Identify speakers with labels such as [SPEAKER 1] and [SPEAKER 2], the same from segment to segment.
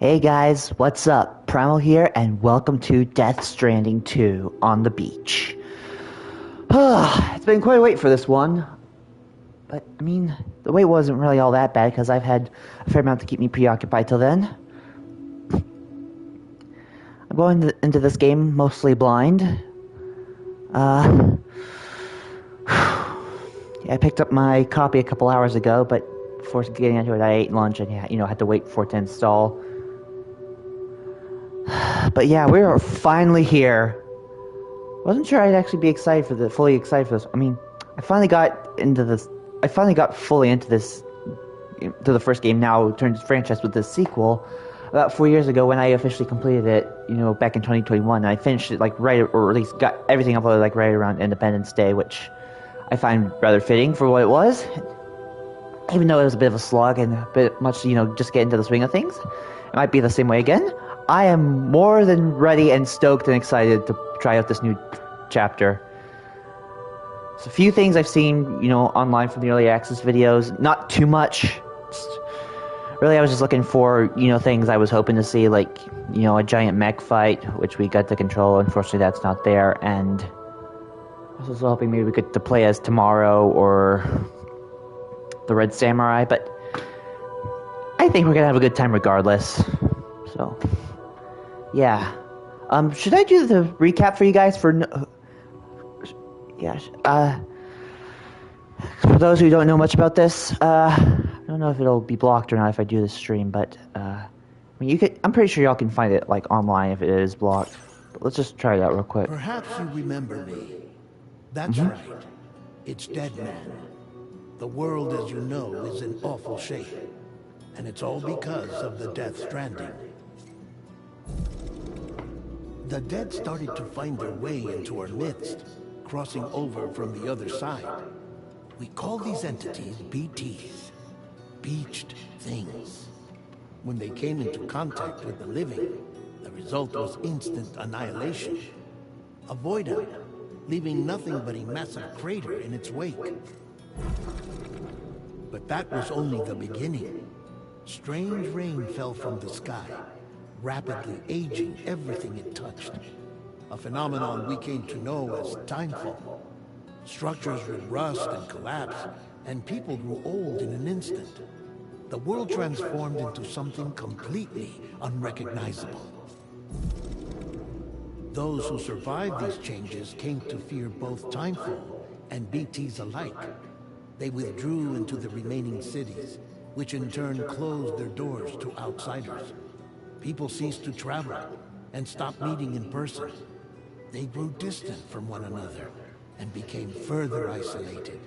[SPEAKER 1] Hey guys, what's up? Primal here, and welcome to Death Stranding 2 on the beach. It's been quite a wait for this one, but I mean, the wait wasn't really all that bad because I've had a fair amount to keep me preoccupied till then. I'm going into this game mostly blind. Yeah, I picked up my copy a couple hours ago, but before getting into it, I ate lunch and had to wait for it to install. But yeah, we are finally here. Wasn't sure I'd actually be fully excited for this. I mean, I finally got fully into this, to the first game, now turned franchise with this sequel, about 4 years ago when I officially completed it, back in 2021. And I finished it or at least got everything uploaded right around Independence Day, which I find rather fitting for what it was. Even though it was a bit of a slog and a bit much, just get into the swing of things. It might be the same way again. I am more than ready and stoked and excited to try out this new chapter. So a few things I've seen, online from the early access videos. Not too much. Really, I was just looking for, things I was hoping to see, like, a giant mech fight, which we got to control. Unfortunately, that's not there. And I was also hoping maybe we get to play as Tomorrow or the Red Samurai, but I think we're gonna have a good time regardless. So, yeah. Should I do the recap for you guys for for those who don't know much about this, I don't know if it'll be blocked or not if I do this stream, but I'm pretty sure y'all can find it online if it is blocked. But let's just try it out real quick.
[SPEAKER 2] Perhaps you remember me. That's right. It's Dead Man. The world, as you know, is in awful shape. And it's all because of the Death Stranding. The dead started to find their way into our midst, crossing over from the other side. We call these entities BTs, Beached Things. When they came into contact with the living, the result was instant annihilation. A void out, leaving nothing but a massive crater in its wake. But that was only the beginning. Strange rain fell from the sky, rapidly aging everything it touched. A phenomenon we came to know as timefall. Structures would rust and collapse, and people grew old in an instant. The world transformed into something completely unrecognizable. Those who survived these changes came to fear both timefall and BTs alike. They withdrew into the remaining cities, which in turn closed their doors to outsiders. People ceased to travel and stopped meeting in person. They grew distant from one another and became further isolated.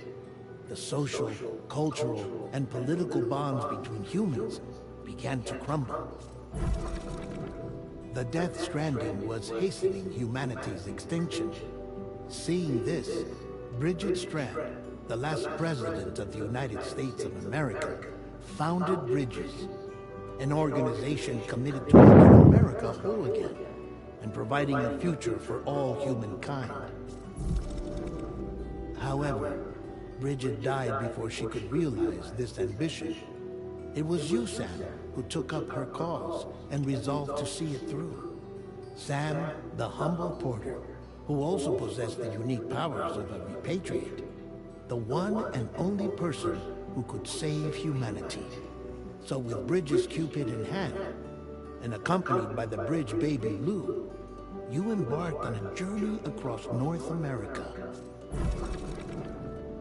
[SPEAKER 2] The social, cultural, and political bonds between humans began to crumble. The Death Stranding was hastening humanity's extinction. Seeing this, Bridget Strand, the last president of the United States of America, founded Bridges, an organization committed to making America whole again and providing a future for all humankind. However, Bridget died before she could realize this ambition. It was you, Sam, who took up her cause and resolved to see it through. Sam, the humble porter, who also possessed the unique powers of a repatriate. The one and only person who could save humanity. So with Bridges' Cupid in hand, and accompanied by the Bridge baby Lou, you embarked on a journey across North America.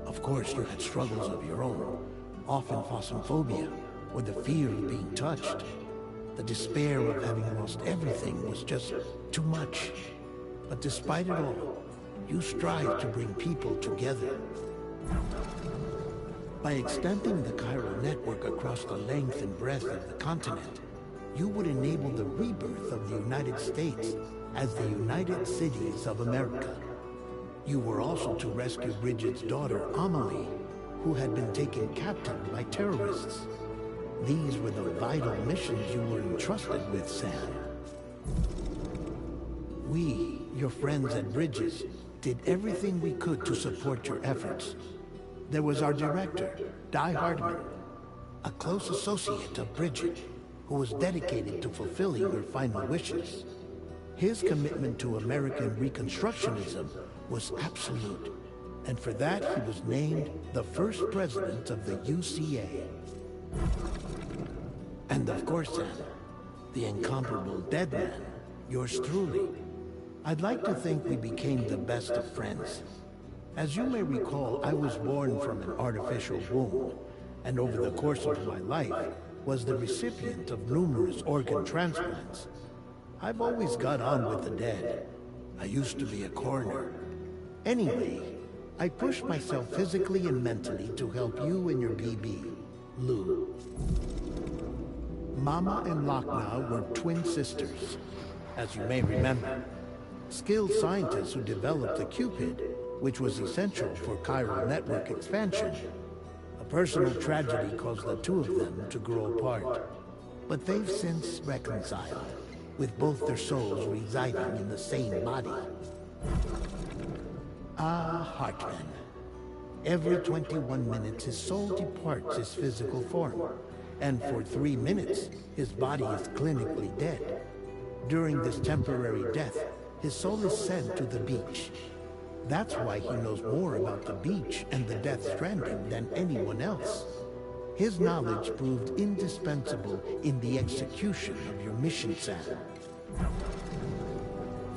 [SPEAKER 2] Of course, you had struggles of your own, often phasmophobia, or the fear of being touched. The despair of having lost everything was just too much. But despite it all, you strived to bring people together. By extending the chiral network across the length and breadth of the continent, you would enable the rebirth of the United States as the United Cities of America. You were also to rescue Bridget's daughter, Amelie, who had been taken captive by terrorists. These were the vital missions you were entrusted with, Sam. We, your friends at Bridges, did everything we could to support your efforts. There was our director, Di Hardman, a close associate of Bridget, who was dedicated to fulfilling her final wishes. His commitment to American Reconstructionism was absolute, and for that he was named the first president of the UCA. And of course, Sam, the incomparable dead man, yours truly. I'd like to think we became the best of friends. As you may recall, I was born from an artificial womb, and over the course of my life, was the recipient of numerous organ transplants. I've always got on with the dead. I used to be a coroner. Anyway, I pushed myself physically and mentally to help you and your BB, Lou. Mama and Lochna were twin sisters, as you may remember. Skilled scientists who developed the Cupid, which was essential for chiral network expansion. A personal tragedy caused the two of them to grow apart. But they've since reconciled, with both their souls residing in the same body. Ah, Hartman. Every 21 minutes his soul departs his physical form, and for 3 minutes his body is clinically dead. During this temporary death, his soul is sent to the beach. That's why he knows more about the beach and the Death Stranding than anyone else. His knowledge proved indispensable in the execution of your mission, Sam.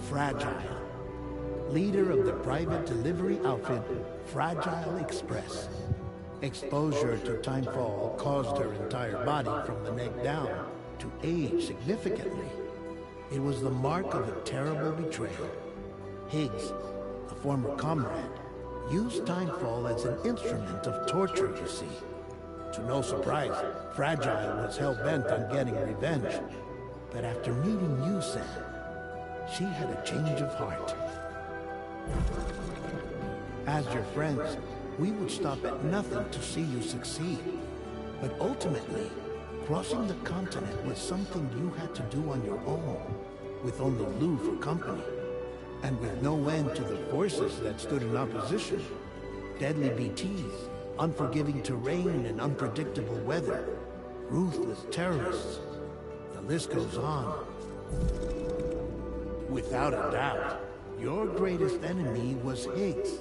[SPEAKER 2] Fragile, leader of the private delivery outfit, Fragile Express. Exposure to timefall caused her entire body from the neck down to age significantly. It was the mark of a terrible betrayal. Higgs, a former comrade, used timefall as an instrument of torture, you see. To no surprise, Fragile was hell-bent on getting revenge. But after meeting you, Sam, she had a change of heart. As your friends, we would stop at nothing to see you succeed. But ultimately, crossing the continent was something you had to do on your own, with only Lou for company, and with no end to the forces that stood in opposition. Deadly BTs, unforgiving terrain and unpredictable weather, ruthless terrorists. The list goes on. Without a doubt, your greatest enemy was Higgs.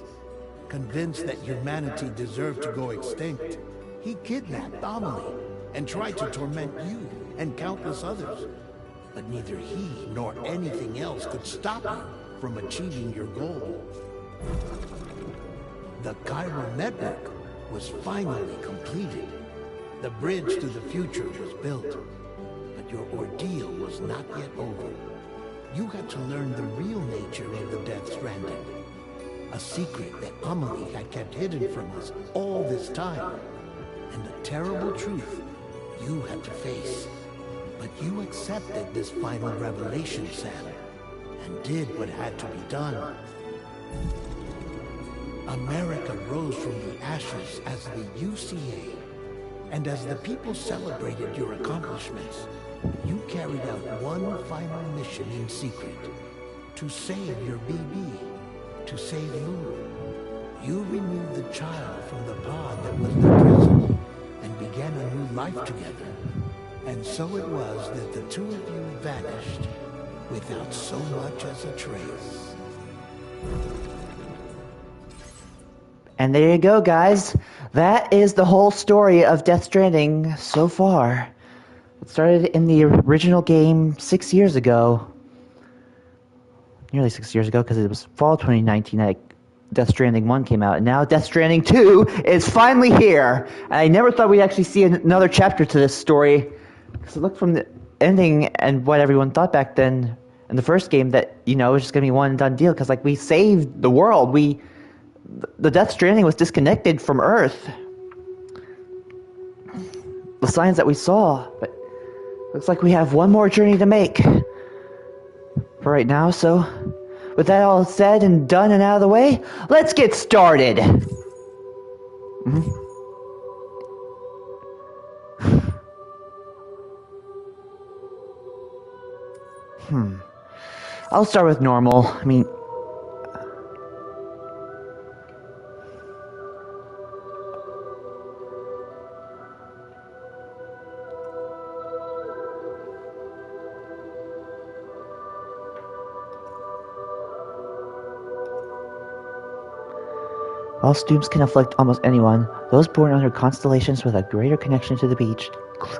[SPEAKER 2] Convinced that humanity deserved to go extinct, he kidnapped Amelie and tried to torment you and countless others. But neither he nor anything else could stop you from achieving your goal. The chiral network was finally completed. The bridge to the future was built. But your ordeal was not yet over. You had to learn the real nature of the Death Stranding. A secret that Amelie had kept hidden from us all this time. And a terrible truth you had to face. But you accepted this final revelation, Sam, and did what had to be done. America rose from the ashes as the UCA, and as the people celebrated your accomplishments, you carried out one final mission in secret, to save your BB, to save Lou. You removed the child from the pod that was the prison, and began a new life together. And so it was that the two of you vanished without so much as a trace.
[SPEAKER 1] And there you go, guys. That is the whole story of Death Stranding so far. It started in the original game 6 years ago. Nearly 6 years ago, because it was fall 2019 that Death Stranding 1 came out. And now Death Stranding 2 is finally here. And I never thought we'd actually see another chapter to this story. Because it looked from the ending and what everyone thought back then in the first game that, it was just going to be one and done deal. Because, we saved the world. The Death Stranding was disconnected from Earth. The signs that we saw. But looks like we have one more journey to make for right now. So, with that all said and done and out of the way, let's get started. I'll start with normal. Whilst dooms can afflict almost anyone, those born under constellations with a greater connection to the beach,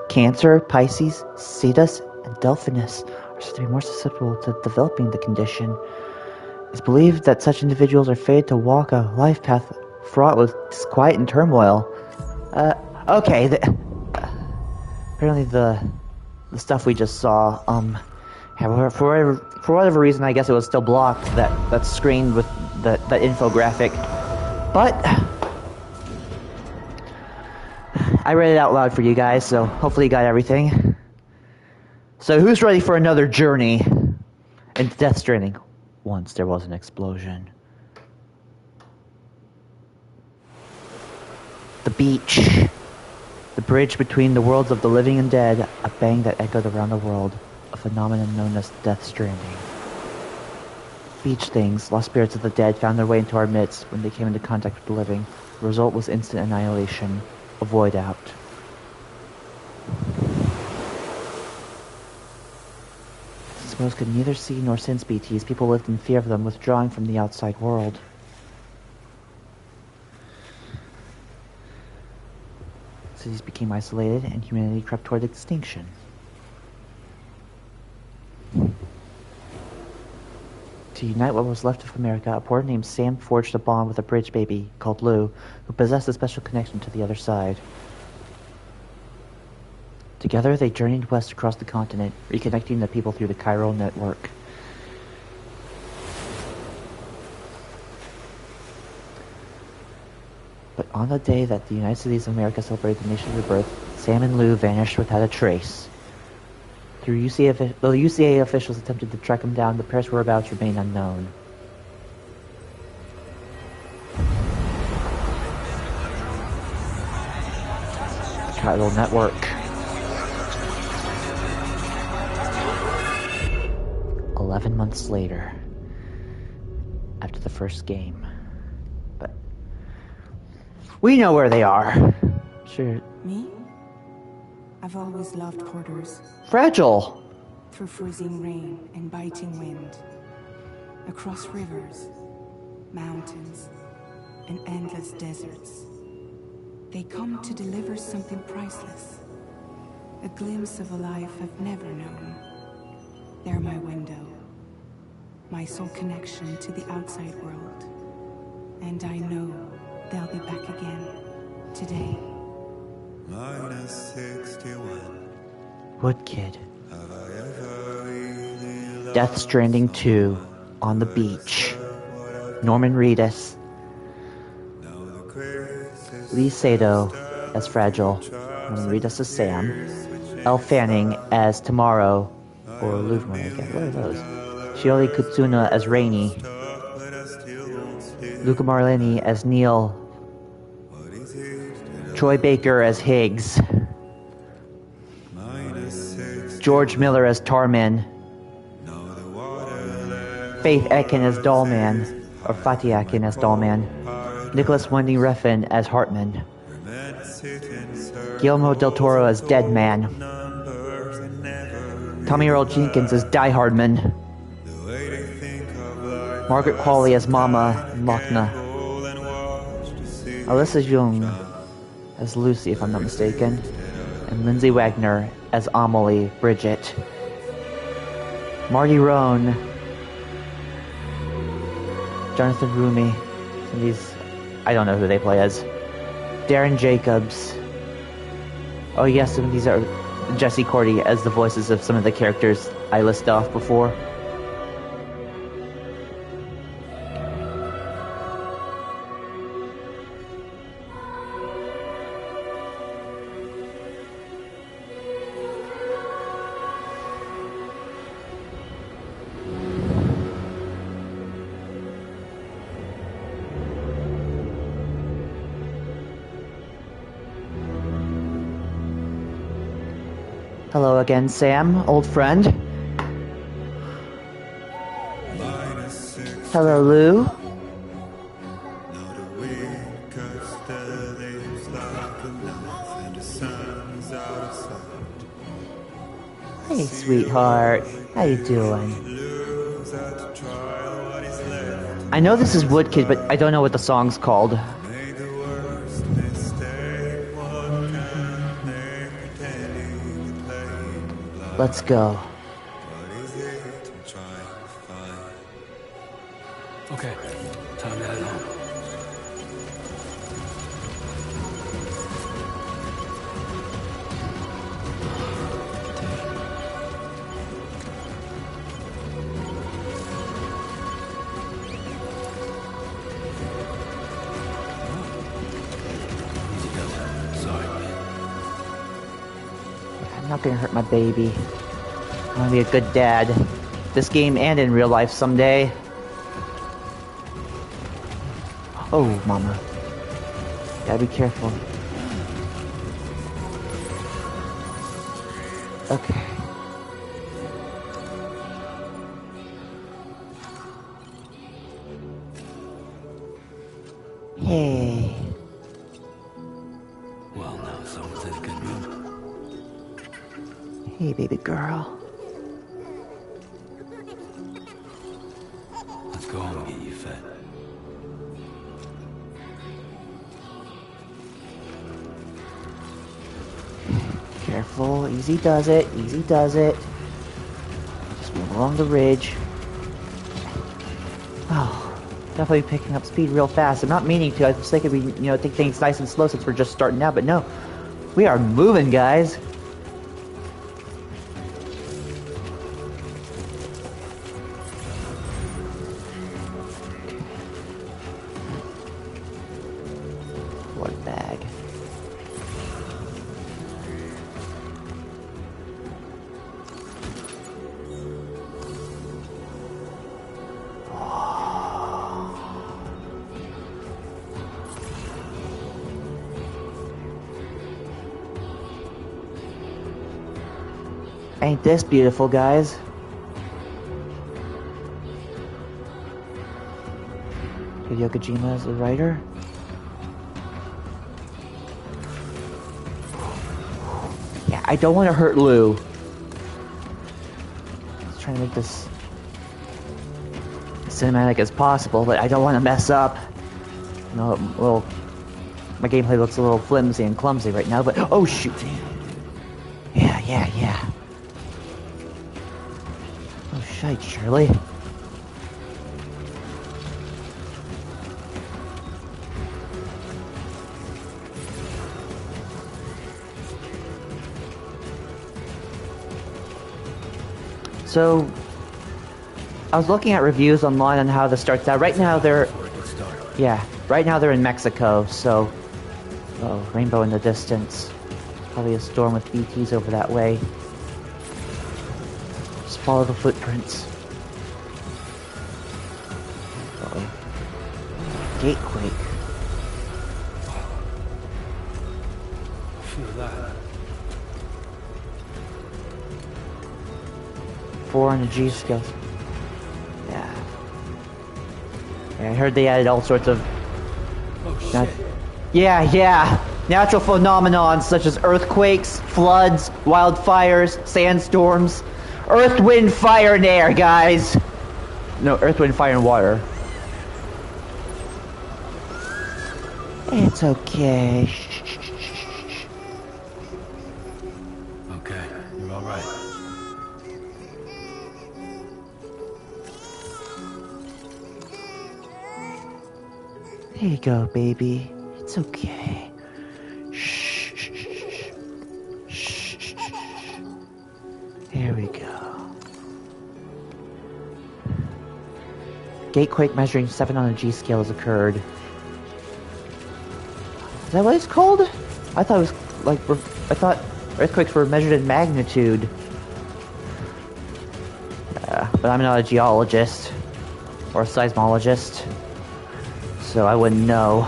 [SPEAKER 1] Cancer, Pisces, Cetus, and Delphinus, are said to be more susceptible to developing the condition. It's believed that such individuals are fated to walk a life path fraught with disquiet and turmoil. Okay, apparently the stuff we just saw, however, for whatever reason, I guess it was still blocked, that screen with that infographic. But I read it out loud for you guys, so hopefully you got everything. So who's ready for another journey into Death Stranding? Once there was an explosion. The beach. The bridge between the worlds of the living and dead. A bang that echoed around the world. A phenomenon known as Death Stranding. Beach things, lost spirits of the dead, found their way into our midst when they came into contact with the living. The result was instant annihilation. A void out. Since most could neither see nor sense BTs, people lived in fear of them, withdrawing from the outside world. Cities became isolated, and humanity crept toward extinction. To unite what was left of America, a porter named Sam forged a bond with a bridge baby called Lou, who possessed a special connection to the other side. Together, they journeyed west across the continent, reconnecting the people through the chiral network. But on the day that the United States of America celebrated the nation's rebirth, Sam and Lou vanished without a trace. Though UCA officials attempted to track them down, the pair's whereabouts remain unknown. The chiral network. 11 months later, after the first game. But we know where they are. Sure.
[SPEAKER 3] Me? I've always loved porters.
[SPEAKER 1] Fragile.
[SPEAKER 3] Through freezing rain and biting wind. Across rivers, mountains, and endless deserts. They come to deliver something priceless. A glimpse of a life I've never known. They're my window. My sole connection to the outside world. And I know they'll be back again. Today.
[SPEAKER 4] -61.
[SPEAKER 1] Wood Kid. Death Stranding 2 on the beach. Norman Reedus. Lee Sato as Fragile. Norman Reedus as Sam. Elle Fanning as Tomorrow. Or Luvman again. What are those? Shiori Kutsuna as Rainy. Luca Marlini as Neil. Troy Baker as Higgs. George Miller as Tarman. Faith Ekin as Dollman. Or Fatih Ekin as Dollman. Nicholas Winding Refn as Hartman. Guillermo del Toro as Deadman. Tommy Earl Jenkins as Die Hardman. Margaret Qualley as Mama Lochna. Alyssa Jung as Lucy, if I'm not mistaken. And Lindsay Wagner as Amelie Bridget. Marty Roan. Jonathan Rumi. Some of these, I don't know who they play as. Darren Jacobs. Oh yes, some of these are Jesse Cordy as the voices of some of the characters I listed off before. Hello again, Sam, old friend. Hello, Lou. Hey, sweetheart. How you doing? I know this is Woodkid, but I don't know what the song's called.
[SPEAKER 4] Made the worst mistake, what can they pretending to play blind?
[SPEAKER 1] Let's go.
[SPEAKER 4] What is it I'm trying to find?
[SPEAKER 5] Okay, time to head home. Sorry,
[SPEAKER 1] I'm not gonna hurt my baby. I'm gonna be a good dad. This game and in real life someday. Oh, mama. Gotta be careful. Okay. Hey.
[SPEAKER 5] well, now someone's in a good mood.
[SPEAKER 1] Hey, baby girl.
[SPEAKER 5] Let's go home and get you fed.
[SPEAKER 1] Careful. Easy does it. Easy does it. Just move along the ridge. Oh. Definitely picking up speed real fast. I'm not meaning to. I was thinking we, take things nice and slow since we're just starting out, but no. We are moving, guys. Blood bag. Ain't this beautiful, guys? Hideo Kojima is the writer. Yeah, I don't want to hurt Lou. Just trying to make this as cinematic as possible, but I don't want to mess up. Well, my gameplay looks a little flimsy and clumsy right now, but oh shoot! Yeah. Oh shite, Shirley. So, I was looking at reviews online on how this starts out. Right now they're in Mexico, so rainbow in the distance. Probably a storm with BTs over that way. Just follow the footprints. Uh-oh. Gatequake.
[SPEAKER 5] Feel that.
[SPEAKER 1] 4 on the G skills. Yeah, I heard they added all sorts of...
[SPEAKER 5] Oh shit.
[SPEAKER 1] Yeah. Natural phenomenon such as earthquakes, floods, wildfires, sandstorms. Earth, wind, fire, and air, guys. No, earth, wind, fire, and water. It's okay. Shh.
[SPEAKER 5] Okay, you're all right.
[SPEAKER 1] There you go, baby. It's okay. Shh. There we go. Gatequake measuring 7 on a G scale has occurred. Is that what it's called? I thought it was like... I thought earthquakes were measured in magnitude. But I'm not a geologist. Or a seismologist. So I wouldn't know.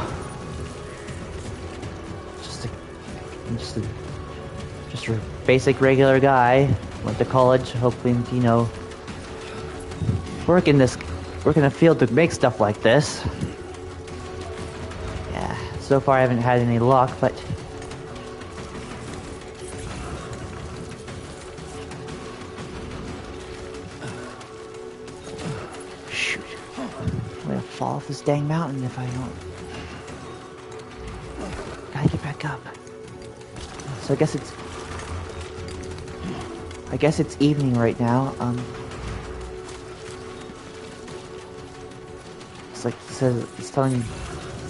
[SPEAKER 1] Just a basic regular guy. Went to college, hoping work in a field to make stuff like this. Yeah, so far I haven't had any luck, but shoot. fall off this dang mountain if I don't. Gotta get back up. So I guess it's evening right now. It's like it's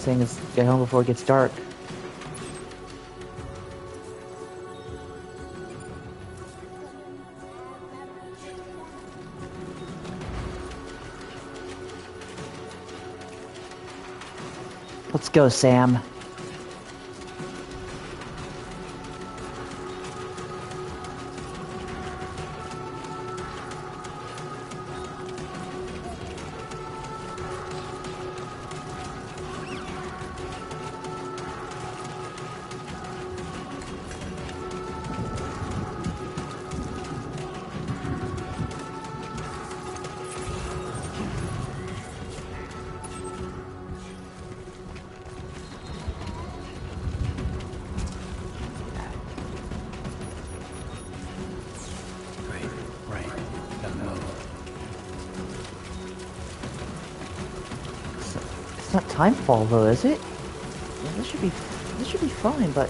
[SPEAKER 1] saying it's get home before it gets dark. Let's go, Sam. It's not timefall though, is it? Yeah, this should be fine, but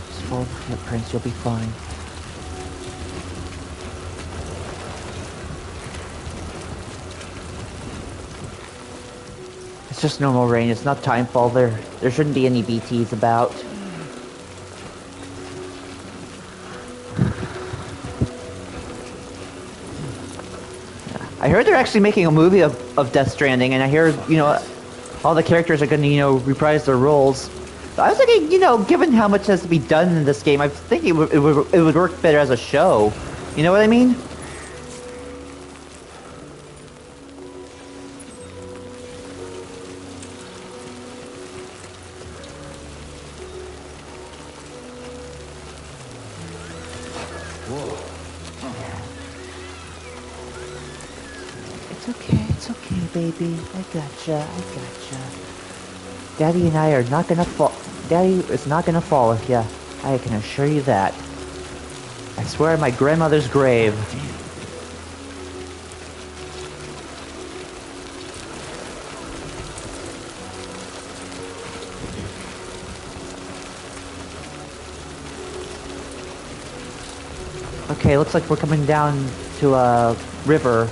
[SPEAKER 1] just follow the footprints, you'll be fine. It's just normal rain, it's not timefall. There shouldn't be any BTs about. I heard they're actually making a movie of Death Stranding, and I hear, all the characters are gonna, reprise their roles. But I was thinking, given how much has to be done in this game, I think it would work better as a show. You know what I mean? It's okay, baby. I gotcha. Daddy and I are not gonna fall. Daddy is not gonna fall with ya. I can assure you that. I swear on my grandmother's grave. Okay, looks like we're coming down to a river.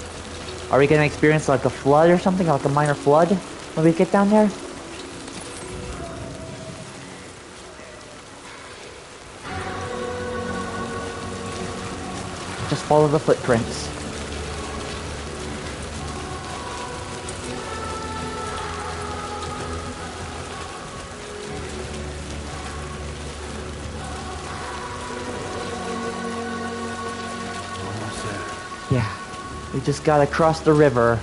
[SPEAKER 1] Are we gonna experience like a flood or something, like a minor flood when we get down there? Just follow the footprints.
[SPEAKER 5] Almost there.
[SPEAKER 1] Yeah, we just gotta cross the river.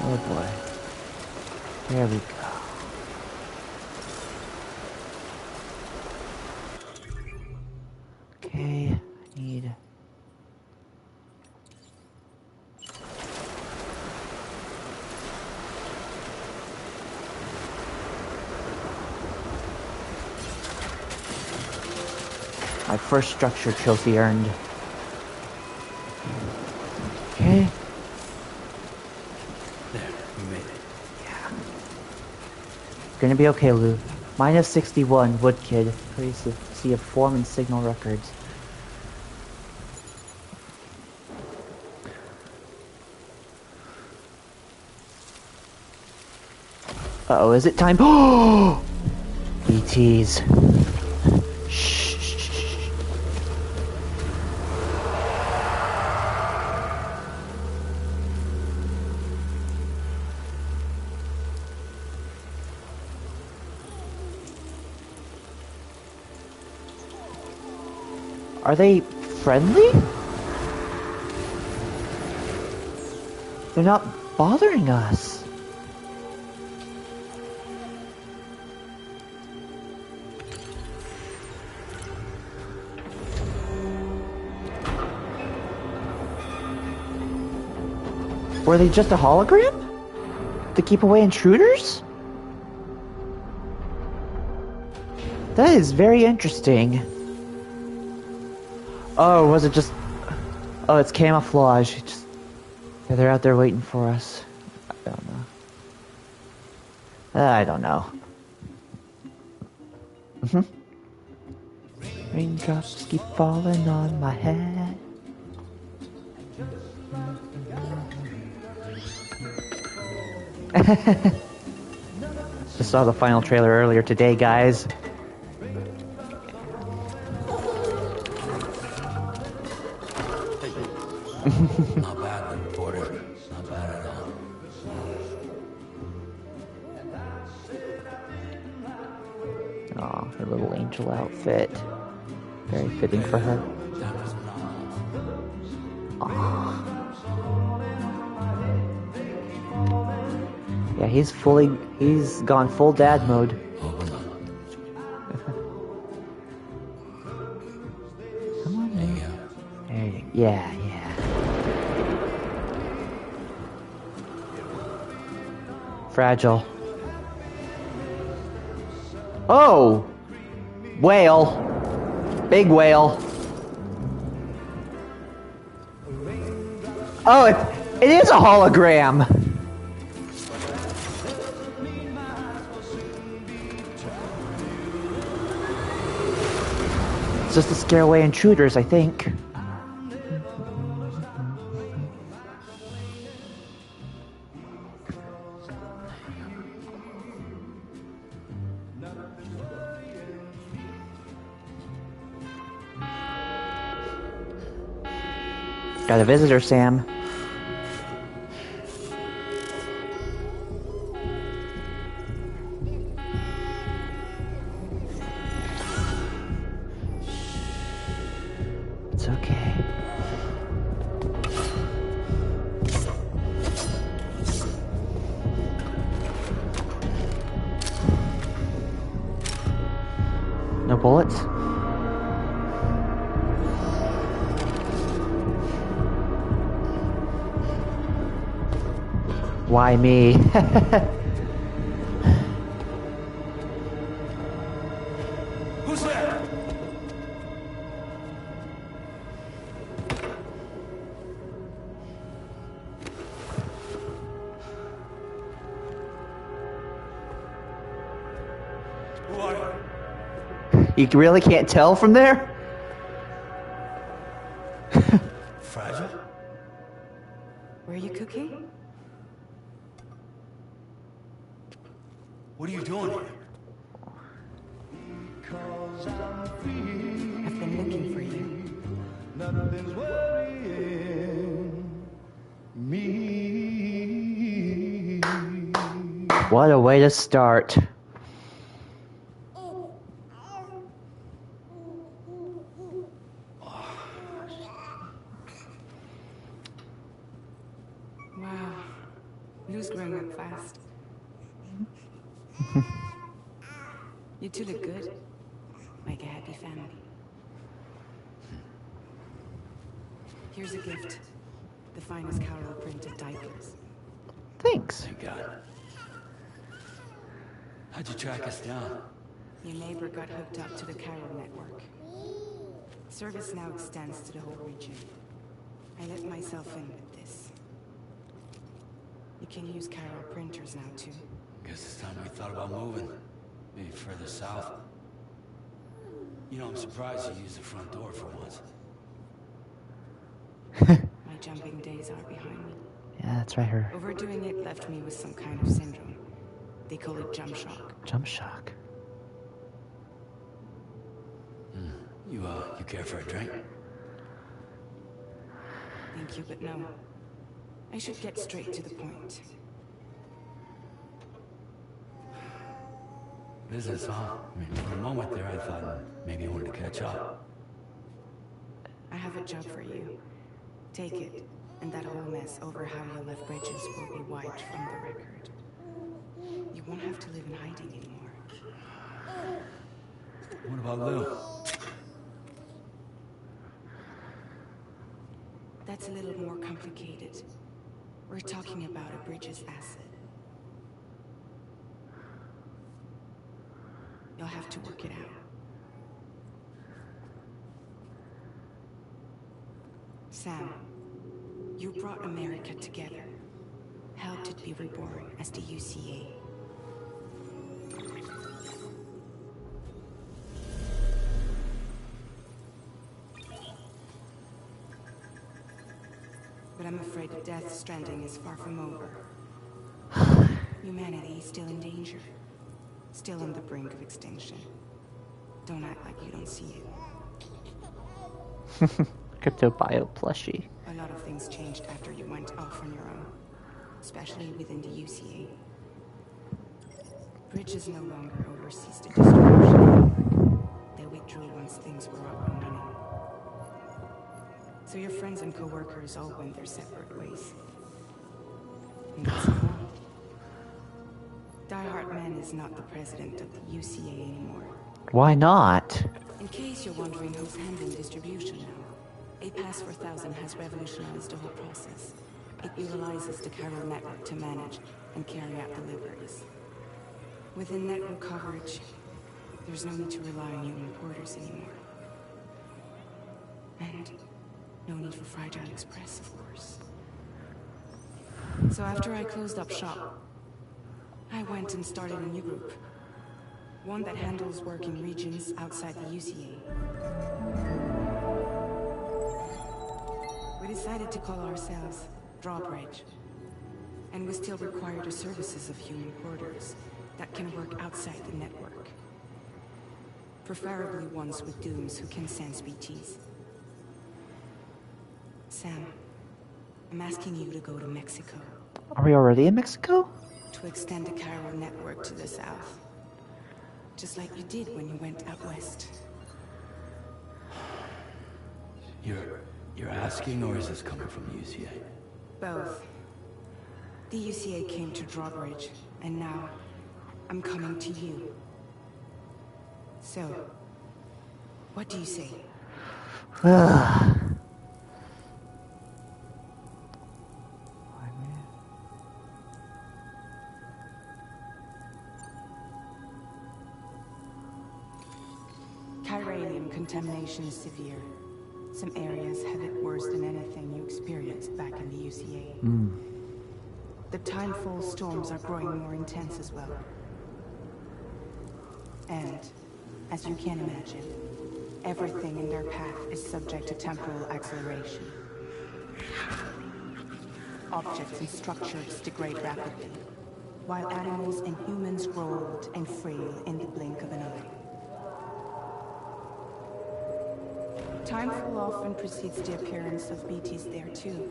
[SPEAKER 1] Oh boy. There we go. Okay, I need... my first structure trophy earned. Okay.
[SPEAKER 5] There, we made it.
[SPEAKER 1] Gonna be okay, Lou. Minus 61, Wood Kid. Please see a form and signal records. Uh-oh, is it time? Oh! ETs. Shh. Are they friendly? They're not bothering us. Were they just a hologram? To keep away intruders? That is very interesting. Oh, was it just... Oh, it's camouflage. Yeah, they're out there waiting for us. I don't know. I don't know. Raindrops keep falling on my head. Just saw the final trailer earlier today, guys.
[SPEAKER 5] Not bad, reporter. Not bad at all.
[SPEAKER 1] Oh, her little angel outfit. Very fitting for her.
[SPEAKER 5] That was phenomenal.
[SPEAKER 1] Aw. Yeah, he's gone full dad mode.
[SPEAKER 5] Open up.
[SPEAKER 1] Come on,
[SPEAKER 5] There you
[SPEAKER 1] man.
[SPEAKER 5] go.
[SPEAKER 1] There you go. Yeah. Fragile. Oh! Whale. Big whale. Oh, it is a hologram! It's just to scare away intruders, I think. Got a visitor, Sam. It's okay. No bullets? Why me?
[SPEAKER 5] Who's there? Who are you?
[SPEAKER 1] You really can't tell from there?
[SPEAKER 5] Fragile?
[SPEAKER 3] Were you cooking?
[SPEAKER 5] What are you doing here?
[SPEAKER 3] I've been looking for you.
[SPEAKER 1] What a way to start.
[SPEAKER 3] Wow. Lou's growing up fast. You two look good. Like a happy family. Here's a gift. The finest Carol printed diapers.
[SPEAKER 1] Thanks.
[SPEAKER 5] Thank God. How'd you track us down?
[SPEAKER 3] Your neighbor got hooked up to the Carol network. Service now extends to the whole region. I let myself in with this. You can use Carol printers now too.
[SPEAKER 5] Guess it's time we thought about moving. Maybe further south. You know, I'm surprised you used the front door for once.
[SPEAKER 3] My jumping days are behind me.
[SPEAKER 1] Yeah, that's right, her
[SPEAKER 3] Overdoing it left me with some kind of syndrome. They call it jump shock.
[SPEAKER 1] jump shock.
[SPEAKER 5] You care for a drink?
[SPEAKER 3] Thank you, but no. I should get straight to the point.
[SPEAKER 5] Business, huh? I mean, for a moment there, I thought maybe you wanted to catch up.
[SPEAKER 3] I have a job for you. Take it, and that whole mess over how you left bridges will be wiped from the record. You won't have to live in hiding anymore.
[SPEAKER 5] What about Lou?
[SPEAKER 3] That's a little more complicated. We're talking about a Bridges asset. You'll have to work it out. Sam, you brought America together. Helped it be reborn as the UCA. But I'm afraid Death Stranding is far from over. Humanity is still in danger. Still on the brink of extinction. Don't act like you don't see it.
[SPEAKER 1] Crypto bio plushie.
[SPEAKER 3] A lot of things changed after you went off on your own. Especially within the UCA. Bridges no longer oversees the distribution network. They withdrew once things were up and running. So your friends and co-workers all went their separate ways. And that's all. Die Hard Man is not the president of the UCA anymore.
[SPEAKER 1] Why not?
[SPEAKER 3] In case you're wondering who's handling distribution now, A Pass 4000 has revolutionized the whole process. It utilizes the chiral network to manage and carry out deliveries. Within network coverage, there's no need to rely on human porters anymore. And no need for Fragile Express, of course. So after I closed up shop, I went and started a new group. One that handles work in regions outside the UCA. We decided to call ourselves Drawbridge. And we still require the services of human porters that can work outside the network. Preferably ones with dooms who can sense BTs. Sam, I'm asking you to go to Mexico.
[SPEAKER 1] Are we already in Mexico?
[SPEAKER 3] To extend the chiral network to the south. Just like you did when you went out west.
[SPEAKER 5] You're asking, or is this coming from the UCA?
[SPEAKER 3] Both. The UCA came to Drawbridge, and now I'm coming to you. So, what do you say? Chiralium contamination is severe. Some areas have it worse than anything you experienced back in the UCA. The timefall storms are growing more intense as well. And, as you can imagine, everything in their path is subject to temporal acceleration. Objects and structures degrade rapidly, while animals and humans grow old and frail in the blink of an eye. Timefall often precedes the appearance of BTs there too.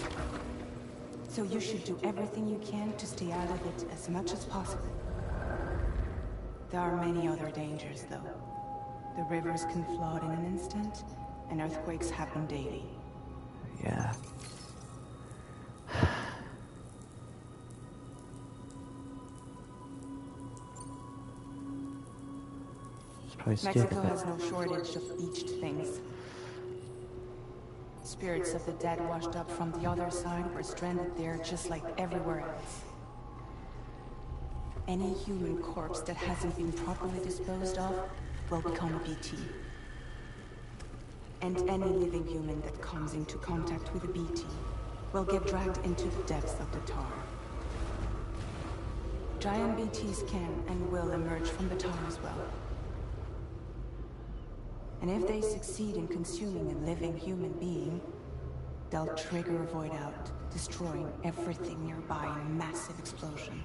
[SPEAKER 3] So you should do everything you can to stay out of it as much as possible. There are many other dangers though. The rivers can flood in an instant, and earthquakes happen daily.
[SPEAKER 1] Yeah. It's probably stupid.
[SPEAKER 3] Mexico has no shortage of beached things. Spirits of the dead washed up from the other side were stranded there just like everywhere else. Any human corpse that hasn't been properly disposed of will become a BT. And any living human that comes into contact with a BT will get dragged into the depths of the tar. Giant BTs can and will emerge from the tar as well. And if they succeed in consuming a living human being, they'll trigger a void out, destroying everything nearby in a massive explosion.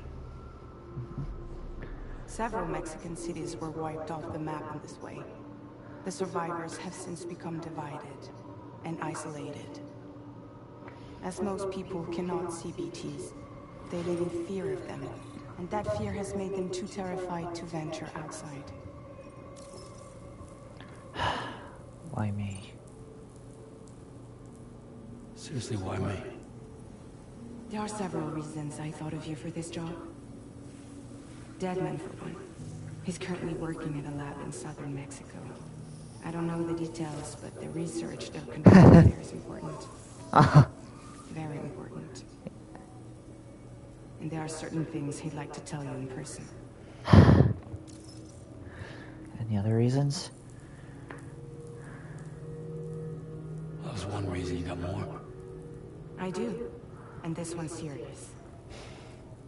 [SPEAKER 3] Several Mexican cities were wiped off the map in this way. The survivors have since become divided and isolated. As most people cannot see BTs, they live in fear of them, and that fear has made them too terrified to venture outside.
[SPEAKER 1] Why me?
[SPEAKER 5] Seriously, why me?
[SPEAKER 3] There are several reasons I thought of you for this job. Deadman, for one. He's currently working at a lab in southern Mexico. I don't know the details, but the research they're conducting there is important. Very important. and there are certain things he'd like to tell you in person.
[SPEAKER 1] Any other reasons?
[SPEAKER 5] That was one reason. You got more?
[SPEAKER 3] I do, and this one's serious.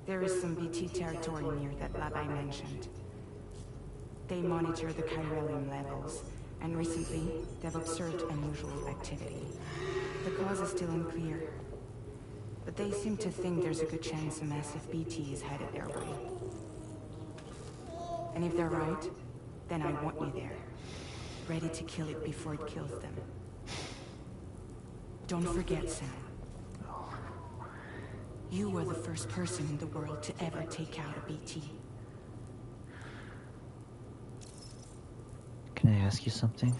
[SPEAKER 3] There is some BT territory near that lab I mentioned. They monitor the chiralium levels, and recently, they've observed unusual activity. The cause is still unclear, but they seem to think there's a good chance a massive BT is headed their way. And if they're right, then I want you there, ready to kill it before it kills them. Don't forget, Sam. You were the first person in the world to ever take out a BT.
[SPEAKER 1] Can I ask you something?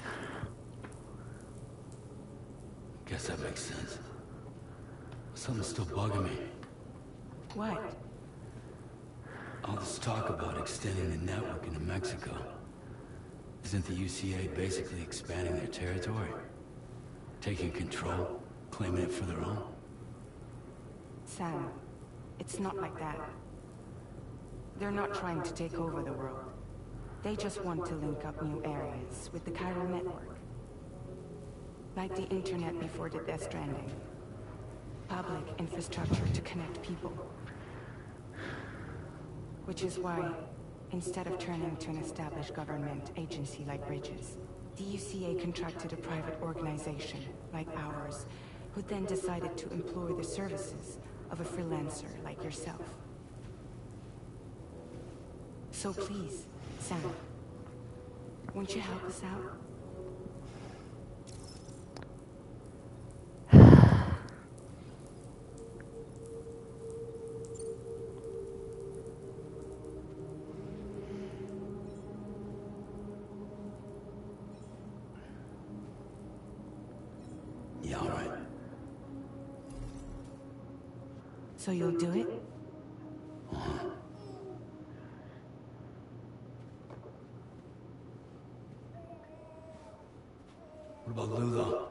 [SPEAKER 5] Guess that makes sense. Something's still bugging me.
[SPEAKER 3] What?
[SPEAKER 5] All this talk about extending the network into Mexico. Isn't the UCA basically expanding their territory? Taking control, claiming it for their own?
[SPEAKER 3] Sam, it's not like that. They're not trying to take over the world. They just want to link up new areas with the chiral network. Like the internet before the Death Stranding. Public infrastructure to connect people. Which is why, instead of turning to an established government agency like Bridges, the UCA contracted a private organization, like ours, who then decided to employ the services of a freelancer like yourself. So please, Sam, won't you help us out?
[SPEAKER 5] Yeah, all right.
[SPEAKER 3] So you'll do it?
[SPEAKER 5] What about Lou, though?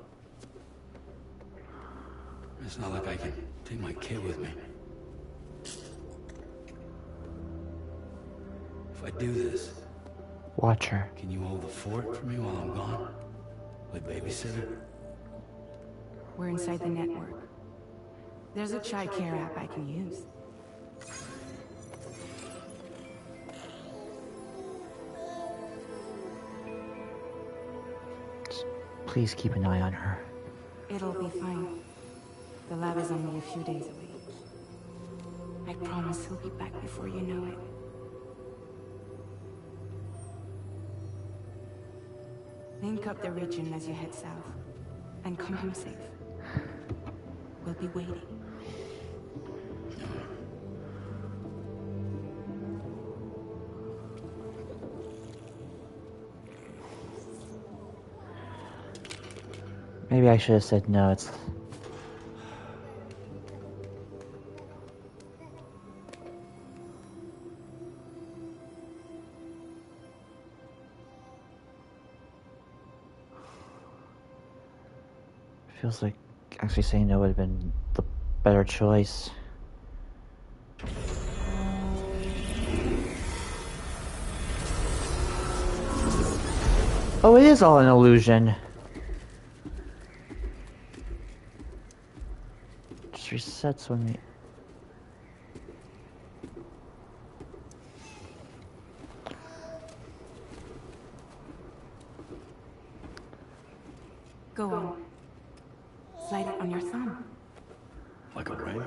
[SPEAKER 5] It's not like I can take my kid with me. If I do this,
[SPEAKER 1] Watch her.
[SPEAKER 5] can you hold the fort for me while I'm gone? Play babysitter?
[SPEAKER 3] We're inside the network. There's a child care app I can use.
[SPEAKER 1] Please keep an eye on her.
[SPEAKER 3] It'll be fine. The lab is only a few days away. I promise he'll be back before you know it. Link up the region as you head south, and come home safe. We'll be waiting.
[SPEAKER 1] Maybe I should have said no. It's... feels like actually saying no would have been the better choice. Oh, it is all an illusion. Just resets when we...
[SPEAKER 3] Go on. Slide it on your thumb.
[SPEAKER 5] Like a ring?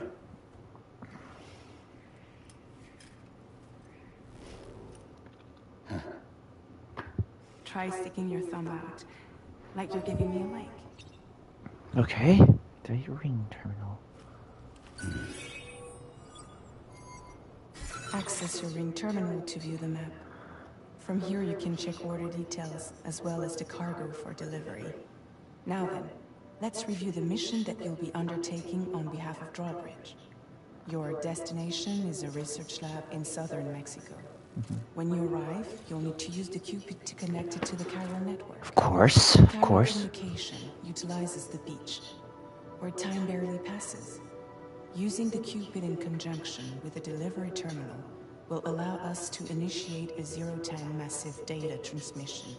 [SPEAKER 3] Try sticking your thumb out, like you're giving me a like.
[SPEAKER 1] Okay. The ring terminal.
[SPEAKER 3] Access your ring terminal to view the map. From here you can check order details, as well as the cargo for delivery. Now then, let's review the mission that you'll be undertaking on behalf of Drawbridge. Your destination is a research lab in southern Mexico. When you arrive, you'll need to use the Cupid to connect it to the chiral network.
[SPEAKER 1] Of course, of
[SPEAKER 3] Chiral
[SPEAKER 1] course.
[SPEAKER 3] communication utilizes the beach, where time barely passes. Using the Cupid in conjunction with a delivery terminal will allow us to initiate a zero-time massive data transmission.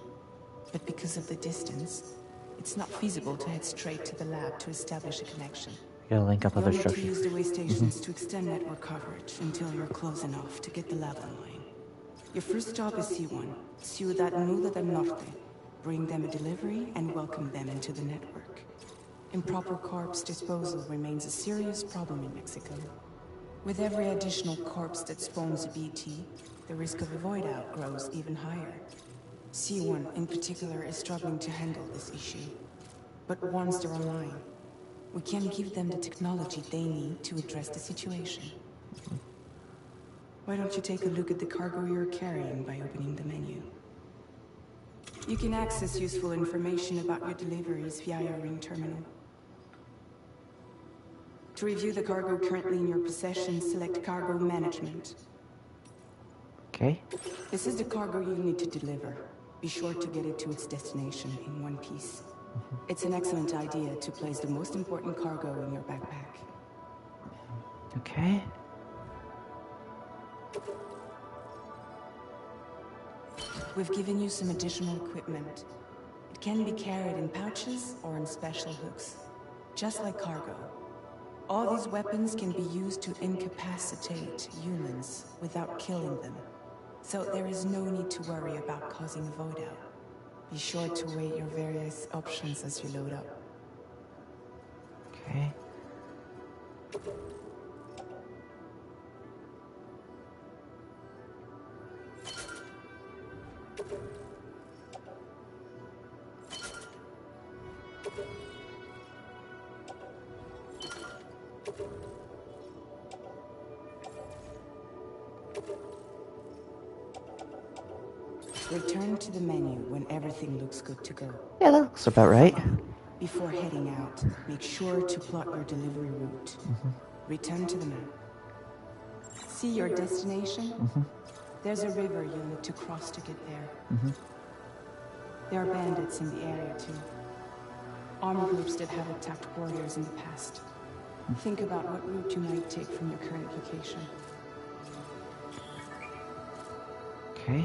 [SPEAKER 3] But because of the distance, it's not feasible to head straight to the lab to establish a connection.
[SPEAKER 1] Gotta link up
[SPEAKER 3] You'll
[SPEAKER 1] other
[SPEAKER 3] need to
[SPEAKER 1] structures.
[SPEAKER 3] use the way stations to extend network coverage until you're close enough to get the lab online. Your first job is C1, Ciudad Nuda del Norte. Bring them a delivery and welcome them into the network. Improper corpse disposal remains a serious problem in Mexico. With every additional corpse that spawns a BT, the risk of a void out grows even higher. C1 in particular is struggling to handle this issue. But once they're online, we can give them the technology they need to address the situation. Why don't you take a look at the cargo you're carrying by opening the menu? You can access useful information about your deliveries via your ring terminal. To review the cargo currently in your possession, select Cargo Management.
[SPEAKER 1] Okay.
[SPEAKER 3] This is the cargo you need to deliver. Be sure to get it to its destination in one piece. It's an excellent idea to place the most important cargo in your backpack.
[SPEAKER 1] Okay.
[SPEAKER 3] We've given you some additional equipment. It can be carried in pouches or in special hooks, just like cargo. All these weapons can be used to incapacitate humans without killing them. So there is no need to worry about causing a void out. Be sure to weigh your various options as you load up.
[SPEAKER 1] Okay.
[SPEAKER 3] Return to the menu when everything looks good to go.
[SPEAKER 1] Yeah, that looks about right.
[SPEAKER 3] Before heading out, make sure to plot your delivery route. Return to the map. See your destination? There's a river you'll need to cross to get there. There are bandits in the area too. Armed groups that have attacked warriors in the past. Think about what route you might take from your current location.
[SPEAKER 1] Okay.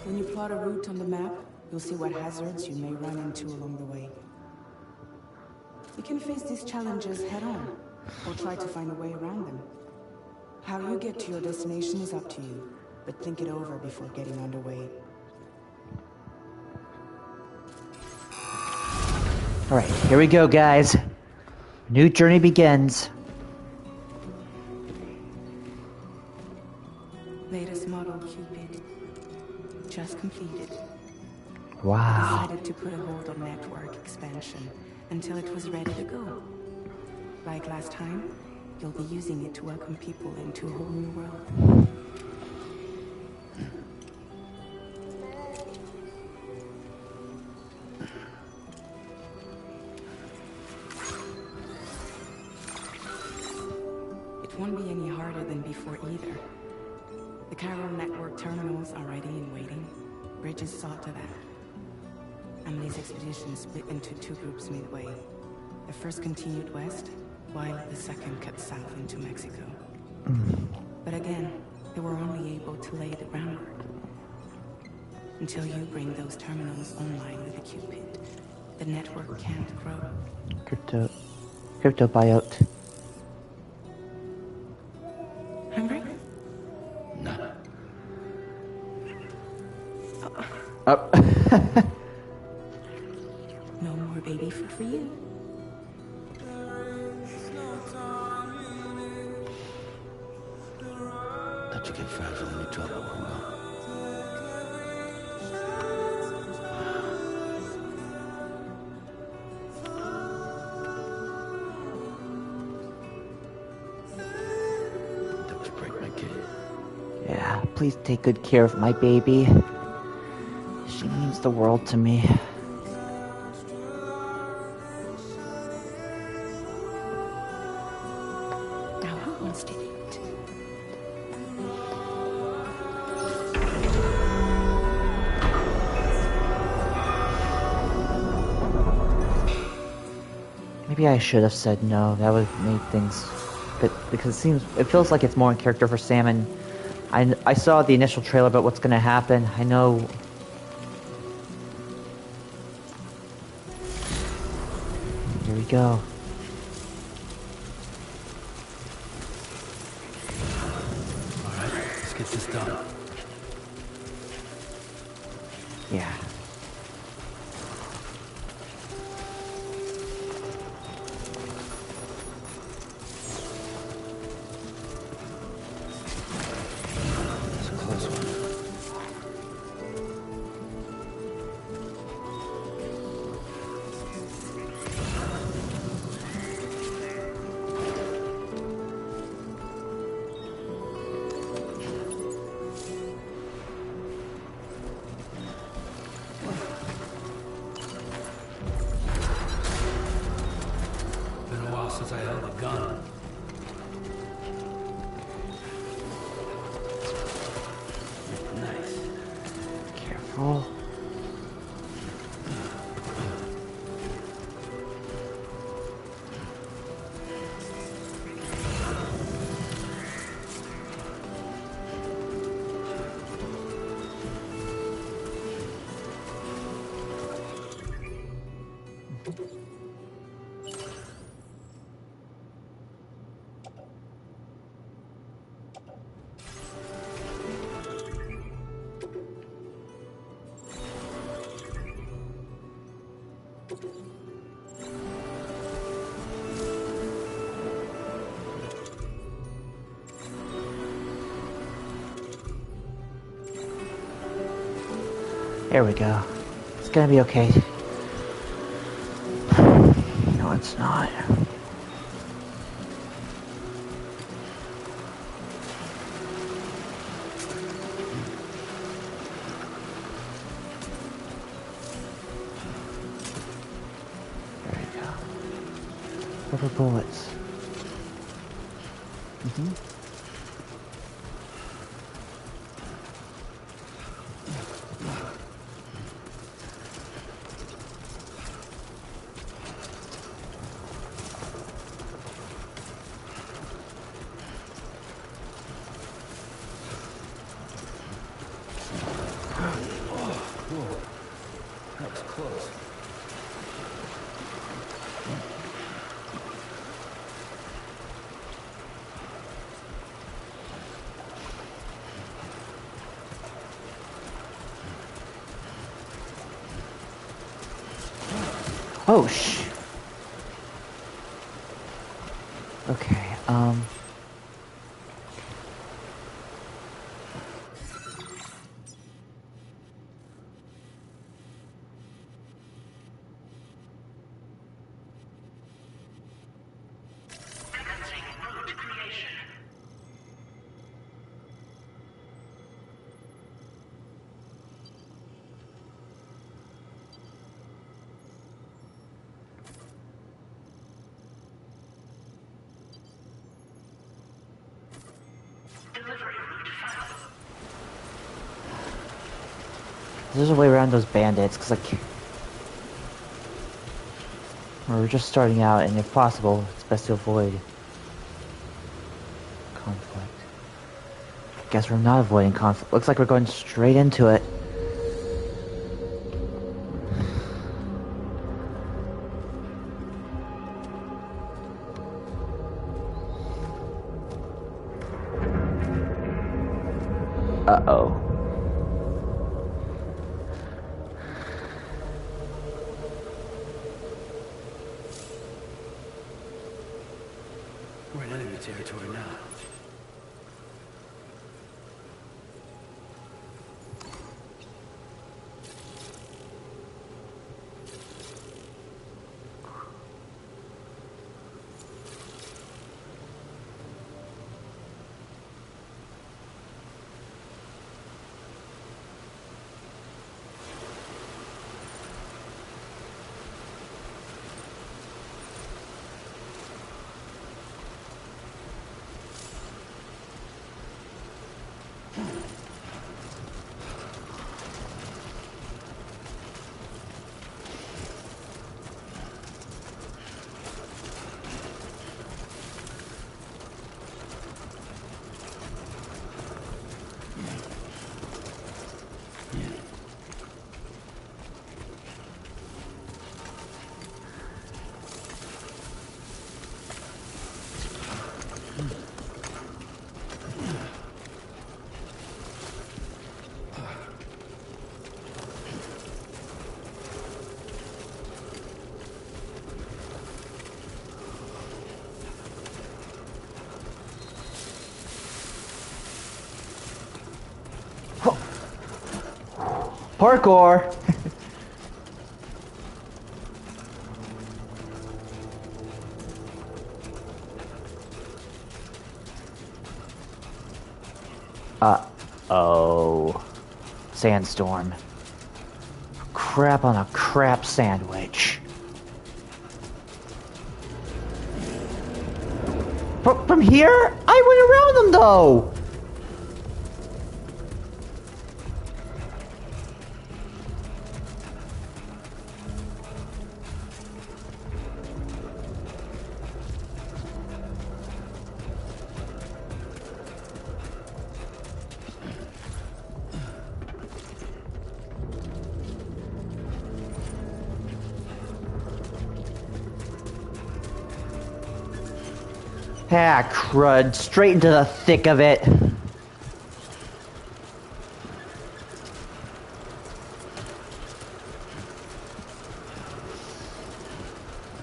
[SPEAKER 3] When you plot a route on the map, you'll see what hazards you may run into along the way. You can face these challenges head-on, or try to find a way around them. How you get to your destination is up to you, but think it over before getting underway.
[SPEAKER 1] Alright, here we go, guys. New journey begins.
[SPEAKER 3] Latest model Cupid. Just completed.
[SPEAKER 1] Wow.
[SPEAKER 3] Decided to put a hold on network expansion until it was ready to go. Like last time, you'll be using it to welcome people into a whole new world. It won't be any harder than before either. The chiral network terminals are ready and waiting. Bridges saw to that. Emily's expedition split into two groups midway. The first continued west, while the second cut south into Mexico. But again, they were only able to lay the groundwork. Until you bring those terminals online with the Cupid, the network can't grow.
[SPEAKER 1] Crypto buyout.
[SPEAKER 3] Hungry?
[SPEAKER 5] No.
[SPEAKER 1] Up.
[SPEAKER 3] No more baby food for you.
[SPEAKER 5] Thought you get fragile in any trouble, huh? Don't you break my kid.
[SPEAKER 1] Yeah, please take good care of my baby. She means the world to me.
[SPEAKER 3] against it.
[SPEAKER 1] Maybe I should have said no. That would have made things... But because it feels like it's more in character for Sam, and I saw the initial trailer about what's going to happen. I know... Here we go.
[SPEAKER 5] Alright, let's get this done.
[SPEAKER 1] Yeah.
[SPEAKER 5] It's a close one. Been a while since I held a gun. Nice.
[SPEAKER 1] Careful. There we go. It's gonna be okay. No, it's not. There we go. Rubber bullets.
[SPEAKER 5] That was close.
[SPEAKER 1] Oh, shh. Okay, there's a way around those bandits, because, like, we're just starting out, and if possible, it's best to avoid conflict. Guess we're not avoiding conflict. Looks like we're going straight into it. Uh-oh.
[SPEAKER 5] We're in enemy territory now.
[SPEAKER 1] Parkour! Oh. Sandstorm. Crap on a crap sandwich. From here? I went around them though! Ah, crud. Straight into the thick of it.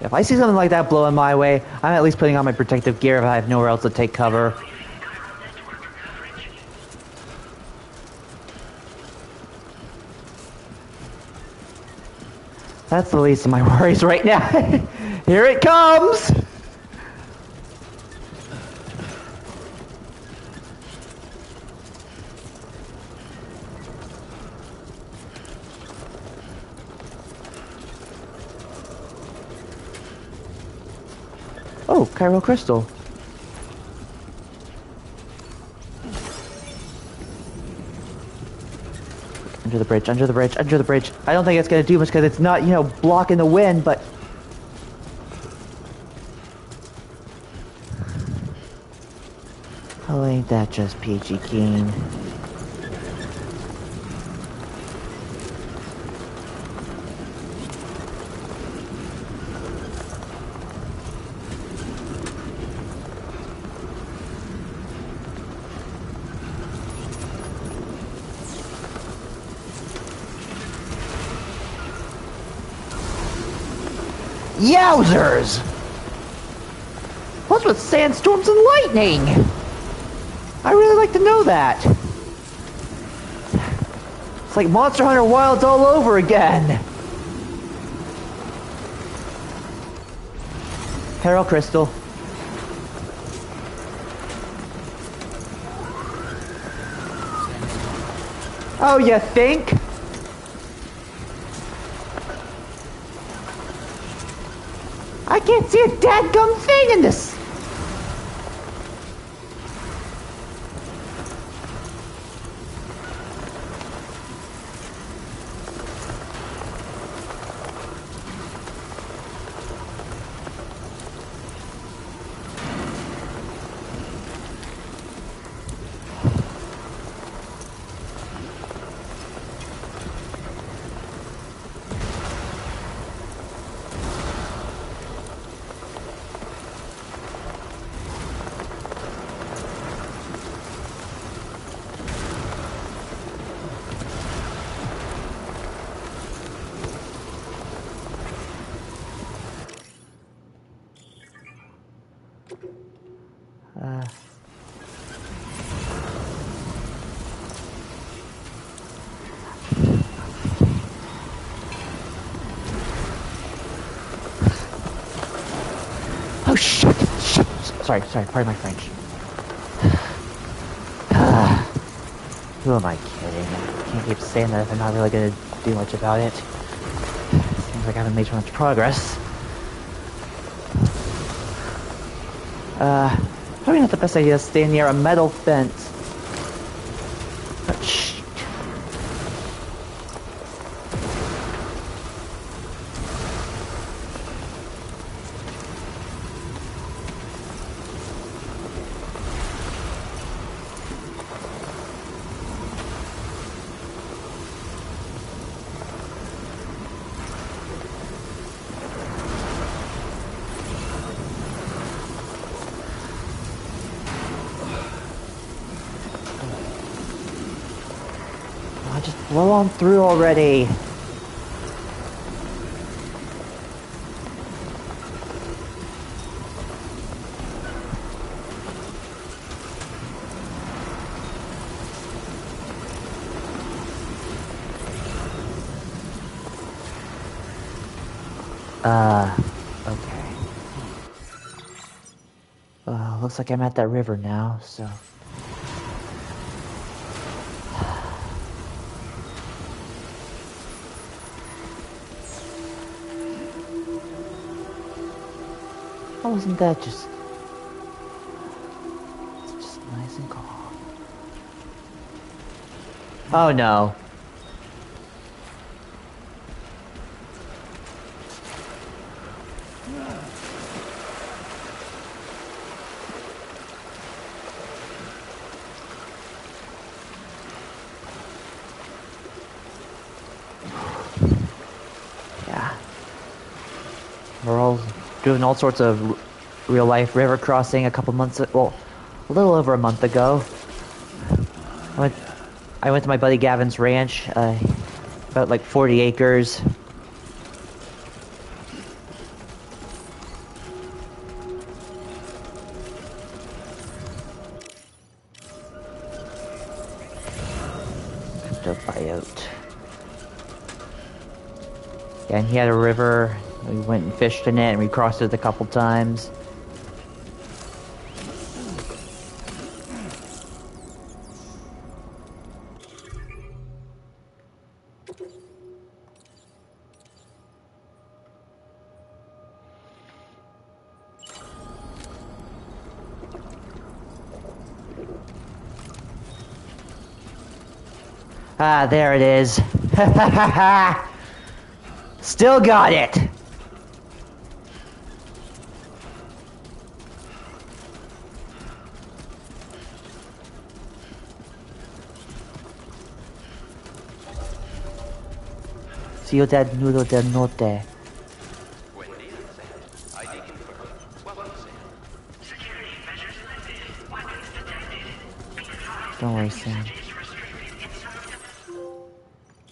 [SPEAKER 1] If I see something like that blowing my way, I'm at least putting on my protective gear if I have nowhere else to take cover. That's the least of my worries right now. Here it comes! Oh, Chiral Crystal. Under the bridge, under the bridge, under the bridge. I don't think it's gonna do much because it's not, you know, blocking the wind, but... Oh, ain't that just peachy keen. Yowzers! What's with sandstorms and lightning? I really like to know that. It's like Monster Hunter Wilds all over again. Chiral Crystal. Oh, you think? I can't see a dadgum thing in this. Oh shit! Shit! Sorry, pardon my French. Who am I kidding? I can't keep saying that if I'm not really gonna do much about it. Seems like I haven't made too much progress. Probably not the best idea to stay near a metal fence. But shit. Just blow on through already. Okay. Looks like I'm at that river now, so... How wasn't that just... It's just nice and calm. Oh no. Yeah. We're all doing all sorts of real life river crossing a couple months, well, a little over a month ago. I went to my buddy Gavin's ranch, about like 40 acres. The buyout. Yeah, and he had a river. We went and fished in it, and we crossed it a couple times. Ah, there it is. Still got it. Ciudad Nudo del Norte. Don't worry, Sam.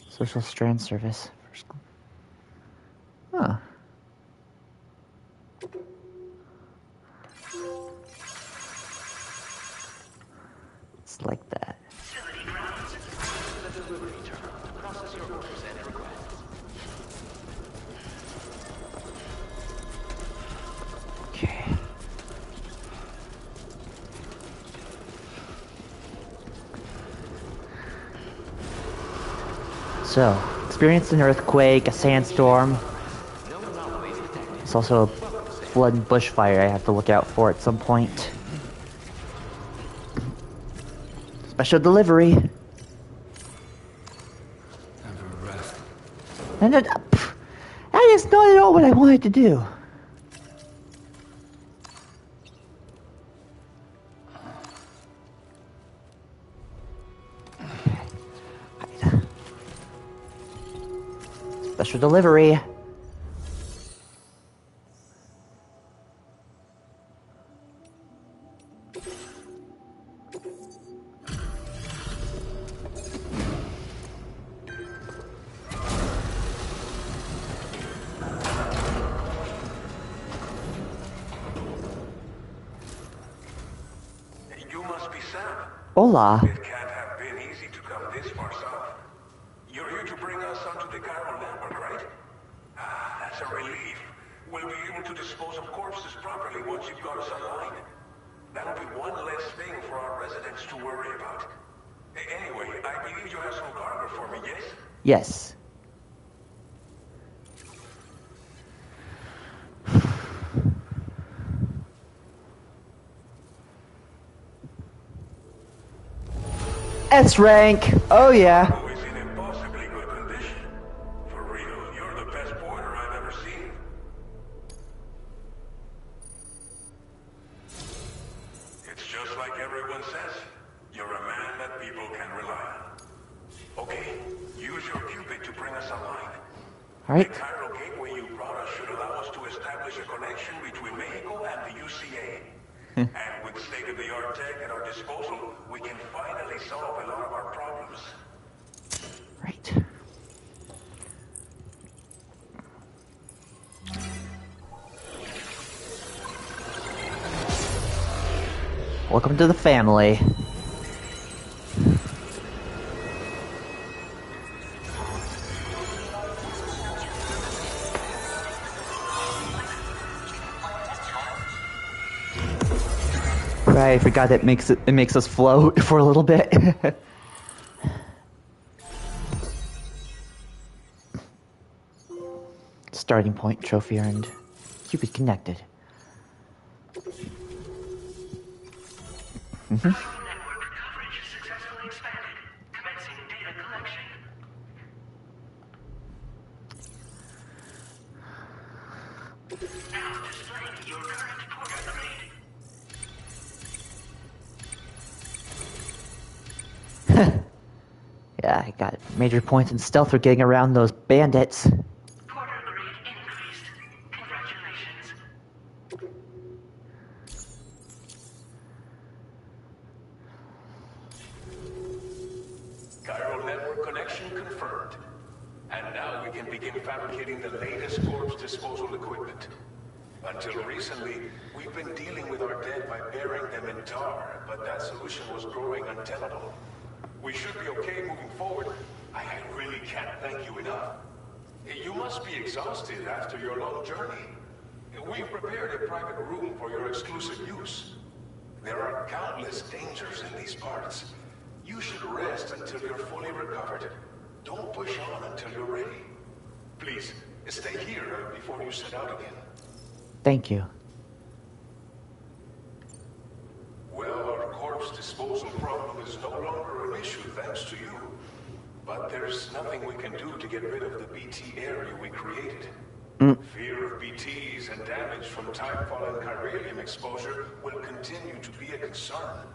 [SPEAKER 1] Social strand service. Huh. It's like that. Okay. So, experienced an earthquake, a sandstorm. There's also a flood and bushfire I have to look out for at some point. Special delivery.
[SPEAKER 5] Time for a rest.
[SPEAKER 1] And that is not at all what I wanted to do. Special delivery.
[SPEAKER 6] You must be Sam.
[SPEAKER 1] Hola.
[SPEAKER 6] It can't have been easy to come this far south. You're here to bring us onto the Chiral network, right? Ah, that's a relief. We'll be able to dispose of corpses properly once you've got us online. That'll be one less thing for our residents to worry about. Anyway, I believe you have some cargo for me, yes?
[SPEAKER 1] Yes. S rank. Oh yeah.
[SPEAKER 6] Who is in impossibly good condition. For real, you're the best pointer I've ever seen. It's just like everyone says. You're a man that people can rely on. Okay, use your Cupid to bring us online.
[SPEAKER 1] All right.
[SPEAKER 6] The Chiral gateway you brought us should allow us to establish a connection between Mexico and the UCA. And with state-of-the-art tech at our disposal, we can finally solve a lot of our problems.
[SPEAKER 1] Right. Welcome to the family. I forgot that it makes us float for a little bit. Starting point, trophy earned. Cupid connected.
[SPEAKER 7] Network coverage successfully expanded. Commencing data collection. Now displaying your current portal grade.
[SPEAKER 1] Yeah, I got major points in stealth for getting around those bandits.
[SPEAKER 7] Portal grade increased. Congratulations.
[SPEAKER 6] Chiral network connection confirmed. And now we can begin fabricating the latest corpse disposal equipment. Until recently, we've been dealing with our dead by burying them in tar, but that solution was growing untenable. We should be okay moving forward. I really can't thank you enough. You must be exhausted after your long journey. We've prepared a private room for your exclusive use. There are countless dangers in these parts. You should rest until you're fully recovered. Don't push on until you're ready. Please, stay here before you set out again.
[SPEAKER 1] Thank you.
[SPEAKER 6] Well, our corpse disposal problem is no longer an issue thanks to you. But there's nothing we can do to get rid of the BT area we created. Fear of BTs and damage from timefall and chiralium exposure will continue to be a concern.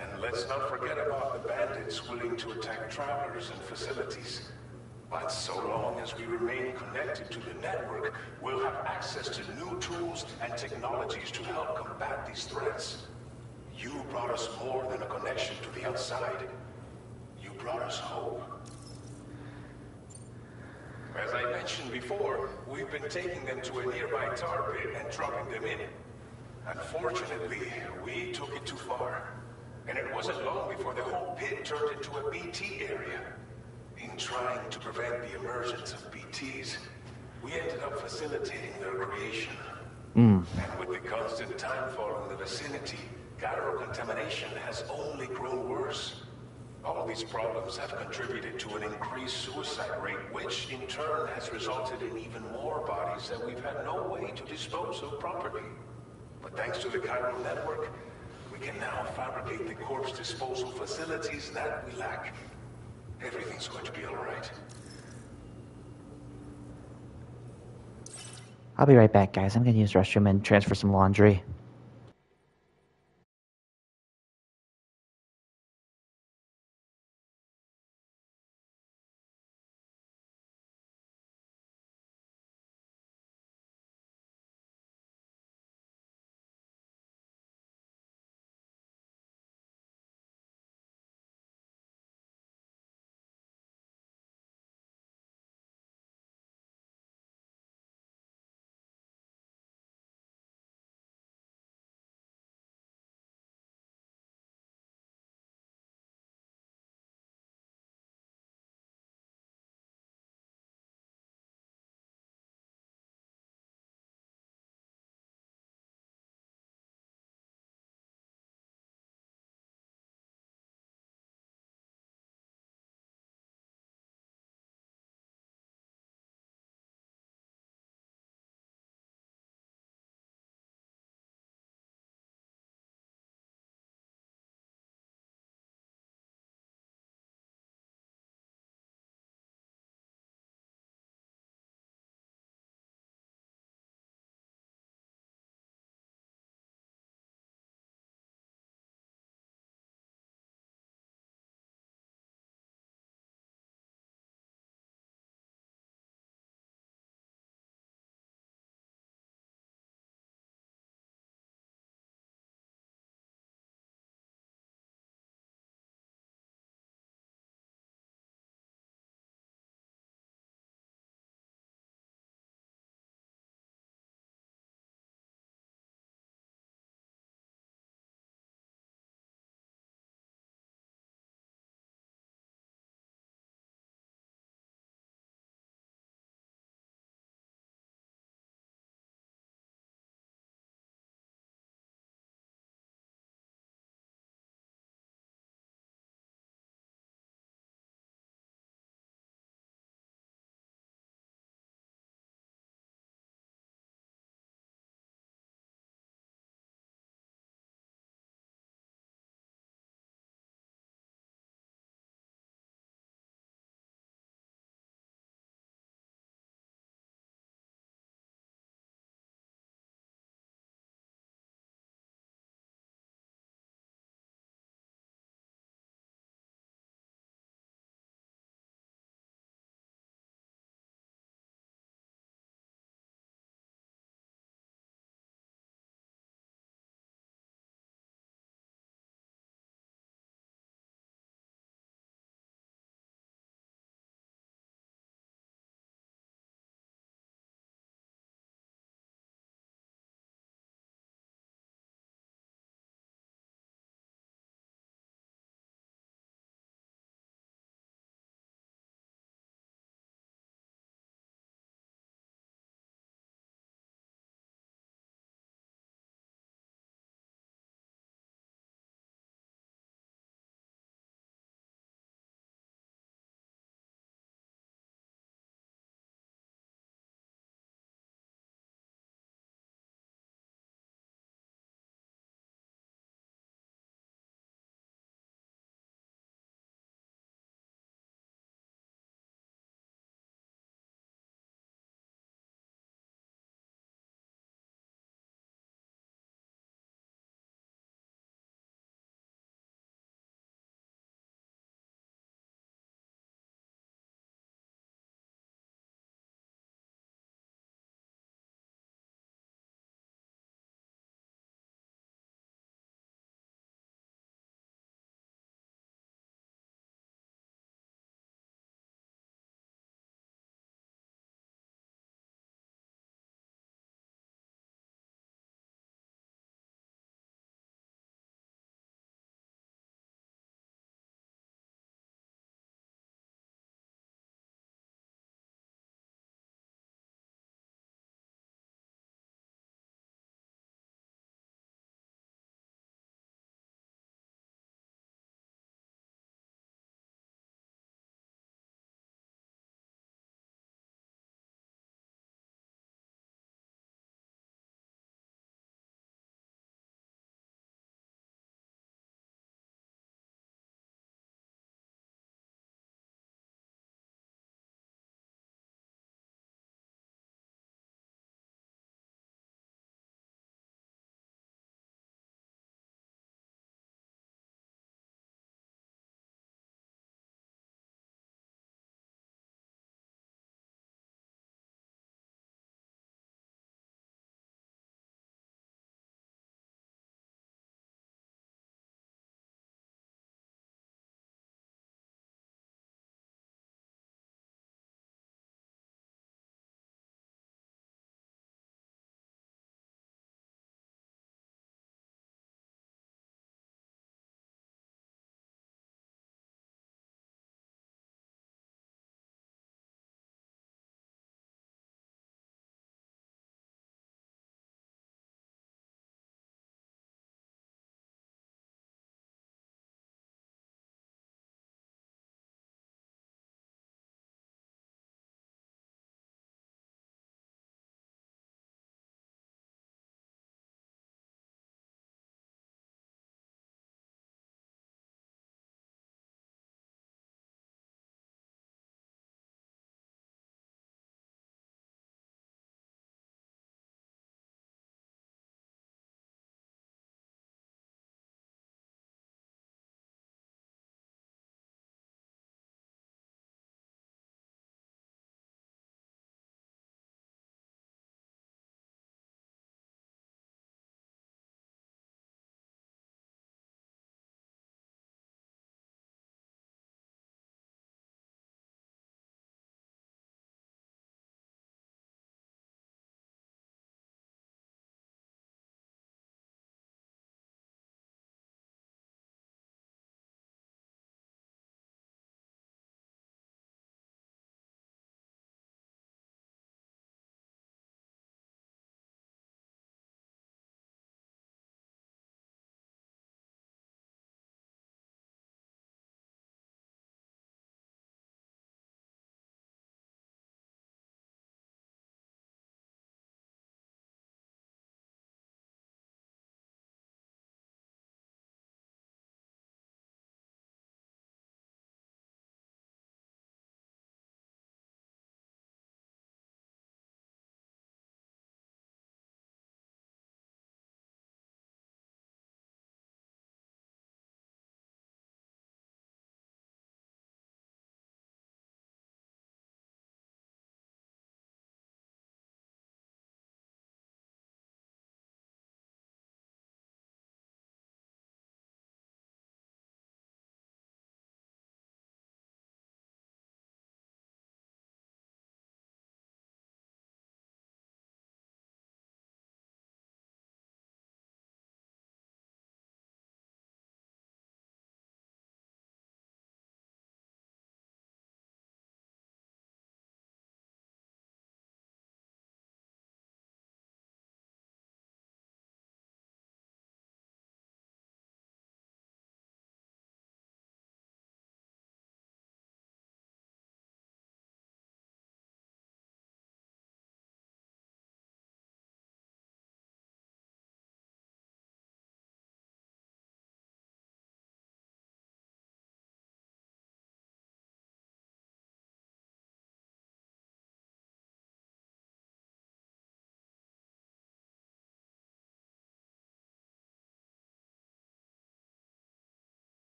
[SPEAKER 6] And let's not forget about the bandits willing to attack travelers and facilities. But so long as we remain connected to the network, we'll have access to new tools and technologies to help combat these threats. You brought us more than a connection to the outside. You brought us hope. As I mentioned before, we've been taking them to a nearby tar pit and dropping them in. Unfortunately, we took it too far. And it wasn't long before the whole pit turned into a BT area. In trying to prevent the emergence of BTs, we ended up facilitating their creation. And with the constant timefall in the vicinity, gyro contamination has only grown worse. All these problems have contributed to an increased suicide rate, which in turn has resulted in even more bodies that we've had no way to dispose of properly. But thanks to the chiral network, we can now fabricate the corpse disposal facilities that we lack. Everything's going to be all right.
[SPEAKER 1] I'll be right back, guys. I'm gonna use the restroom and transfer some laundry.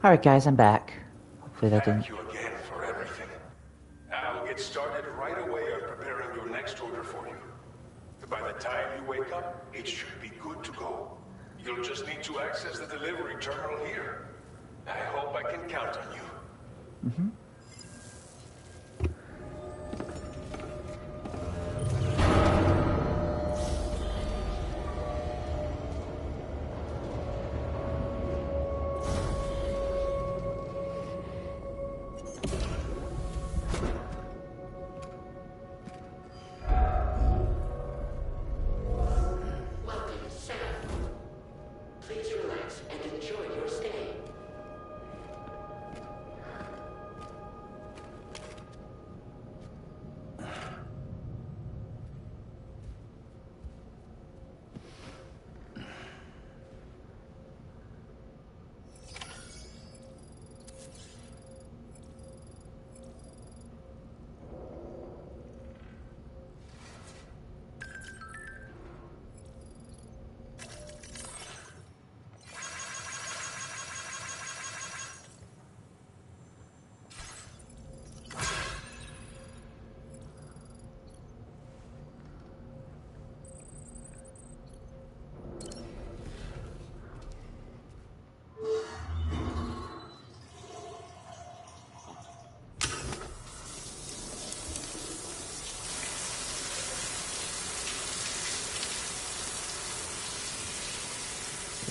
[SPEAKER 1] Alright guys, I'm back. Hopefully that didn't...
[SPEAKER 6] Thank you again for everything. I'll get started right away on preparing your next order for you. By the time you wake up, it should be good to go. You'll just need to access the delivery terminal here. I hope I can count on you.
[SPEAKER 1] Mm-hmm.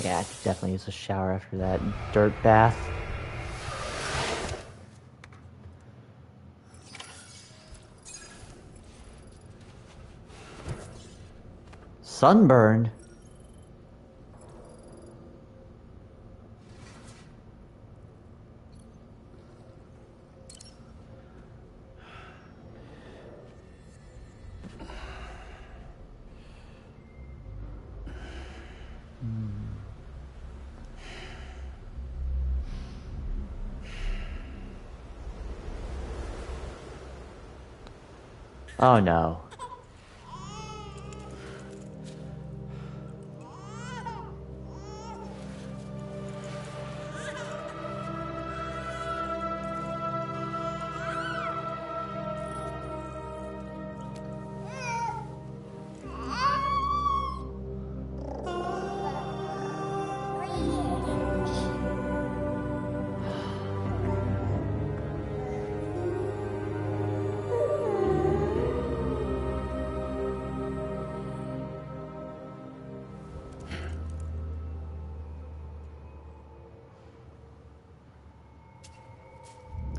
[SPEAKER 1] Yeah, I could definitely use a shower after that dirt bath. Sunburned? Oh no.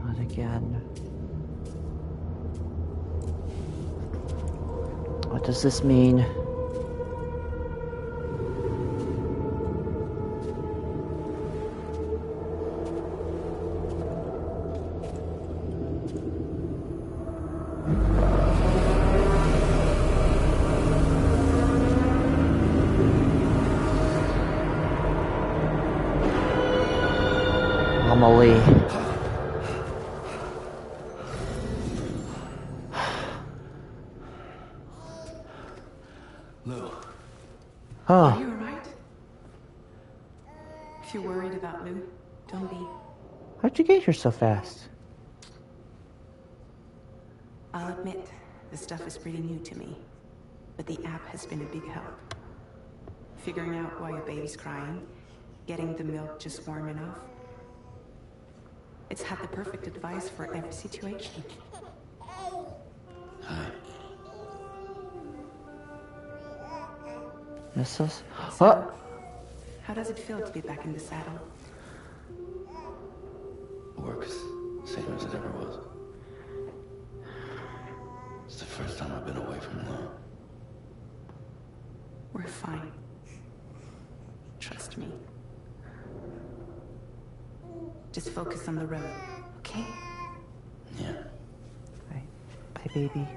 [SPEAKER 1] Not again. What does this mean? Amelie.
[SPEAKER 5] Lou.
[SPEAKER 3] Are
[SPEAKER 1] Oh,
[SPEAKER 3] you alright? If you're worried about Lou, don't be.
[SPEAKER 1] how'd you get here so fast?
[SPEAKER 3] I'll admit, the stuff is pretty new to me. But the app has been a big help. Figuring out why your baby's crying, getting the milk just warm enough. It's had the perfect advice for every situation.
[SPEAKER 5] Hi.
[SPEAKER 1] Missus?
[SPEAKER 3] So,
[SPEAKER 1] Oh!
[SPEAKER 3] how does it feel to be back in the saddle?
[SPEAKER 5] Works same as it ever was. It's the first time I've been away from Lou.
[SPEAKER 3] We're fine. Trust me. Just focus on the road, okay?
[SPEAKER 5] Yeah.
[SPEAKER 1] Hi. Hi, baby.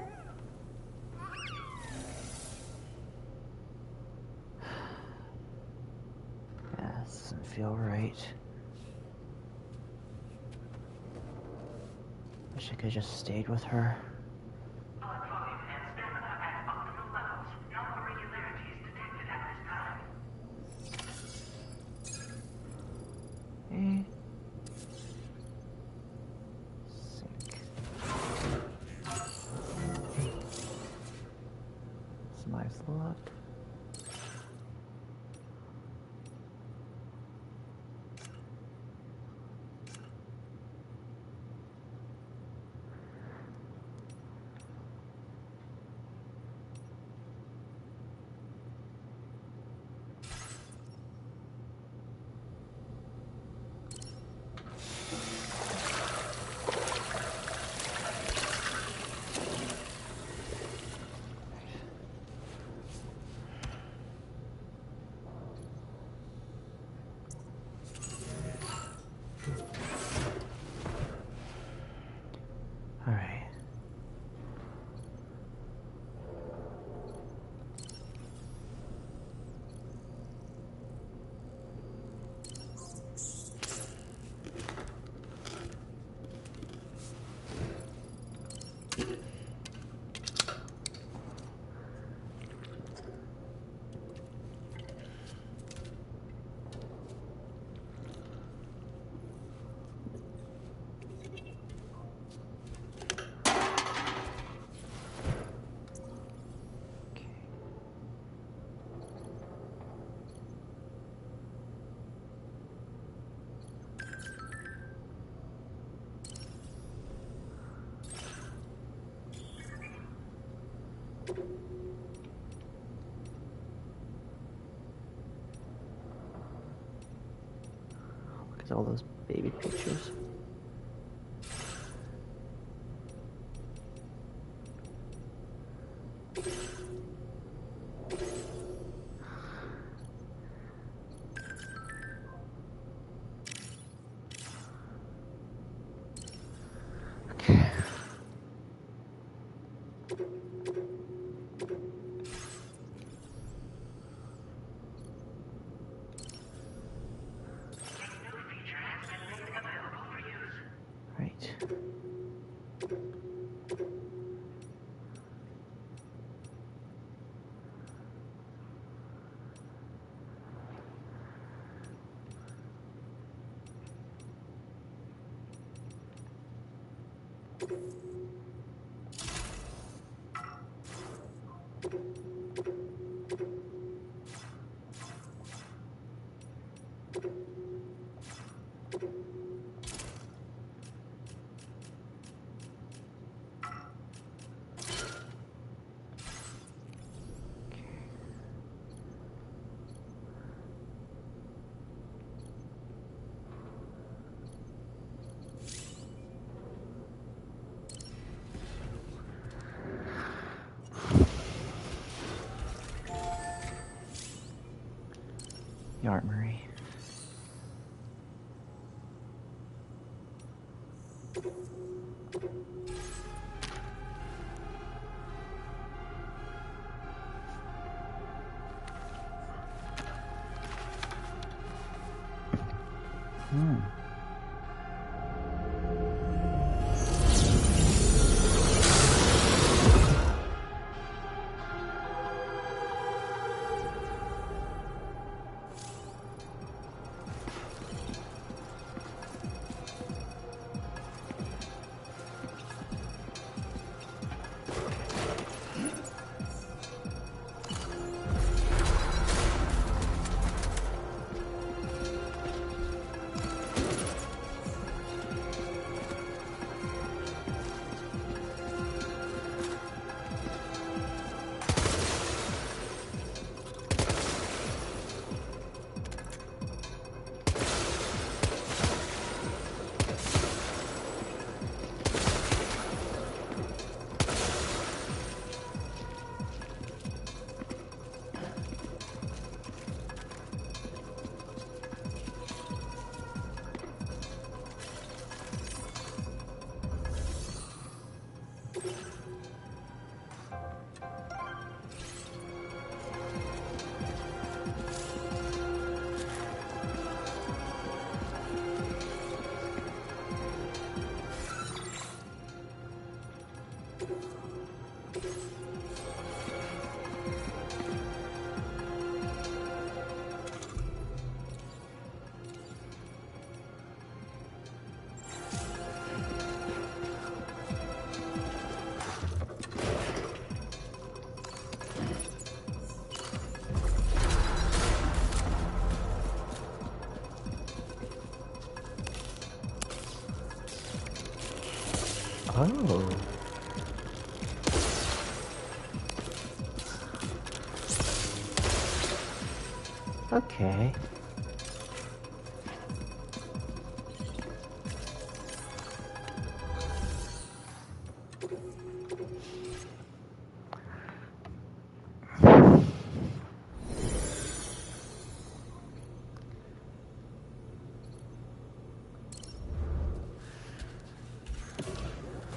[SPEAKER 1] Yeah, this doesn't feel right. Wish I could've just stayed with her.
[SPEAKER 7] Blood volume and stamina at optimal levels. No irregularities detected at this time.
[SPEAKER 1] all those baby pictures. Okay. Right. The armory. Oh. Okay.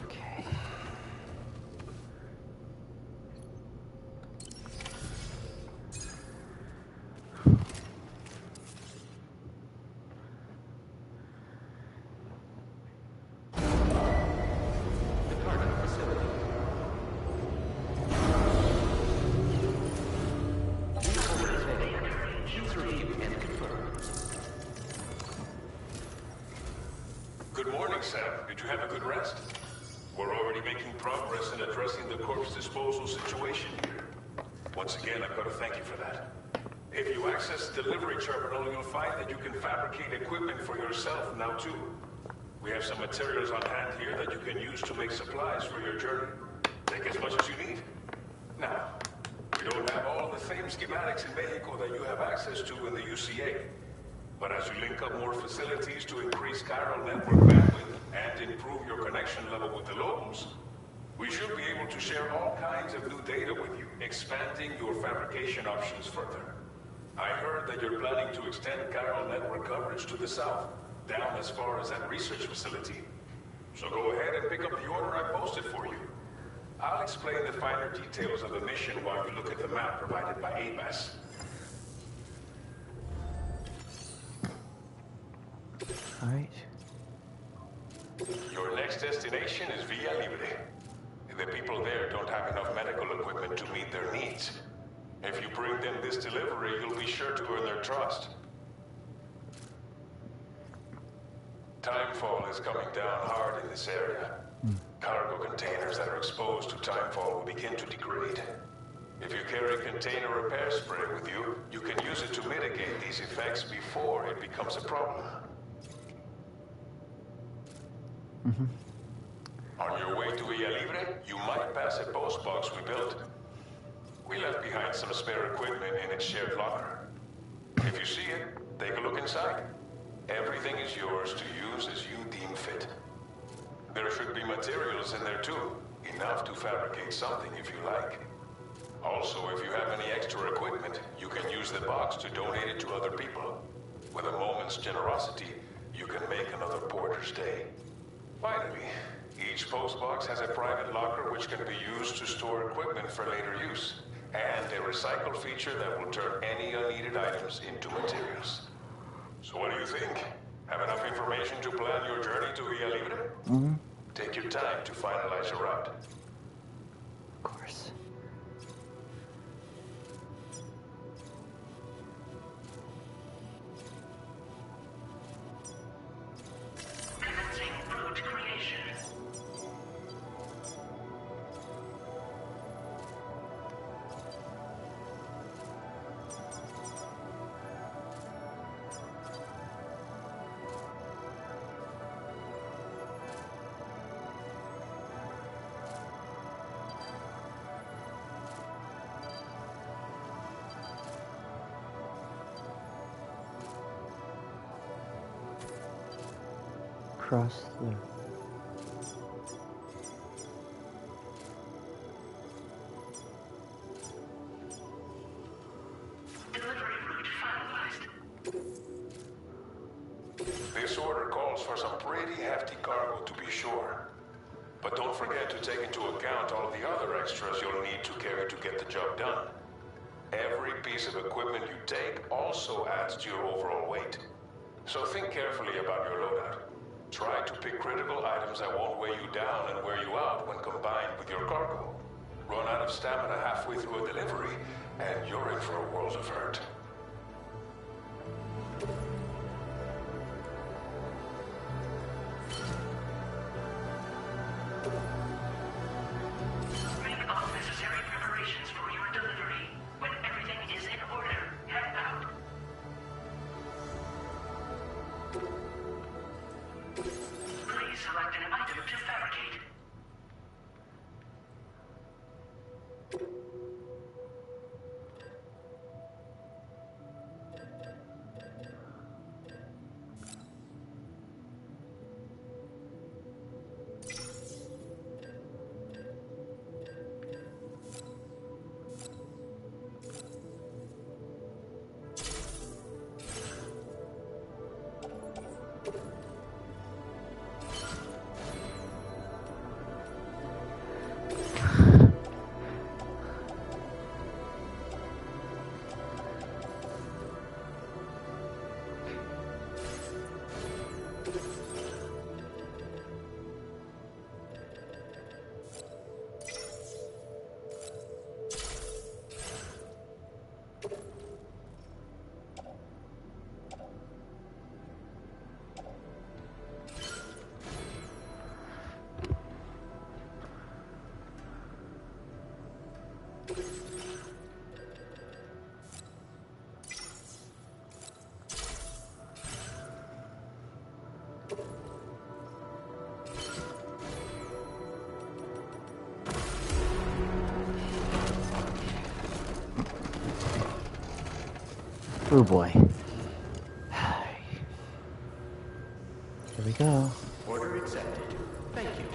[SPEAKER 1] Okay.
[SPEAKER 6] Good morning, Sam. Did you have a good rest? We're already making progress in addressing the corpse disposal situation here. Once again, I've got to thank you for that. If you access the delivery terminal, you'll find that you can fabricate equipment for yourself now too. We have some materials on hand here that you can use to make supplies for your journey. Take as much as you need. Now, we don't have all the same schematics in Mexico that you have access to in the UCA. But as you link up more facilities to increase chiral network bandwidth and improve your connection level with the locals, we should be able to share all kinds of new data with you, expanding your fabrication options further. I heard that you're planning to extend chiral network coverage to the south, down as far as that research facility. So go ahead and pick up the order I posted for you. I'll explain the finer details of the mission while you look at the map provided by ABAS.
[SPEAKER 1] Alright.
[SPEAKER 6] Your next destination is Villa Libre. The people there don't have enough medical equipment to meet their needs. If you bring them this delivery, you'll be sure to earn their trust. Timefall is coming down hard in this area. Cargo containers that are exposed to timefall will begin to degrade. If you carry container repair spray with you, you can use it to mitigate these effects before it becomes a problem. On your way to Villa Libre, you might pass a post box we built. We left behind some spare equipment in its shared locker. If you see it, take a look inside. Everything is yours to use as you deem fit. There should be materials in there too, enough to fabricate something if you like. Also, if you have any extra equipment, you can use the box to donate it to other people. With a moment's generosity, you can make another porter's day. Finally, each post box has a private locker which can be used to store equipment for later use, and a recycle feature that will turn any unneeded items into materials. So what do you think? Have enough information to plan your journey to Villa Libre? Take your time to finalize your route.
[SPEAKER 1] Of course.
[SPEAKER 7] Commencing route creation.
[SPEAKER 1] Cross the...
[SPEAKER 7] Delivery route finalized.
[SPEAKER 6] This order calls for some pretty hefty cargo to be sure. But don't forget to take into account all the other extras you'll need to carry to get the job done. Every piece of equipment you take also adds to your overall weight. So think carefully about your loadout. Try to pick critical items that won't weigh you down and wear you out when combined with your cargo. Run out of stamina halfway through a delivery, and you're in for a world of hurt.
[SPEAKER 7] Make all necessary preparations for your delivery. When everything is in order, head out. Please select an item to fabricate.
[SPEAKER 1] Oh boy. Here we go.
[SPEAKER 5] Order accepted. Thank you.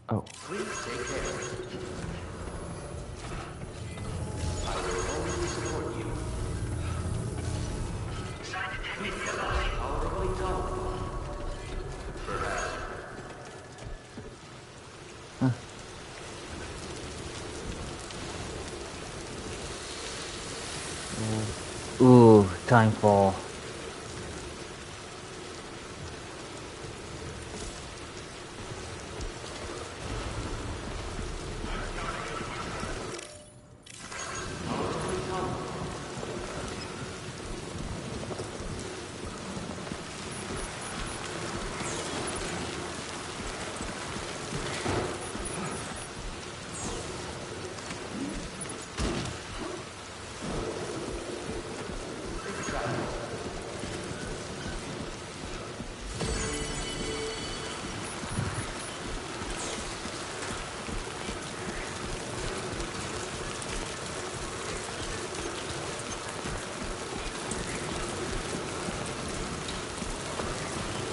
[SPEAKER 1] Oh.
[SPEAKER 5] Please take care. I will always support you. Tolerably tolerable. Perhaps.
[SPEAKER 1] Ooh, timefall.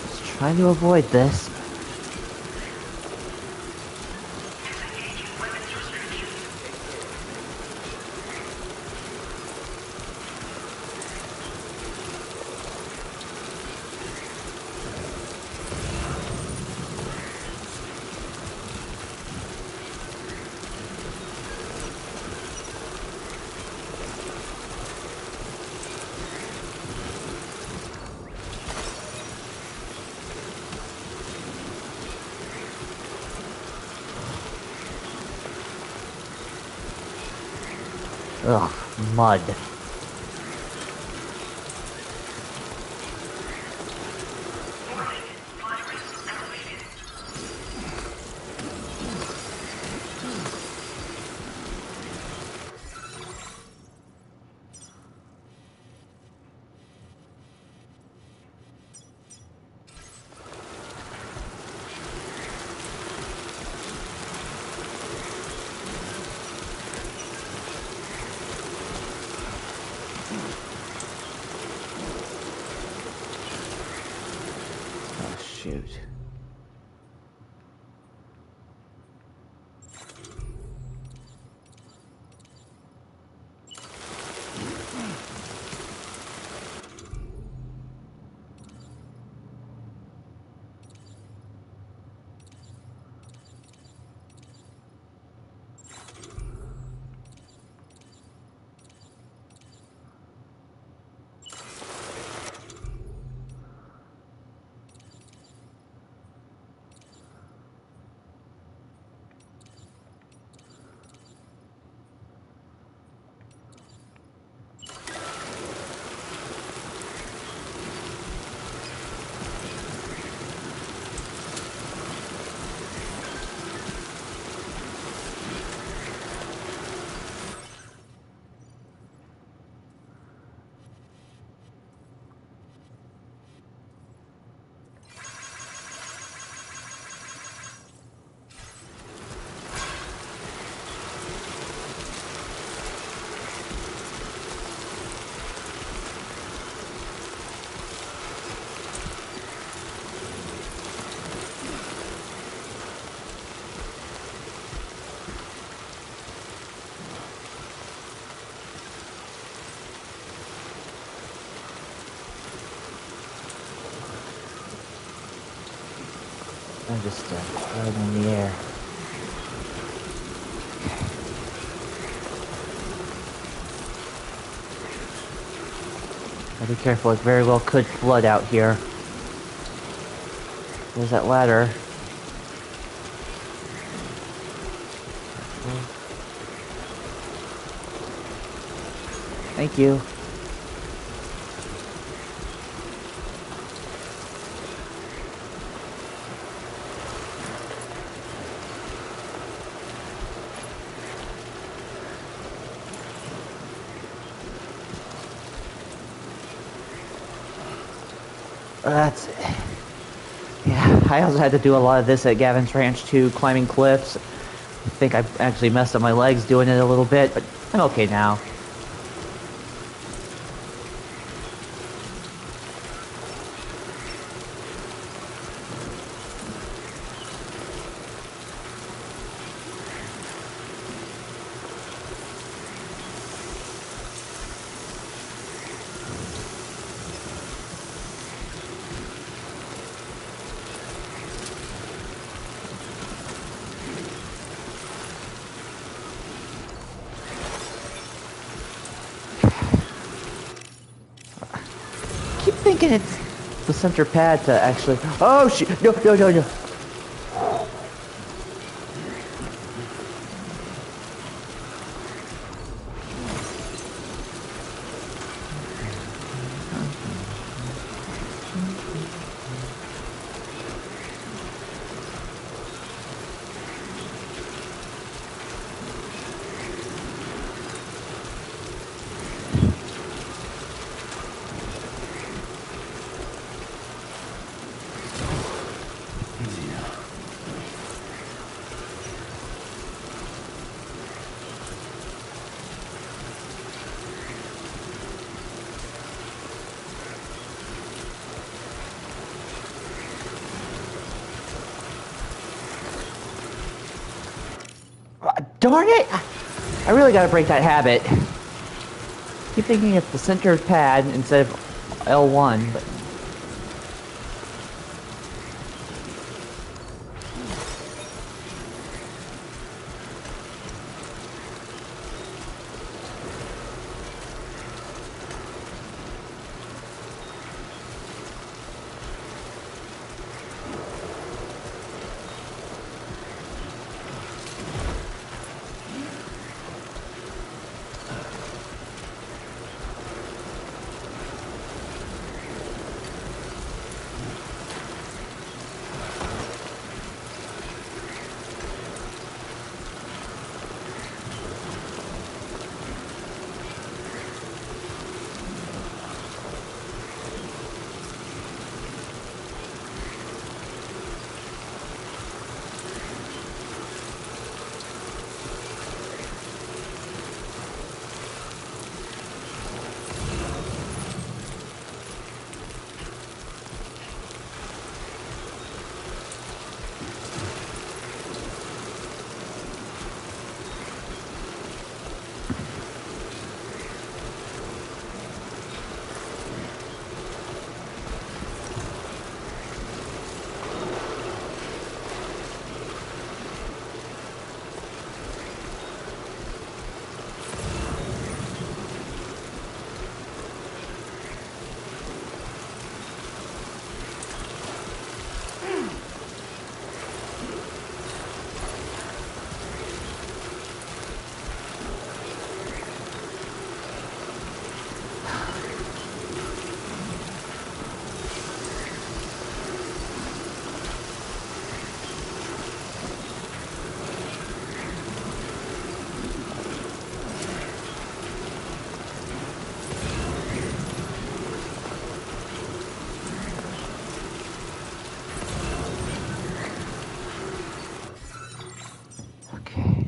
[SPEAKER 1] Just trying to avoid this. Ugh, mud. Oh, shoot. I'm just floating in the air. Gotta be careful, it very well could flood out here. There's that ladder. Thank you. That's it. Yeah, I also had to do a lot of this at Gavin's Ranch too, climbing cliffs. I think I actually messed up my legs doing it a little bit, but I'm okay now. thinking it's the center pad to actually... Oh, shit! No, no, no, no.
[SPEAKER 5] Easy now.
[SPEAKER 1] Darn it! I really gotta break that habit. Keep thinking it's the center pad instead of L1, but... Okay.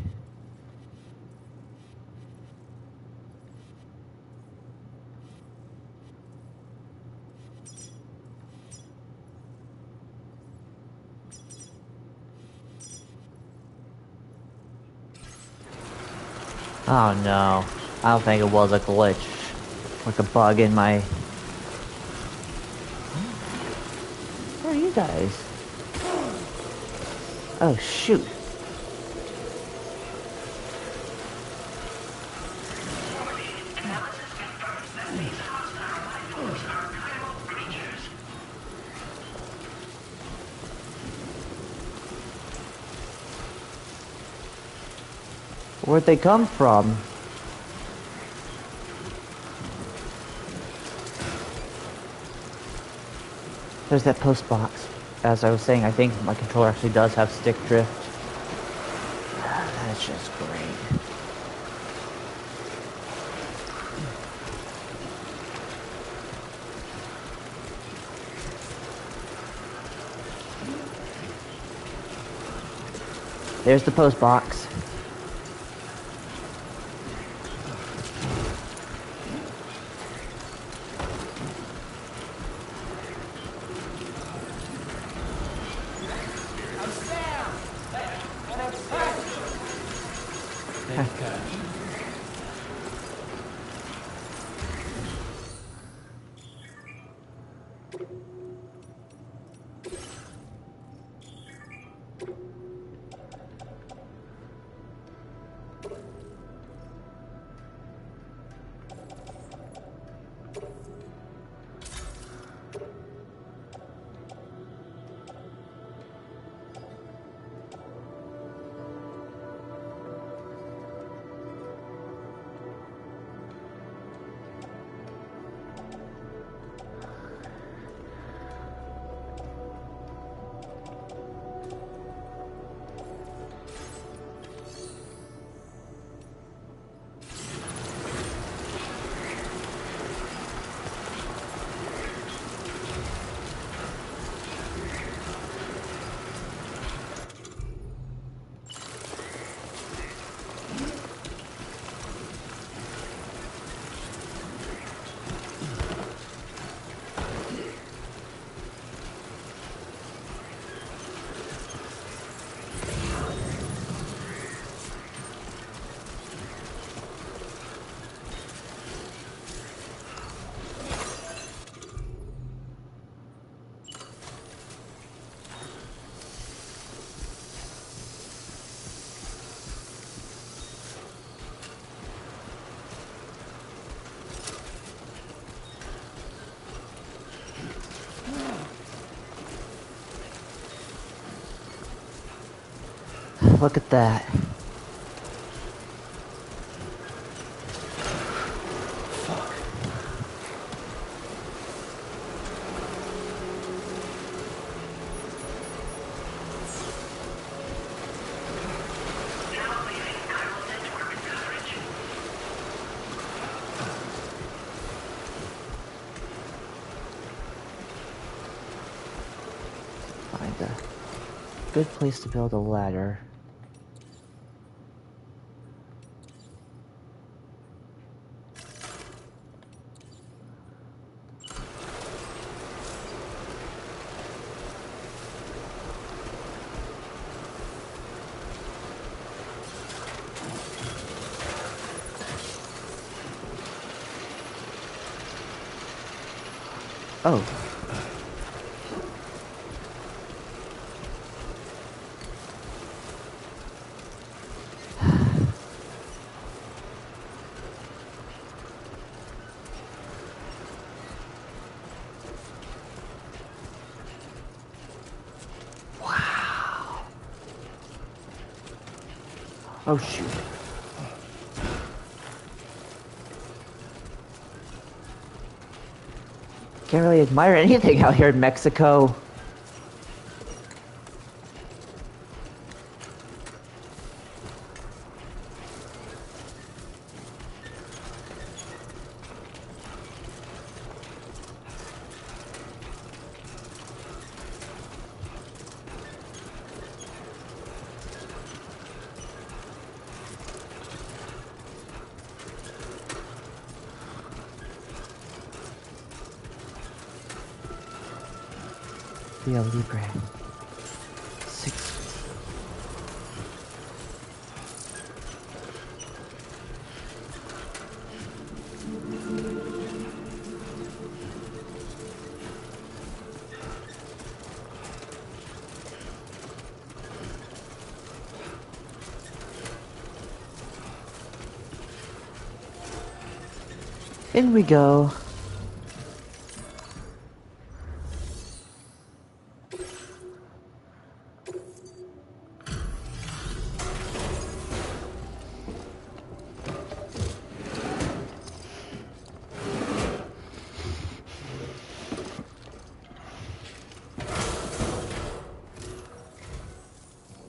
[SPEAKER 1] Oh no. I don't think it was a glitch. Like a bug in my... Where are you guys? Oh shoot.
[SPEAKER 7] Analysis confirms that these hostile rivals are primal creatures.
[SPEAKER 1] Where'd they come from? There's that post box. As I was saying, I think my controller actually does have stick drift. That's just great. There's the post box. look at that.
[SPEAKER 7] Now leaving chiral network coverage.
[SPEAKER 1] Find a good place to build a ladder. Oh. Wow. Oh shoot. Can't really admire anything out here in Mexico. Via Libre. 6. In we go.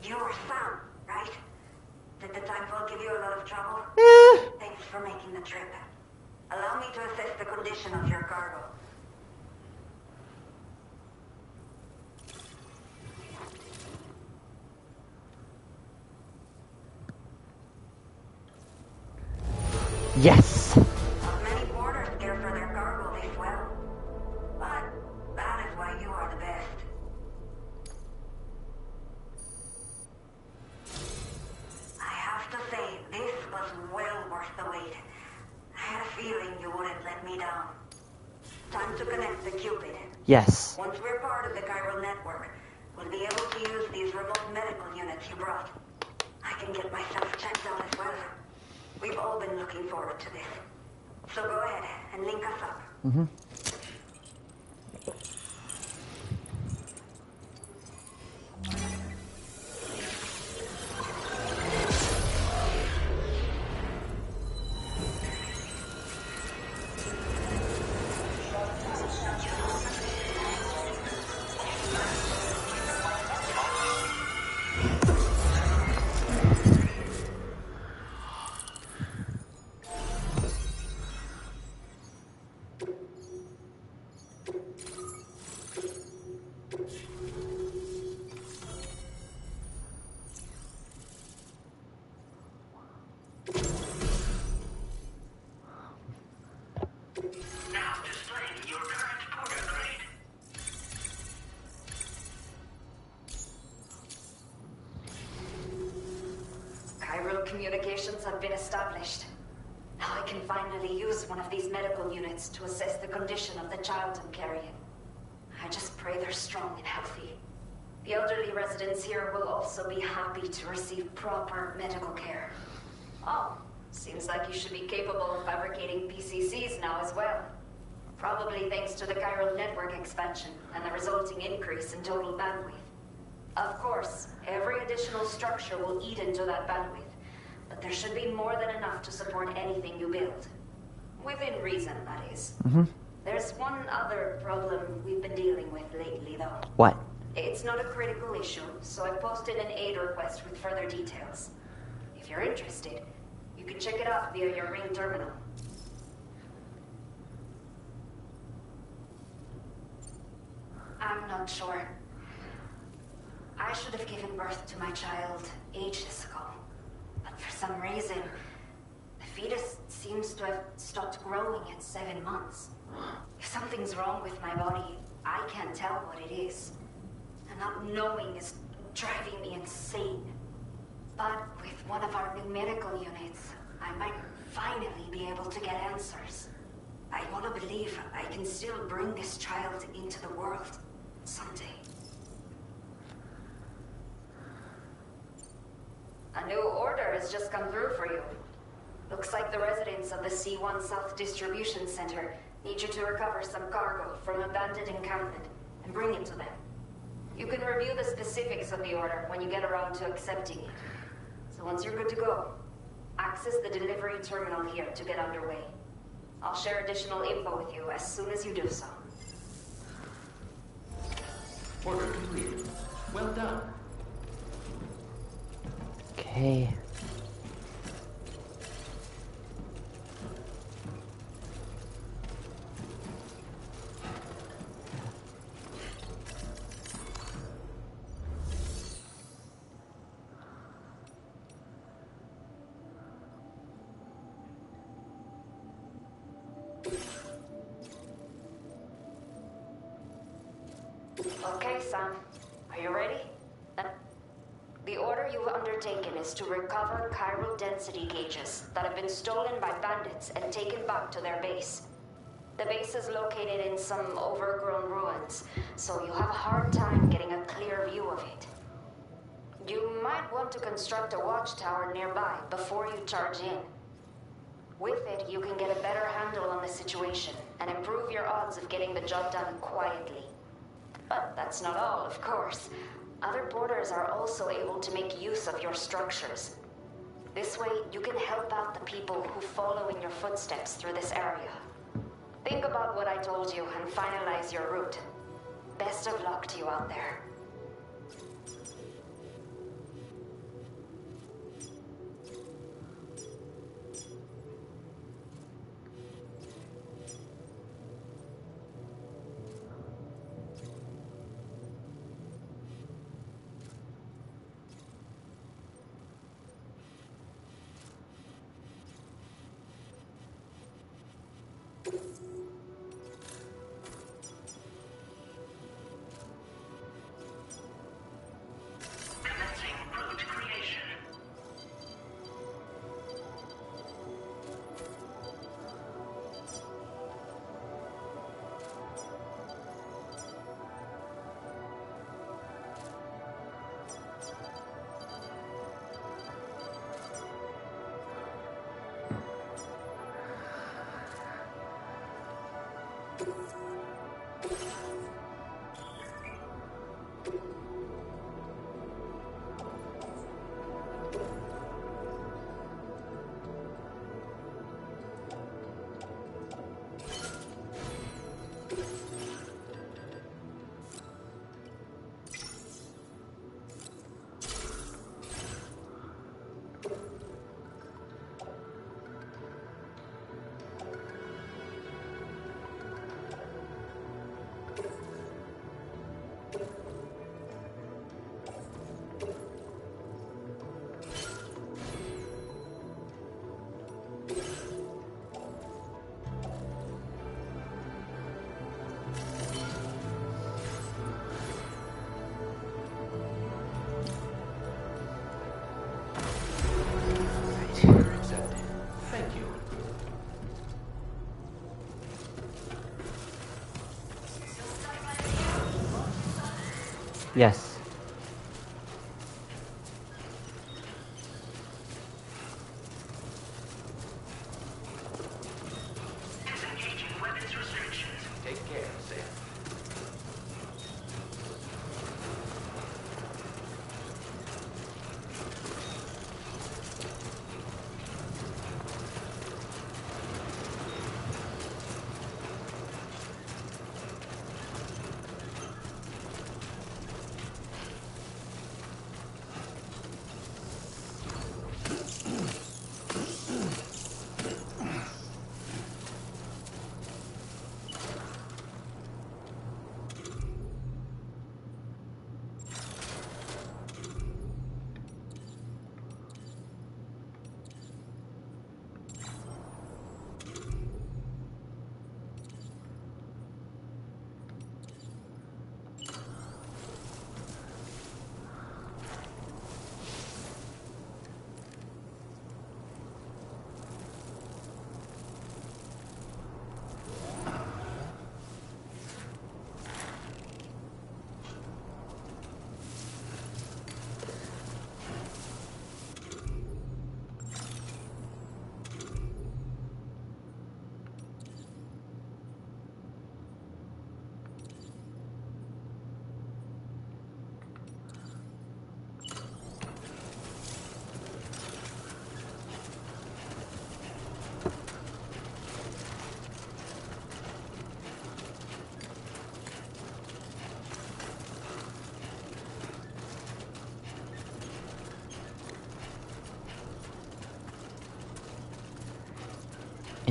[SPEAKER 8] You're Sam, right? Did the tugboat give you a lot of trouble? Thanks for making the trip. Allow me to assess the condition of your cargo.
[SPEAKER 1] Yes!
[SPEAKER 8] Not many boarders care for their cargo this well. But that is why you are the best. I have to say, this was well worth the wait. I had a feeling you wouldn't let me down. Time to connect the Cupid.
[SPEAKER 1] Yes.
[SPEAKER 8] Once we're part of the chiral network, we'll be able to use these remote medical units you brought. I can get myself checked out as well. We've all been looking forward to this. So go ahead and link us up.
[SPEAKER 1] Mm-hmm.
[SPEAKER 7] Now displaying your current porter grade.
[SPEAKER 8] Chiral communications have been established. Now I can finally use one of these medical units to assess the condition of the child I'm carrying. I just pray they're strong and healthy. The elderly residents here will also be happy to receive proper medical care. Oh, seems like you should be capable of fabricating PCCs now as well. Probably thanks to the chiral network expansion and the resulting increase in total bandwidth. Of course, every additional structure will eat into that bandwidth, but there should be more than enough to support anything you build. Within reason, that is. There's one other problem we've been dealing with lately, though.
[SPEAKER 1] What?
[SPEAKER 8] It's not a critical issue, so I posted an aid request with further details. If you're interested, you can check it out via your ring terminal. I'm not sure. I should have given birth to my child ages ago, but for some reason, the fetus seems to have stopped growing at 7 months. If something's wrong with my body, I can't tell what it is. And not knowing is driving me insane. But with one of our new medical units, I might finally be able to get answers. I want to believe I can still bring this child into the world someday. A new order has just come through for you. Looks like the residents of the C1 South Distribution Center need you to recover some cargo from an abandoned encampment and bring it to them. You can review the specifics of the order when you get around to accepting it. So once you're good to go, access the delivery terminal here to get underway. I'll share additional info with you as soon as you do so.
[SPEAKER 5] Order completed. Well done.
[SPEAKER 1] Okay.
[SPEAKER 8] Okay, Sam. Are you ready? The order you've undertaken is to recover chiral density gauges that have been stolen by bandits and taken back to their base. The base is located in some overgrown ruins, so you'll have a hard time getting a clear view of it. You might want to construct a watchtower nearby before you charge in. With it, you can get a better handle on the situation and improve your odds of getting the job done quietly. But that's not all, of course. Other boarders are also able to make use of your structures. This way, you can help out the people who follow in your footsteps through this area. Think about what I told you and finalize your route. Best of luck to you out there.
[SPEAKER 7] Commencing route creation.
[SPEAKER 5] Order accepted. Thank you.
[SPEAKER 1] Yes.
[SPEAKER 7] Disengaging weapons restrictions.
[SPEAKER 5] Take care, Sam.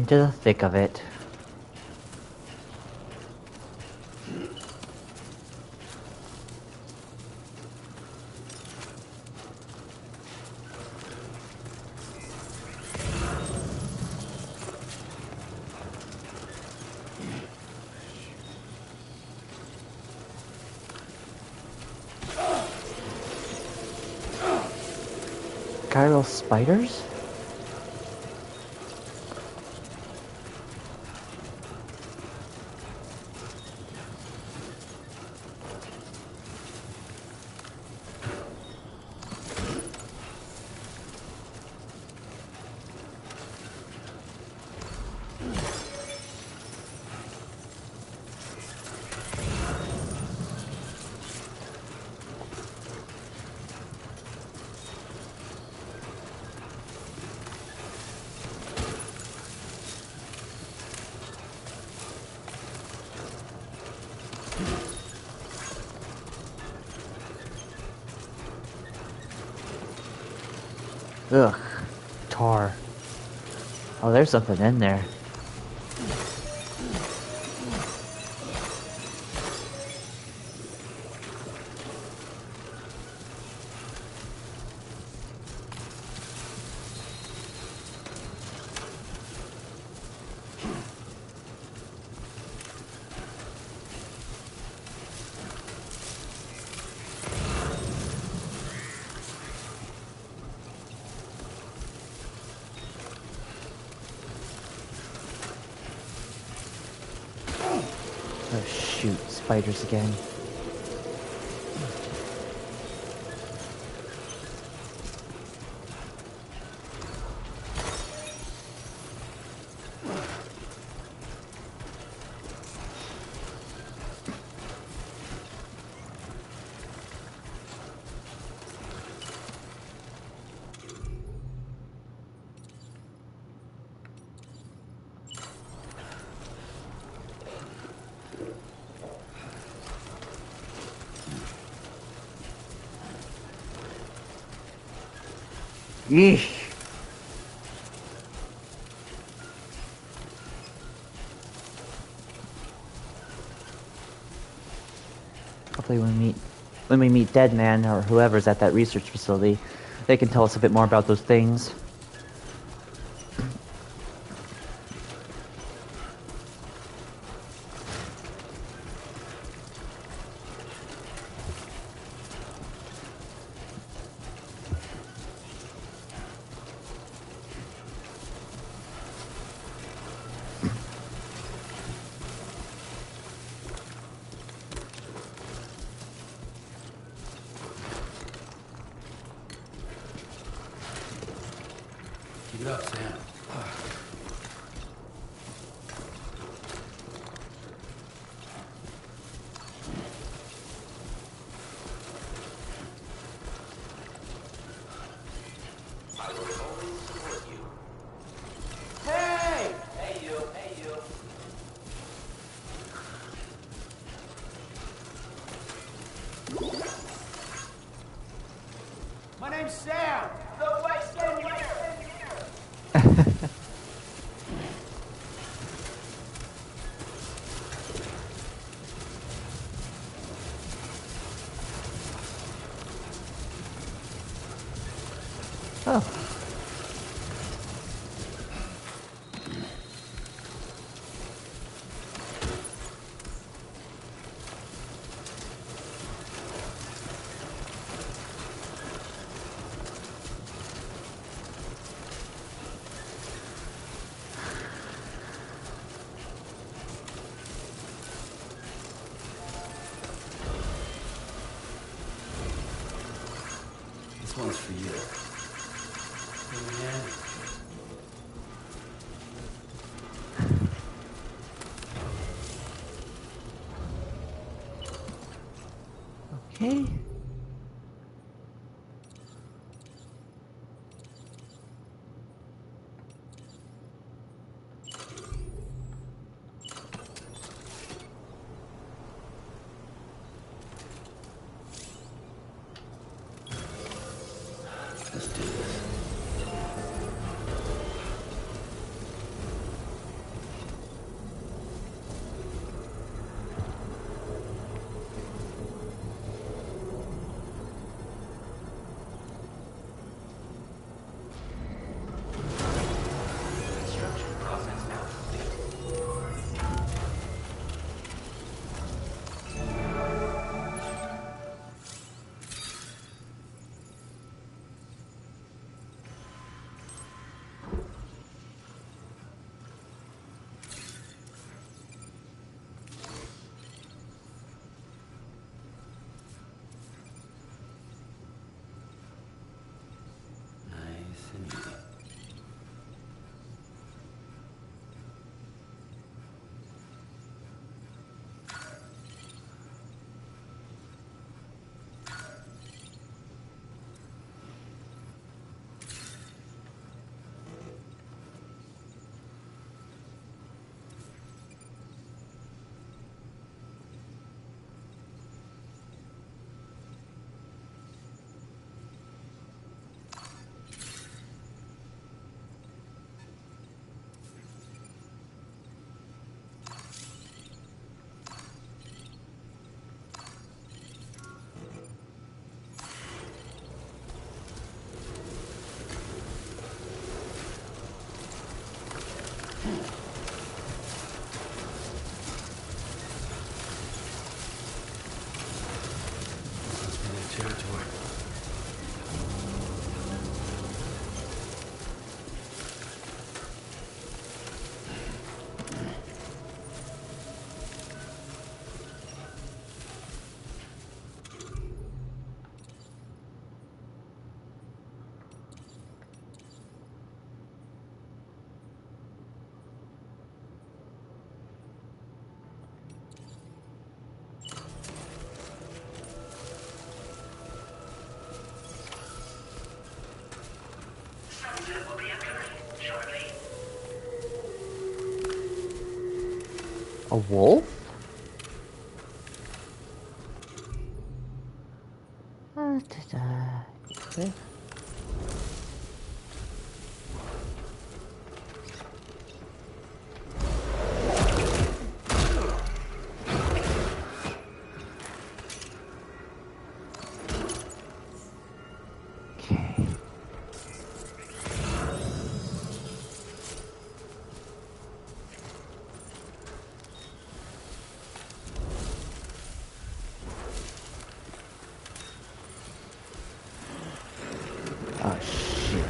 [SPEAKER 1] into the thick of it. Chiral spiders? Ugh, tar. Oh, there's something in there. Oh shoot, spiders again. Yeesh. Hopefully when we meet Deadman or whoever's at that research facility, they can tell us a bit more about those things.
[SPEAKER 5] Keep it up, Sam.
[SPEAKER 9] I will always support you. Hey! Hey, you. Hey, you. My name's Sam. The West Engineer.
[SPEAKER 1] Oh.
[SPEAKER 5] This one's for you. Yeah.
[SPEAKER 1] Okay.
[SPEAKER 5] Let's do this.
[SPEAKER 1] A wolf? Okay. Oh shit.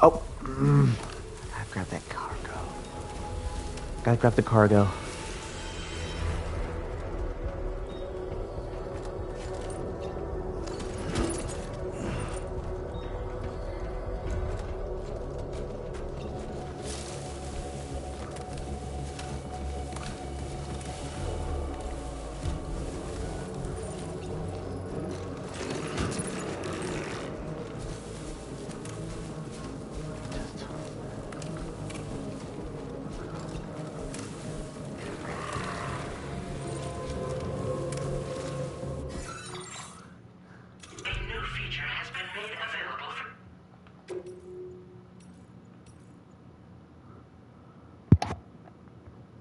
[SPEAKER 1] Oh, I grabbed that cargo. Gotta grab the cargo.
[SPEAKER 7] A new feature has been made available for...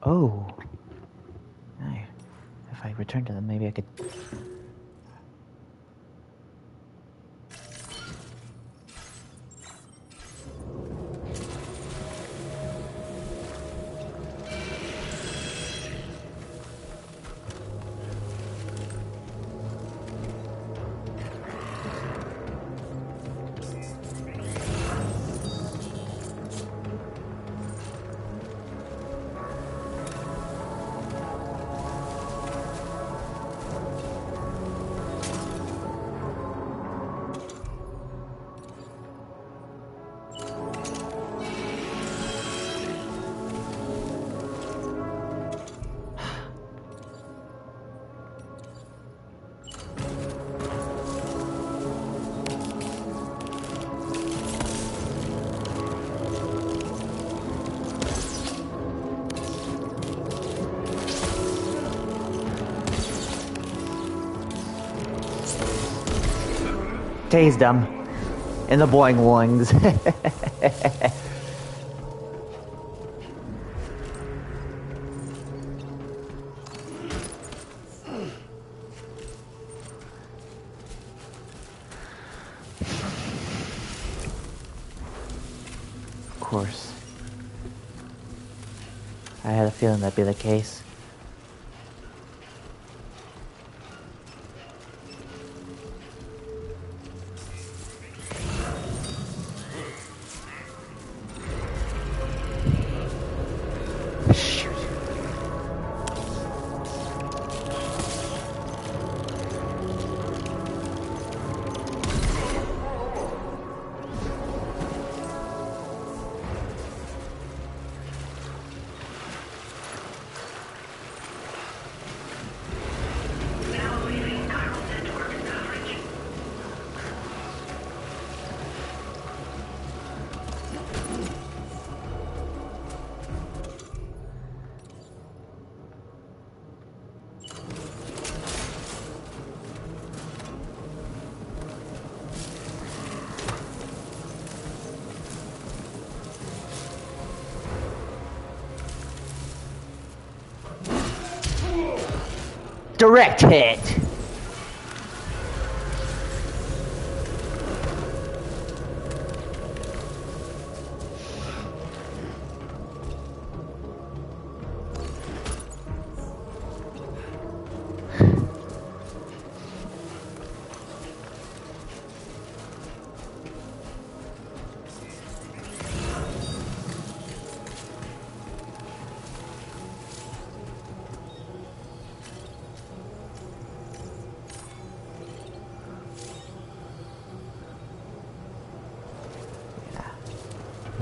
[SPEAKER 1] Oh. Hey, if I return to them, maybe I could... Tased them in the boing boings. Of course. I had a feeling that'd be the case. Shoot.
[SPEAKER 7] Now leaving chiral network coverage.
[SPEAKER 1] Direct hit.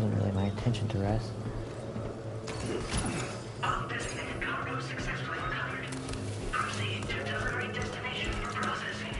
[SPEAKER 1] wasn't really my intention to rest.
[SPEAKER 7] Undesignated cargo successfully recovered. Proceed to delivery destination for processing.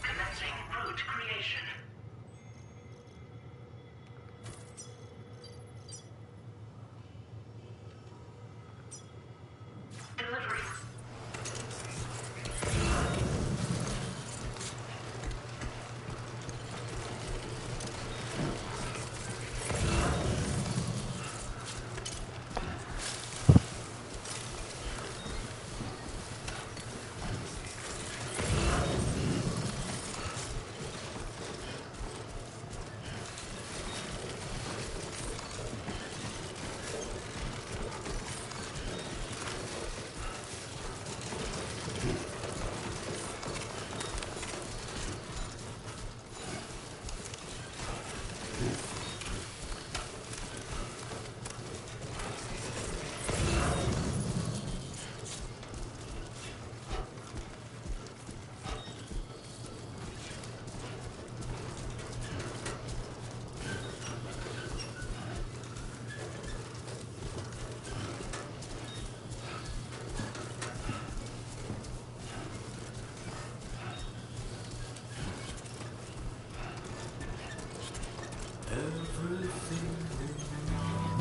[SPEAKER 7] Commencing route creation. Delivery.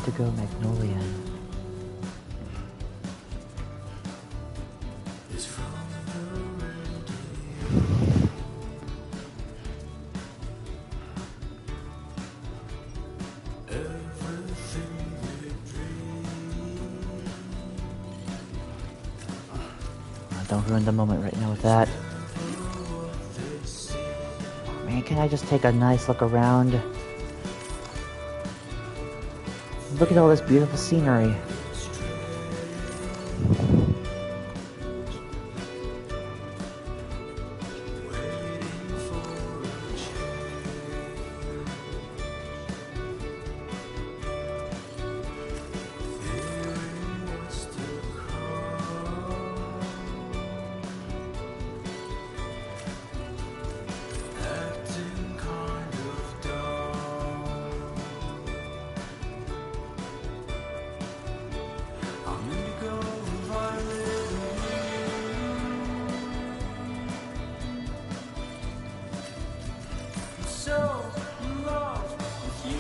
[SPEAKER 1] Indigo Magnolia. Don't ruin the moment right now with that. Man, can I just take a nice look around? Look at all this beautiful scenery.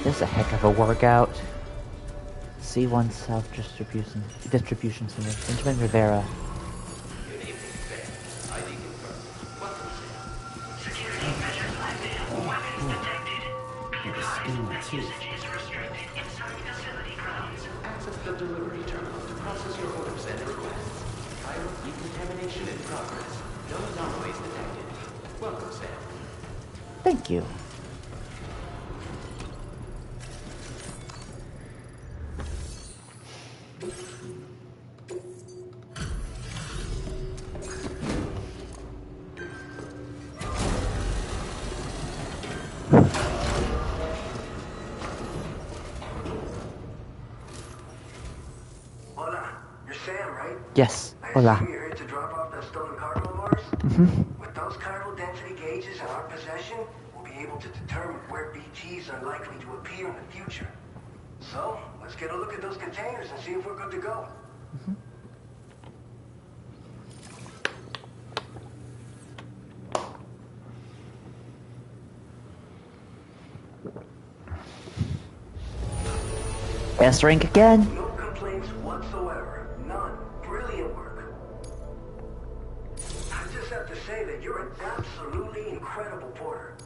[SPEAKER 1] This is a heck of a workout. C1 self-distribution center. Benjamin Rivera.
[SPEAKER 7] Security measures live. Weapons detected. Be advised that usage is restricted inside facility grounds.
[SPEAKER 9] Access the delivery terminal to process your orders and requests. Chiral decontamination in progress. No anomalies detected. Welcome, Sam.
[SPEAKER 1] Thank you.
[SPEAKER 6] Hola, you're Sam, right?
[SPEAKER 1] Yes.
[SPEAKER 6] I
[SPEAKER 1] Hola.
[SPEAKER 6] assume you're here to drop off that stolen cargo of ours?
[SPEAKER 1] Mm-hmm.
[SPEAKER 6] With those chiral density gauges in our possession, we'll be able to determine where BTs are likely to appear in the future. So, let's get a look at those containers and see if we're good to go.
[SPEAKER 1] S rank again.
[SPEAKER 6] No complaints whatsoever. None. Brilliant work. I just have to say that you're an absolutely incredible porter.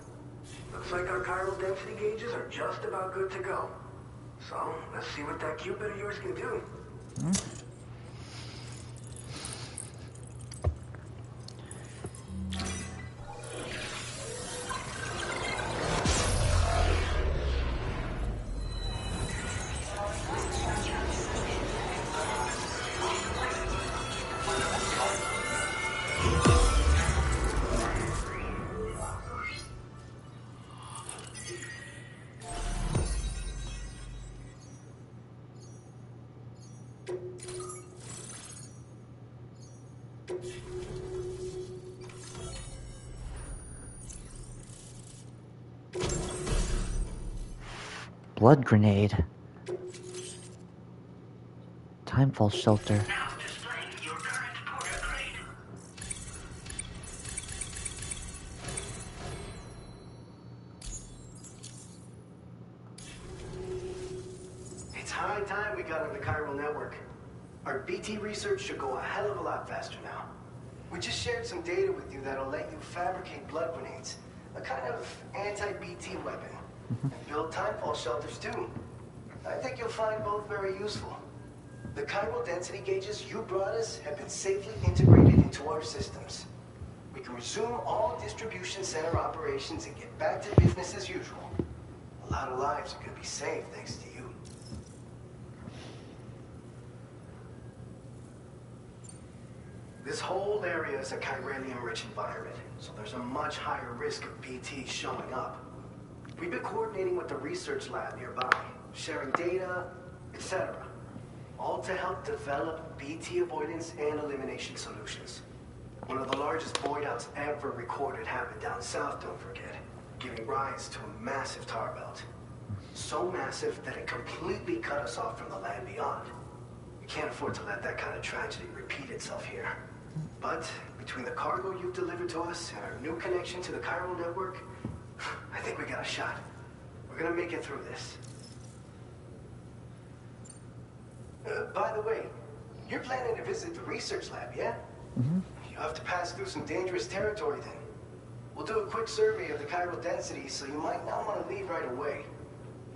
[SPEAKER 6] Looks like our chiral density gauges are just about good to go. So, let's see what that Cupid of yours can do.
[SPEAKER 1] Blood grenade. Timefall shelter.
[SPEAKER 7] Now displaying your current porter grade.
[SPEAKER 10] It's high time we got on the chiral network. Our BT research should go a hell of a lot faster now. We just shared some data with you that'll let you fabricate blood grenades, a kind of anti-BT weapon, and build timefall shelters too. I think you'll find both very useful. The chiral density gauges you brought us have been safely integrated into our systems. We can resume all distribution center operations and get back to business as usual. A lot of lives are going to be saved thanks to you. This whole area is a chiralium-rich environment, so there's a much higher risk of BT showing up. We've been coordinating with the research lab nearby, sharing data, etc. All to help develop BT avoidance and elimination solutions. One of the largest void outs ever recorded happened down south, don't forget, giving rise to a massive tar belt. So massive that it completely cut us off from the land beyond. We can't afford to let that kind of tragedy repeat itself here. But between the cargo you've delivered to us and our new connection to the chiral network, I think we got a shot. We're gonna make it through this. By the way, you're planning to visit the research lab, yeah? You have to pass through some dangerous territory then. We'll do a quick survey of the chiral density, so you might not want to leave right away.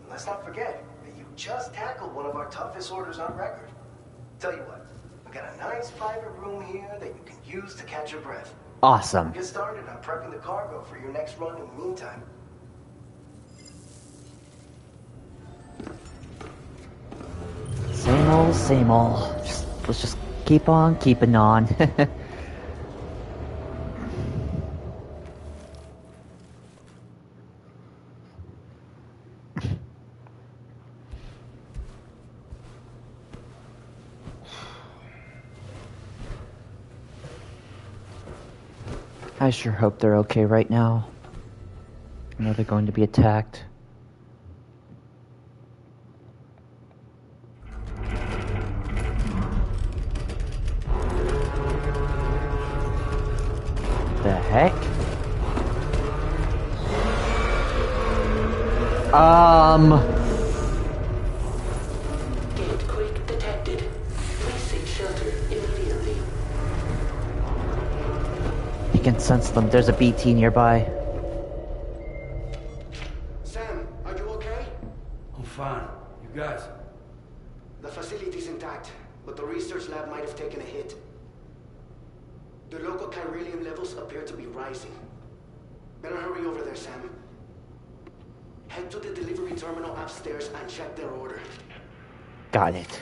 [SPEAKER 10] And let's not forget that you just tackled one of our toughest orders on record. Tell you what, we got a nice private room here that you can use to catch your breath.
[SPEAKER 1] Awesome.
[SPEAKER 10] Get started on prepping the cargo for your next run in the meantime.
[SPEAKER 1] Same old, same old. Let's just keep on keeping on. I sure hope they're okay right now. I know they're going to be attacked. The heck?
[SPEAKER 9] Gate quake detected. Please seek shelter immediately.
[SPEAKER 1] You can sense them. There's a BT nearby.
[SPEAKER 10] Sam, are you okay?
[SPEAKER 5] I'm fine. You guys?
[SPEAKER 10] The facility's intact, but the research lab might have taken a hit. The local chiralium levels appear to be rising. Better hurry over there, Sam. Head to the delivery terminal upstairs and check their order.
[SPEAKER 1] Got it.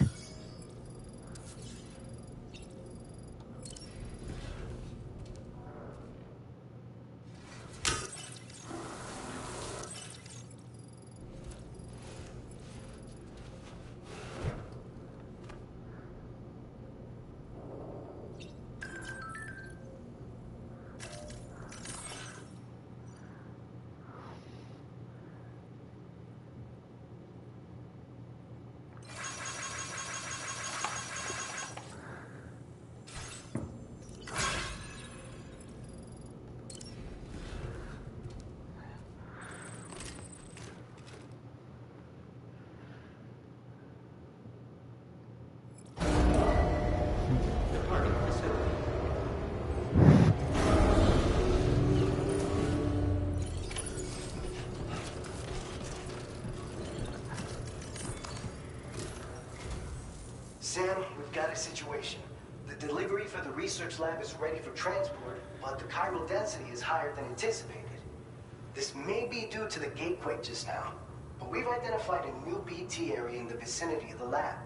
[SPEAKER 10] Sam, we've got a situation. The delivery for the research lab is ready for transport, but the chiral density is higher than anticipated. This may be due to the gatequake just now, but we've identified a new BT area in the vicinity of the lab.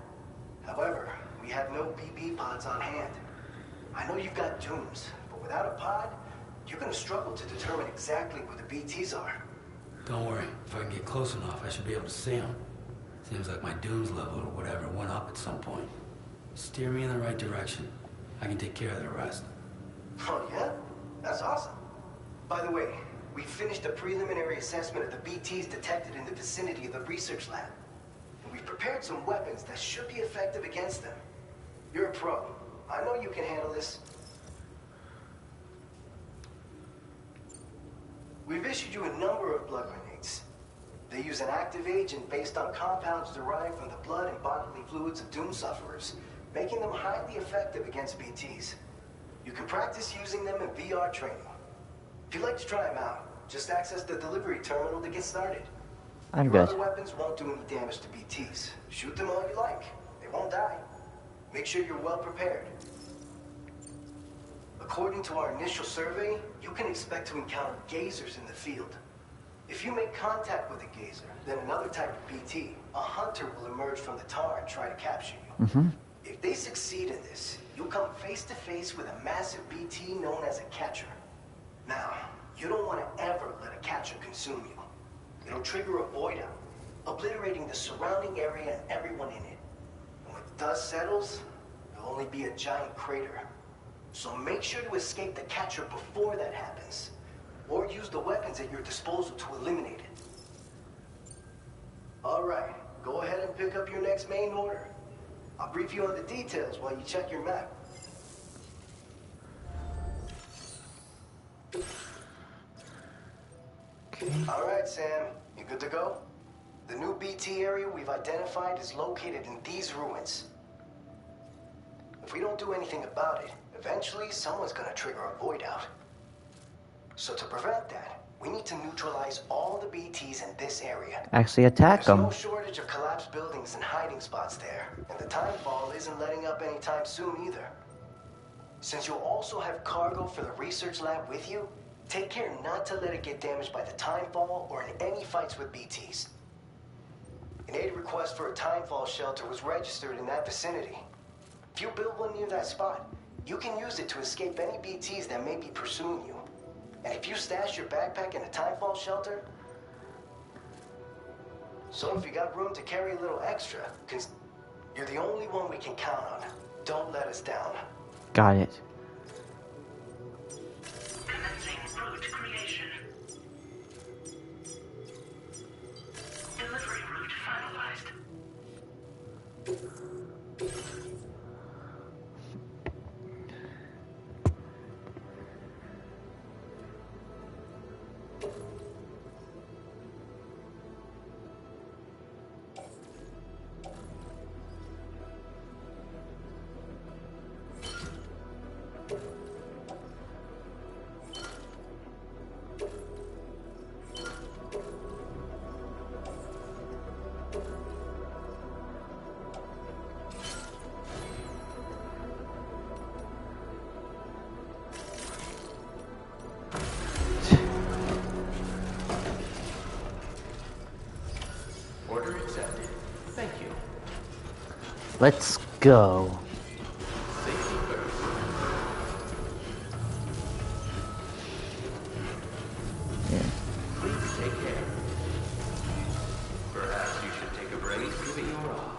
[SPEAKER 10] However, we have no BB pods on hand. I know you've got dooms, but without a pod, you're gonna struggle to determine exactly where the BTs are.
[SPEAKER 5] Don't worry. If I can get close enough, I should be able to see them. Seems like my dooms level or whatever went up at some point. Steer me in the right direction. I can take care of the rest.
[SPEAKER 10] Oh yeah? That's awesome. By the way, we finished a preliminary assessment of the BTs detected in the vicinity of the research lab. And we've prepared some weapons that should be effective against them. You're a pro. I know you can handle this. We've issued you a number of blood grenades. They use an active agent based on compounds derived from the blood and bodily fluids of doom sufferers, making them highly effective against BTs. You can practice using them in VR training. If you'd like to try them out, just access the delivery terminal to get started.
[SPEAKER 1] I'm
[SPEAKER 10] Your
[SPEAKER 1] good.
[SPEAKER 10] other weapons won't do any damage to BTs. Shoot them all you like. They won't die. Make sure you're well prepared. According to our initial survey, you can expect to encounter gazers in the field. If you make contact with a gazer, then another type of BT, a hunter, will emerge from the tar and try to capture you. If they succeed in this, you'll come face to face with a massive BT known as a catcher. Now, you don't want to ever let a catcher consume you. It'll trigger a void out, obliterating the surrounding area and everyone in it. And when the dust settles, there'll only be a giant crater. So make sure to escape the catcher before that happens, or use the weapons at your disposal to eliminate it. All right, go ahead and pick up your next main order. I'll brief you on the details while you check your map. All right, Sam, you good to go? The new BT area we've identified is located in these ruins. If we don't do anything about it, eventually someone's gonna trigger a void out. So to prevent that, we need to neutralize all the BTs in this area.
[SPEAKER 1] Actually attack
[SPEAKER 10] There's
[SPEAKER 1] them.
[SPEAKER 10] no shortage of collapsed buildings and hiding spots there, and the timefall isn't letting up anytime soon either. Since you'll also have cargo for the research lab with you, take care not to let it get damaged by the timefall or in any fights with BTs. An aid request for a timefall shelter was registered in that vicinity. If you build one near that spot, you can use it to escape any BTs that may be pursuing you. And if you stash your backpack in a timefall shelter... So if you got room to carry a little extra, you're the only one we can count on. Don't let us down.
[SPEAKER 1] Got it.
[SPEAKER 7] Commencing route creation. Delivery route finalized.
[SPEAKER 9] Order accepted. Thank you.
[SPEAKER 1] Let's go.
[SPEAKER 9] Safety first.
[SPEAKER 1] Yeah.
[SPEAKER 9] Please take care. Perhaps you should take a break, giving your all.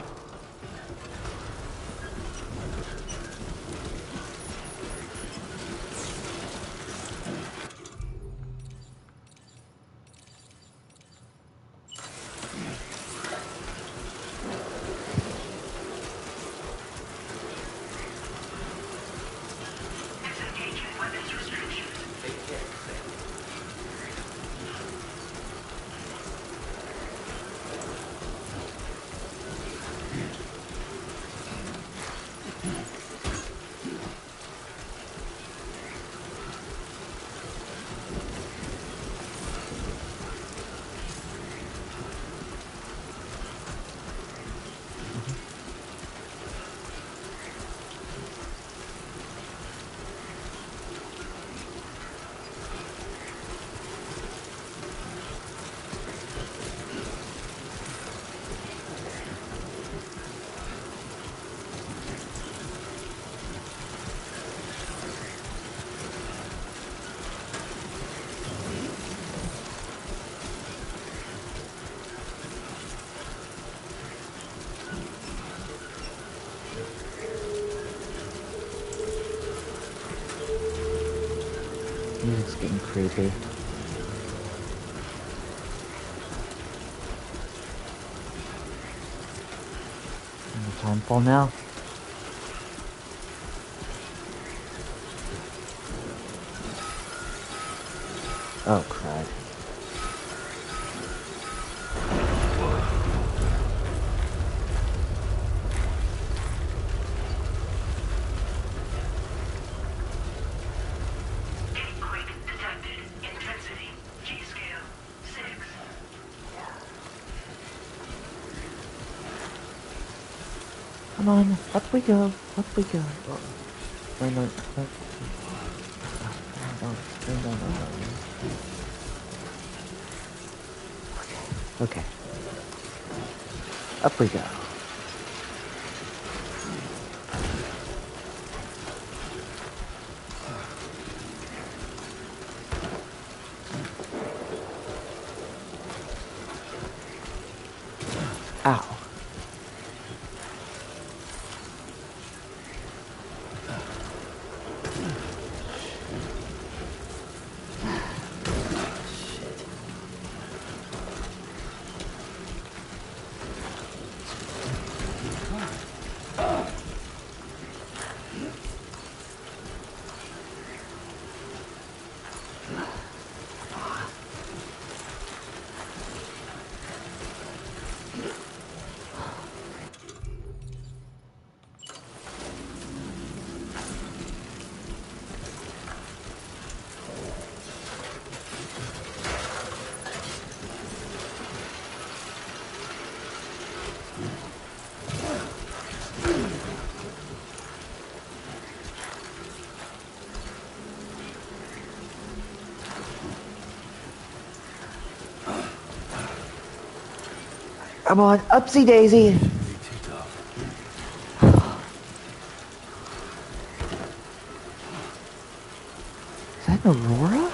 [SPEAKER 1] Music's getting creepy. Time fall now. Oh, crud.
[SPEAKER 7] Earthquake detected. Intensity. G-scale. 6.
[SPEAKER 1] Come on, up we go, up we go. Oh, wait, no, no. No. Okay. Up we go. Ow. Come on, upsy daisy.
[SPEAKER 5] Be too tough.
[SPEAKER 1] Is that Aurora?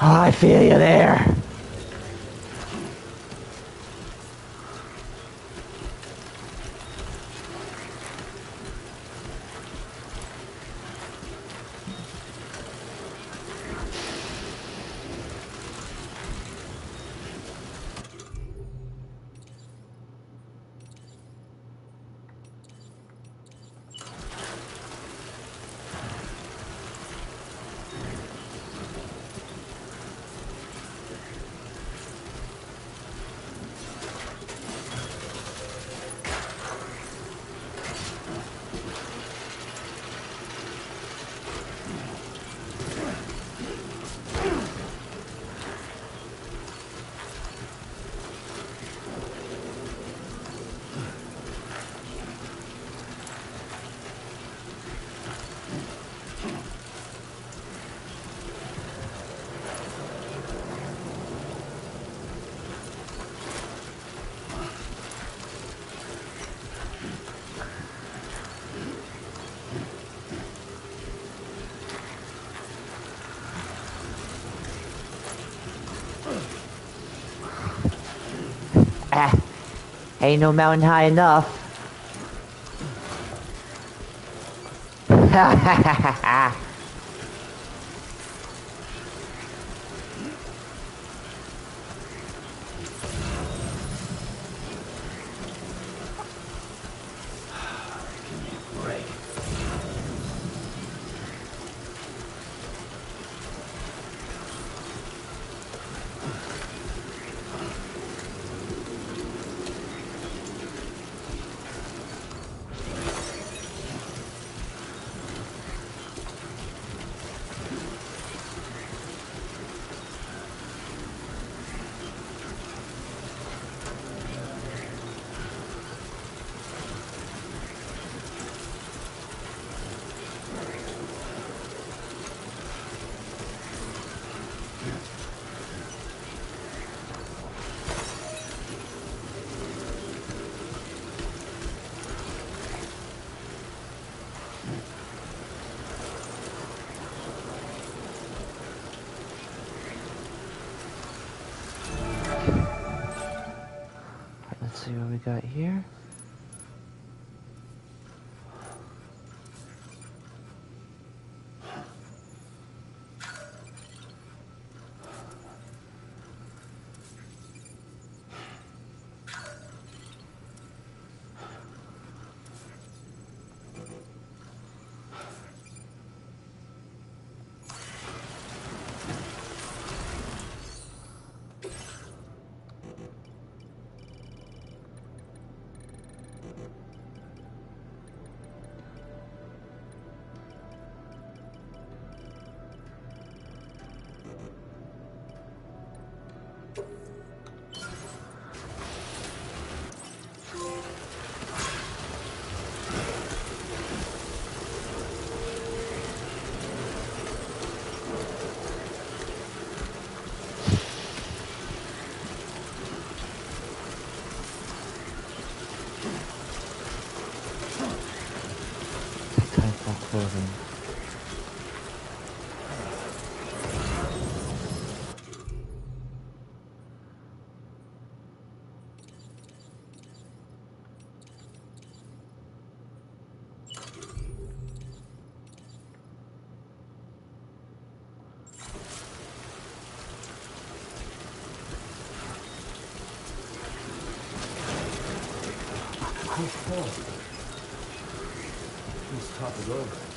[SPEAKER 1] Oh, I feel you there. Ah, ain't no mountain high enough. Ha ha ha ha ha. Let's see what we got here. Titanfall clothing.
[SPEAKER 5] Let's top it over.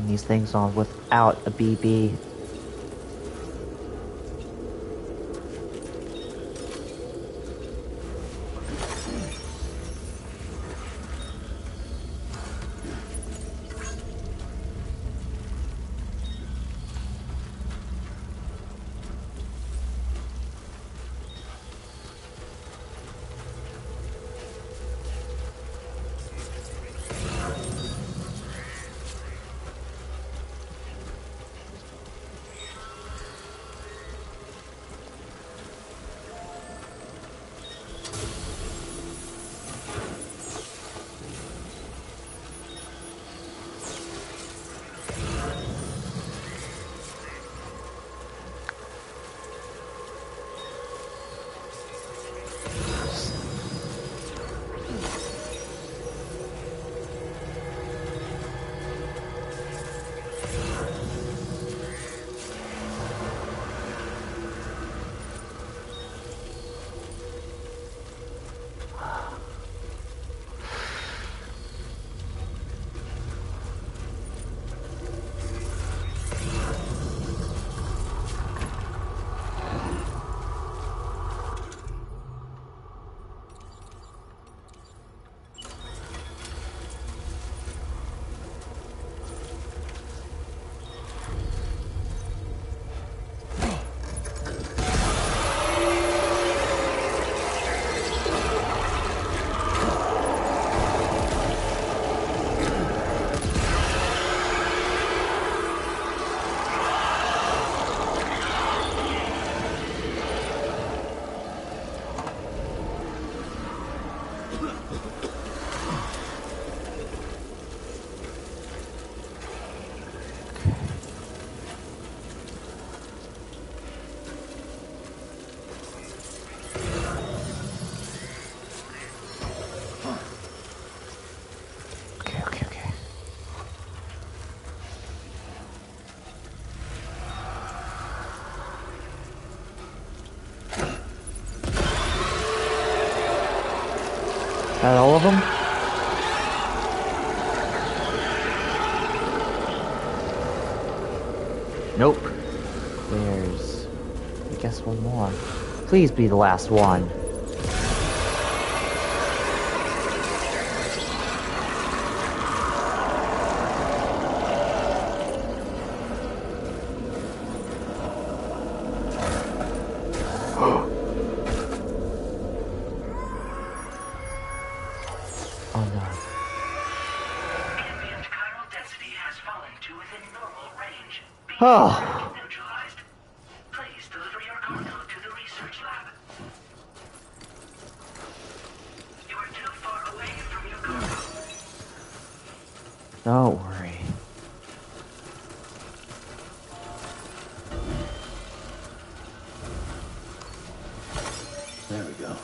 [SPEAKER 1] these things on without a BB. That all of them? Nope. There's, I guess, one more. Please be the last one. Oh no.
[SPEAKER 7] Ambient chiral density has fallen to within normal range.
[SPEAKER 1] Oh.
[SPEAKER 7] Neutralized. Please deliver your cargo to the research lab. You are too far away from your cargo.
[SPEAKER 1] Don't worry.
[SPEAKER 5] There we go.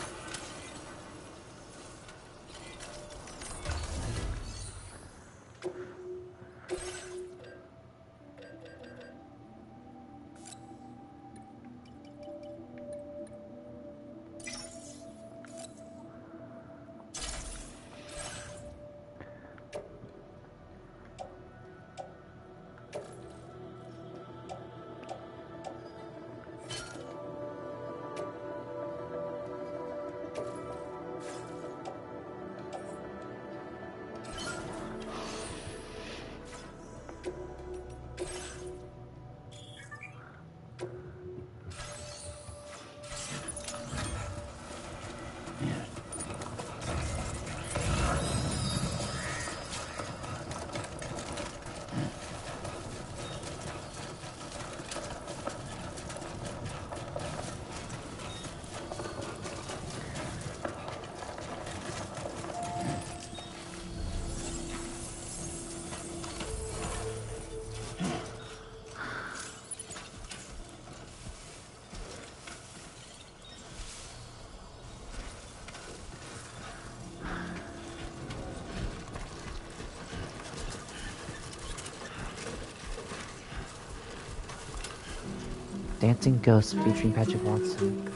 [SPEAKER 1] Dancing Ghosts featuring Patrick Watson.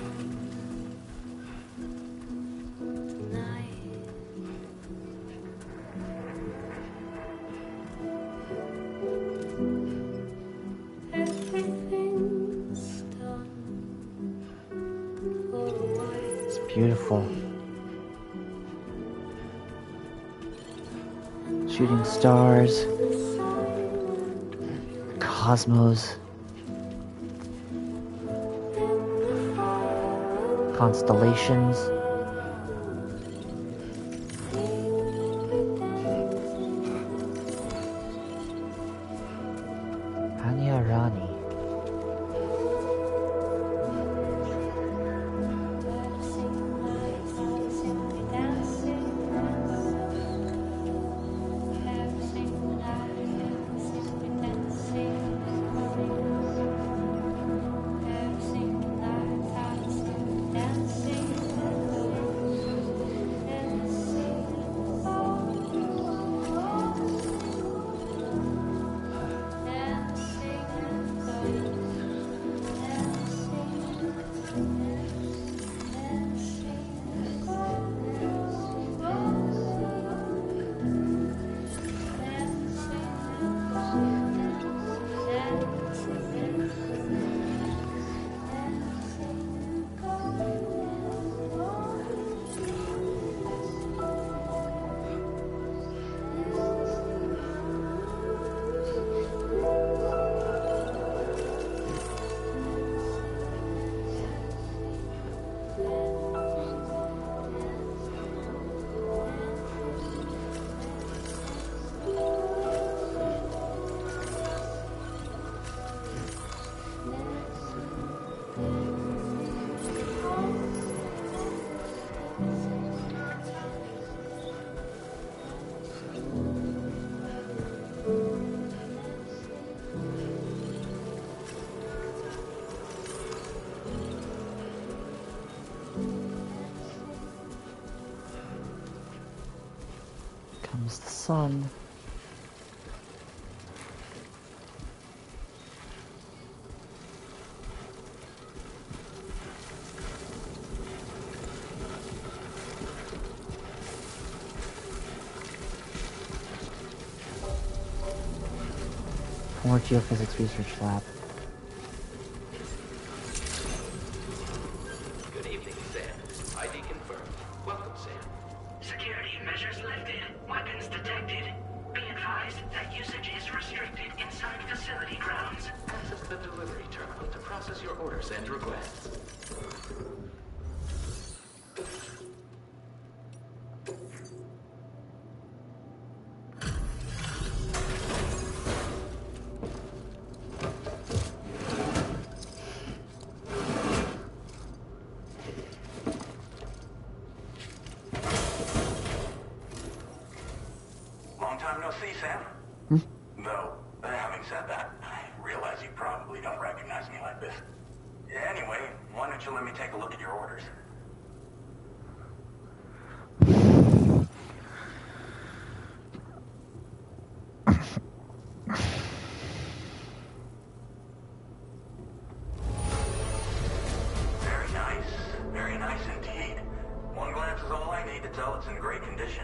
[SPEAKER 1] Beautiful. Shooting stars. Cosmos. Constellations. Hanya Rani. Comes the sun. More geophysics research lab.
[SPEAKER 9] Good evening, Sam. ID confirmed. Welcome, Sam.
[SPEAKER 7] Security measures lifted. Weapons detected. Be advised that usage is restricted inside facility grounds.
[SPEAKER 9] Access the delivery terminal to process your orders and requests.
[SPEAKER 6] Long time no see, Sam. Though, having said that, I realize you probably don't recognize me like this. Anyway, why don't you let me take a look at your orders? Very nice. Very nice indeed. One glance is all I need to tell it's in great condition.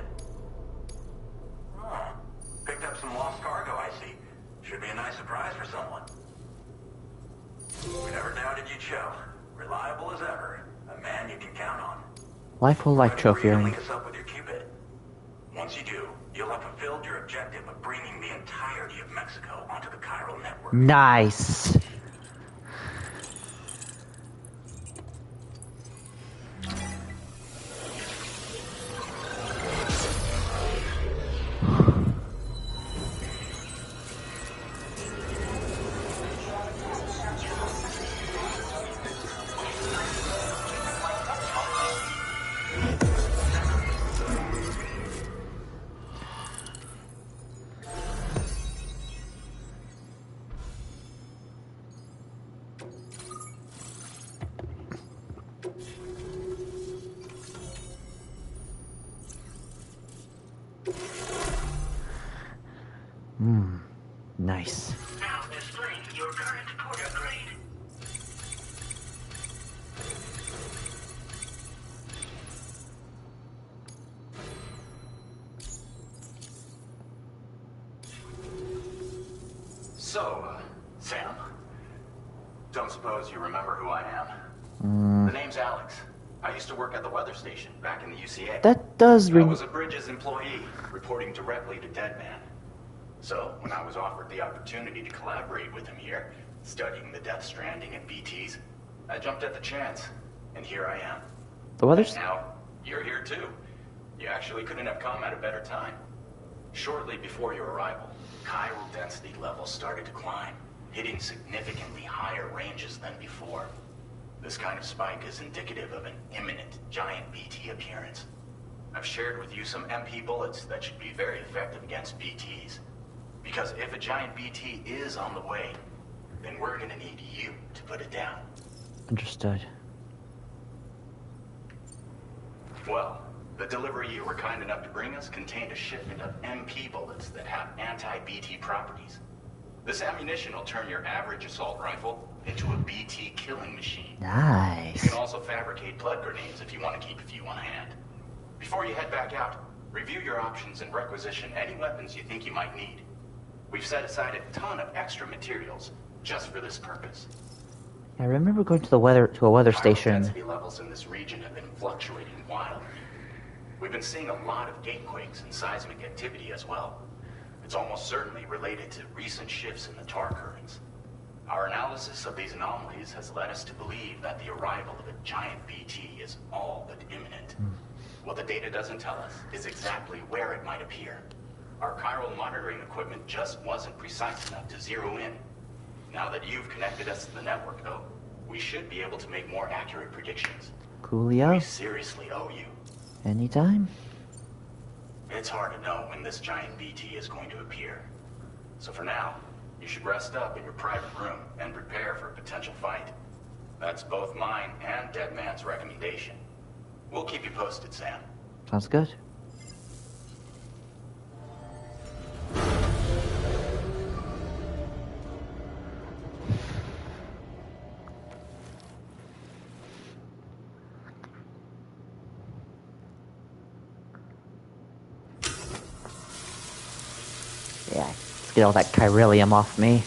[SPEAKER 6] Huh. Picked up some lost cargo, I see. Should be a nice surprise for someone. We never doubted you'd show. Reliable as ever. A man you can count on.
[SPEAKER 1] Life will like
[SPEAKER 6] Ready
[SPEAKER 1] trophy
[SPEAKER 6] for you to
[SPEAKER 1] ring.
[SPEAKER 6] link us up with your Cupid. Once you do, you'll have fulfilled your objective of bringing the entirety of Mexico onto the chiral network.
[SPEAKER 1] Nice. Nice.
[SPEAKER 7] Now displaying your current port upgrade.
[SPEAKER 11] So, Sam, don't suppose you remember who I am? The name's Alex. I used to work at the weather station back in the UCA.
[SPEAKER 1] That does
[SPEAKER 11] I
[SPEAKER 1] ring.
[SPEAKER 11] was a Bridges employee, reporting directly to Deadman. So, when I was offered the opportunity to collaborate with him here, studying the Death Stranding and BTs, I jumped at the chance, and here I am.
[SPEAKER 1] The weather.
[SPEAKER 11] And now, you're here too. You actually couldn't have come at a better time. Shortly before your arrival, chiral density levels started to climb, hitting significantly higher ranges than before. This kind of spike is indicative of an imminent giant BT appearance. I've shared with you some MP bullets that should be very effective against BTs. Because if a giant BT is on the way, then we're gonna need you to put it down.
[SPEAKER 1] Understood.
[SPEAKER 11] Well, the delivery you were kind enough to bring us contained a shipment of MP bullets that have anti-BT properties. This ammunition will turn your average assault rifle into a BT killing machine.
[SPEAKER 1] Nice.
[SPEAKER 11] You can also fabricate blood grenades if you want to keep a few on hand. Before you head back out, review your options and requisition any weapons you think you might need. We've set aside a ton of extra materials just for this purpose.
[SPEAKER 1] I remember going to a weather
[SPEAKER 11] Chiral
[SPEAKER 1] station.
[SPEAKER 11] density levels in this region have been fluctuating wildly. We've been seeing a lot of gatequakes and seismic activity as well. It's almost certainly related to recent shifts in the tar currents. Our analysis of these anomalies has led us to believe that the arrival of a giant BT is all but imminent. What the data doesn't tell us is exactly where it might appear. Our chiral monitoring equipment just wasn't precise enough to zero in. Now that you've connected us to the network, though, we should be able to make more accurate predictions.
[SPEAKER 1] Coolio.
[SPEAKER 11] We seriously owe you.
[SPEAKER 1] Anytime.
[SPEAKER 11] It's hard to know when this giant BT is going to appear. So for now, you should rest up in your private room and prepare for a potential fight. That's both mine and Deadman's recommendation. We'll keep you posted, Sam.
[SPEAKER 1] Sounds good. Yeah, let's get all that chiralium off me.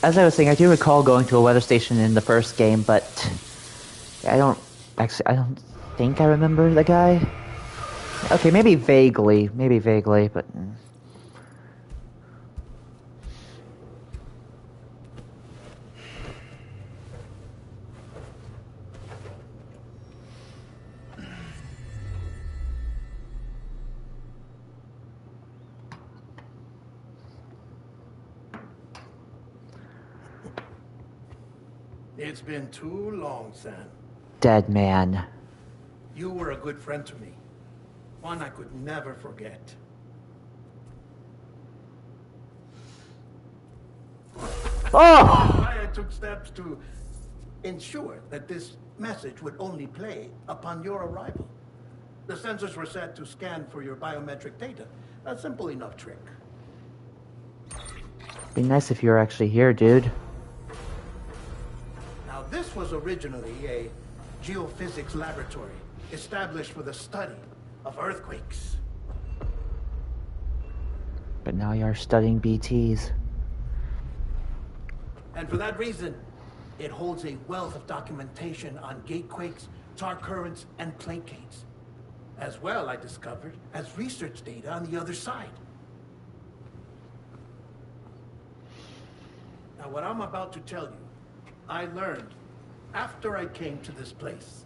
[SPEAKER 1] As I was saying, I do recall going to a weather station in the first game, but I don't think I remember the guy. Okay, maybe vaguely, but
[SPEAKER 2] It's been too long, Sam.
[SPEAKER 1] dead man.
[SPEAKER 2] You were a good friend to me. One I could never forget.
[SPEAKER 1] Oh!
[SPEAKER 2] I took steps to ensure that this message would only play upon your arrival. The sensors were set to scan for your biometric data. A simple enough trick.
[SPEAKER 1] Be nice if you were actually here, dude.
[SPEAKER 2] Now, this was originally a geophysics laboratory established for the study of earthquakes.
[SPEAKER 1] But now you're studying BTs.
[SPEAKER 2] And for that reason, it holds a wealth of documentation on gatequakes, tar currents, and placates. As well, I discovered, as research data on the other side. Now, what I'm about to tell you, I learned after I came to this place.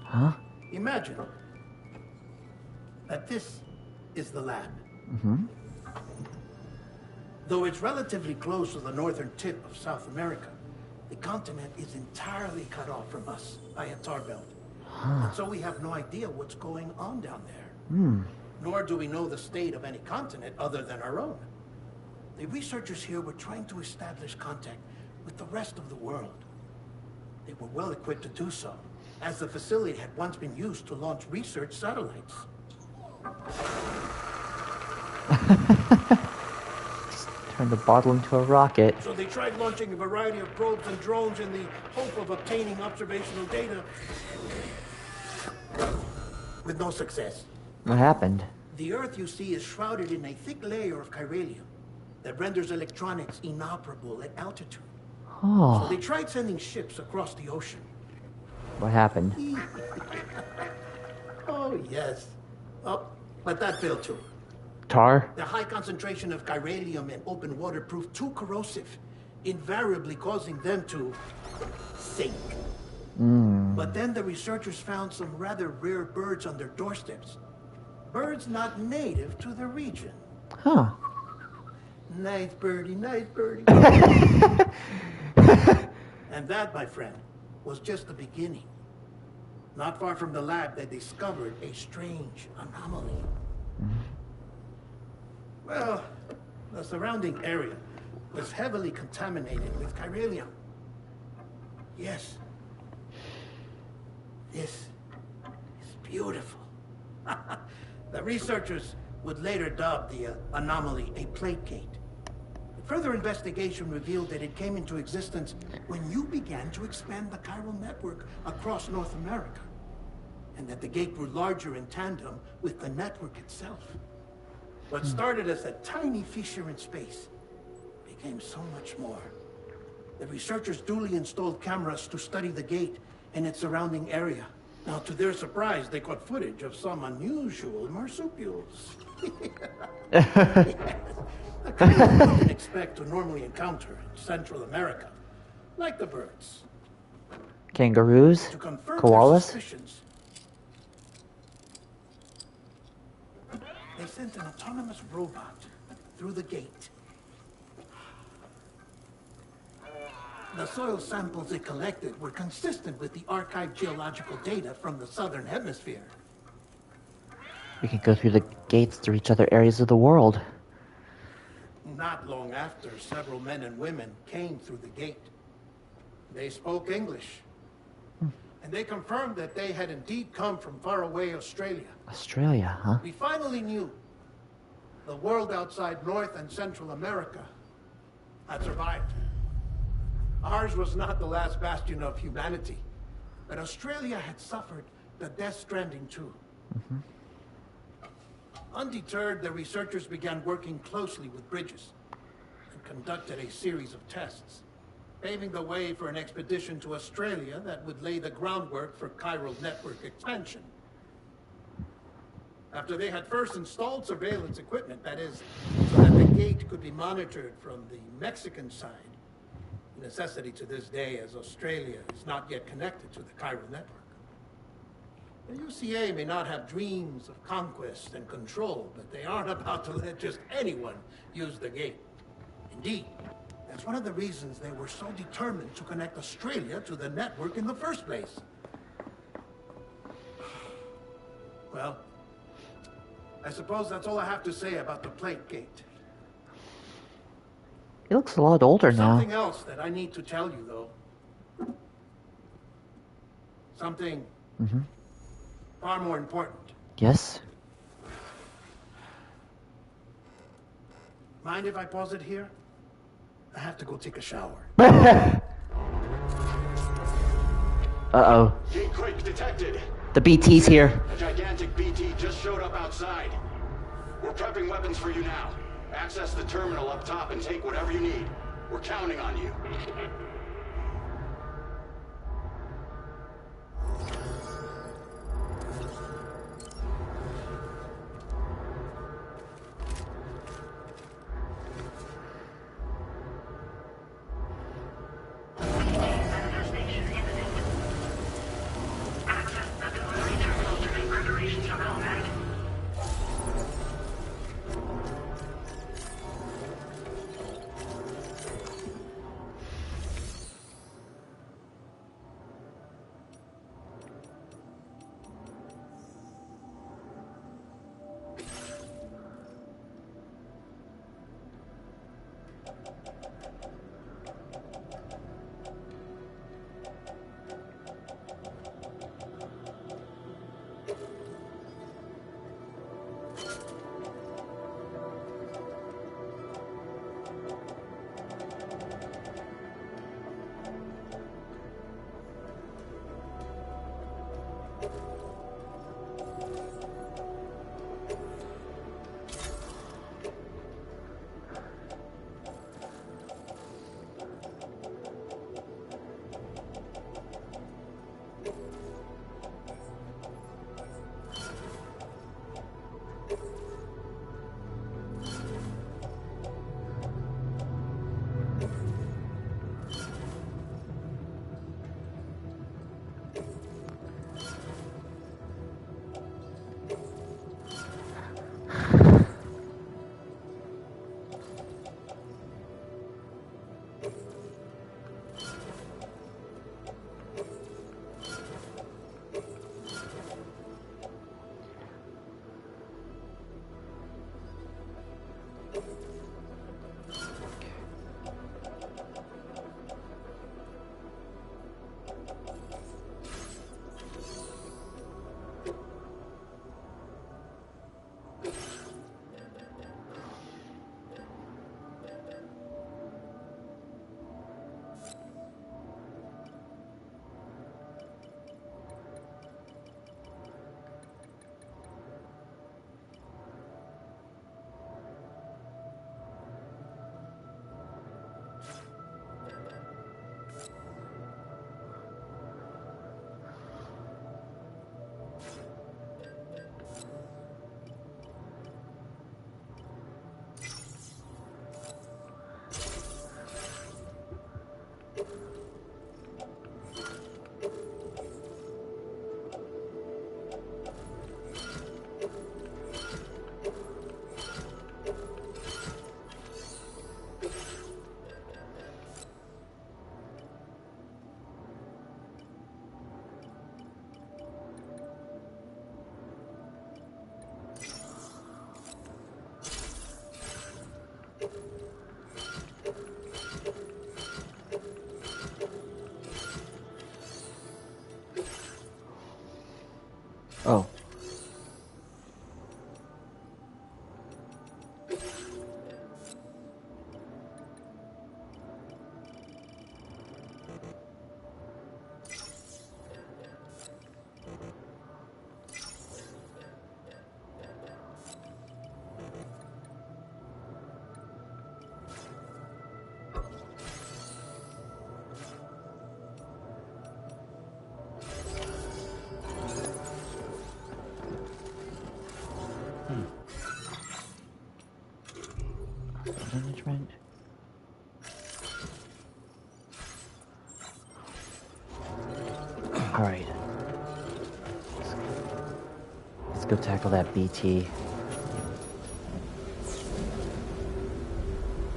[SPEAKER 1] Huh?
[SPEAKER 2] Imagine that this is the lab.
[SPEAKER 1] Mm-hmm.
[SPEAKER 2] Though it's relatively close to the northern tip of South America, the continent is entirely cut off from us by a tar belt. And so we have no idea what's going on down there. Nor do we know the state of any continent other than our own. The researchers here were trying to establish contact with the rest of the world. They were well equipped to do so, as the facility had once been used to launch research satellites.
[SPEAKER 1] Turn the bottle into a rocket.
[SPEAKER 2] So they tried launching a variety of probes and drones in the hope of obtaining observational data. With no success.
[SPEAKER 1] What happened?
[SPEAKER 2] The Earth, you see, is shrouded in a thick layer of chiralium that renders electronics inoperable at altitude. So they
[SPEAKER 1] Oh,
[SPEAKER 2] tried sending ships across the ocean.
[SPEAKER 1] what happened?
[SPEAKER 2] Oh, yes. Oh, but that failed too.
[SPEAKER 1] Tar?
[SPEAKER 2] The high concentration of chiralium in open water proved too corrosive, invariably causing them to sink. But then the researchers found some rather rare birds on their doorsteps. Birds not native to the region.
[SPEAKER 1] Huh.
[SPEAKER 2] Nice birdie, nice birdie. And that, my friend, was just the beginning. Not far from the lab, they discovered a strange anomaly. Well, the surrounding area was heavily contaminated with chiralium. Yes. This is beautiful. The researchers would later dub the anomaly a plate gate. Further investigation revealed that it came into existence when you began to expand the chiral network across North America, and that the gate grew larger in tandem with the network itself. What started as a tiny fissure in space became so much more. The researchers duly installed cameras to study the gate and its surrounding area. Now, to their surprise, they caught footage of some unusual marsupials. Yes. A kind you wouldn't expect to normally encounter in Central America, like the birds.
[SPEAKER 1] Kangaroos?
[SPEAKER 2] To confirm their
[SPEAKER 1] Koalas?
[SPEAKER 2] suspicions, they sent an autonomous robot through the gate. The soil samples it collected were consistent with the archived geological data from the southern hemisphere.
[SPEAKER 1] We can go through the gates to reach other areas of the world.
[SPEAKER 2] Not long after, several men and women came through the gate. They spoke English. And they confirmed that they had indeed come from faraway Australia.
[SPEAKER 1] Australia, huh?
[SPEAKER 2] We finally knew the world outside North and Central America had survived. Ours was not the last bastion of humanity, but Australia had suffered the death stranding too. Undeterred, the researchers began working closely with Bridges and conducted a series of tests, paving the way for an expedition to Australia that would lay the groundwork for chiral network expansion. After they had first installed surveillance equipment, that is, so that the gate could be monitored from the Mexican side, a necessity to this day as Australia is not yet connected to the chiral network. The UCA may not have dreams of conquest and control, but they aren't about to let just anyone use the gate. Indeed, that's one of the reasons they were so determined to connect Australia to the network in the first place. Well, I suppose that's all I have to say about the plate gate.
[SPEAKER 1] He looks a lot older now.
[SPEAKER 2] Something else that I need to tell you, though. Something far more important.
[SPEAKER 1] Yes?
[SPEAKER 2] Mind if I pause it here? I have to go take a shower.
[SPEAKER 1] Uh-oh.
[SPEAKER 11] Gatequake detected.
[SPEAKER 1] The BT's here.
[SPEAKER 11] A gigantic BT just showed up outside. We're prepping weapons for you now. Access the terminal up top and take whatever you need. We're counting on you.
[SPEAKER 7] Manifestation imminent. Access the delivery terminal to make preparations for combat.
[SPEAKER 1] Oh. Management. All right. Let's go tackle that BT.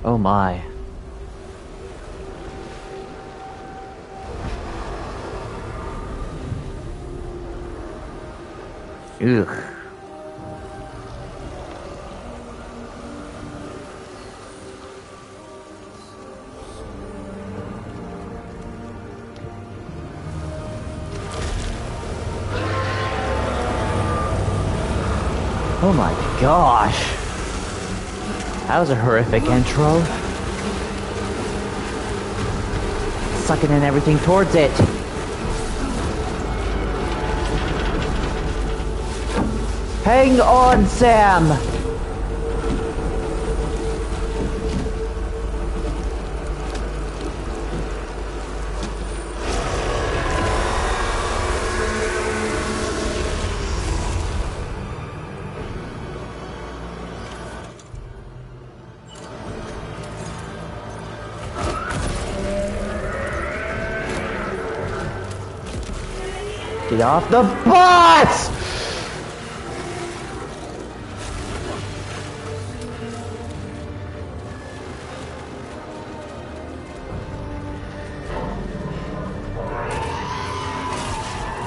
[SPEAKER 1] Oh my. Ugh. Oh my gosh. That was a horrific intro. Sucking in everything towards it. Hang on, Sam! Get off the bus!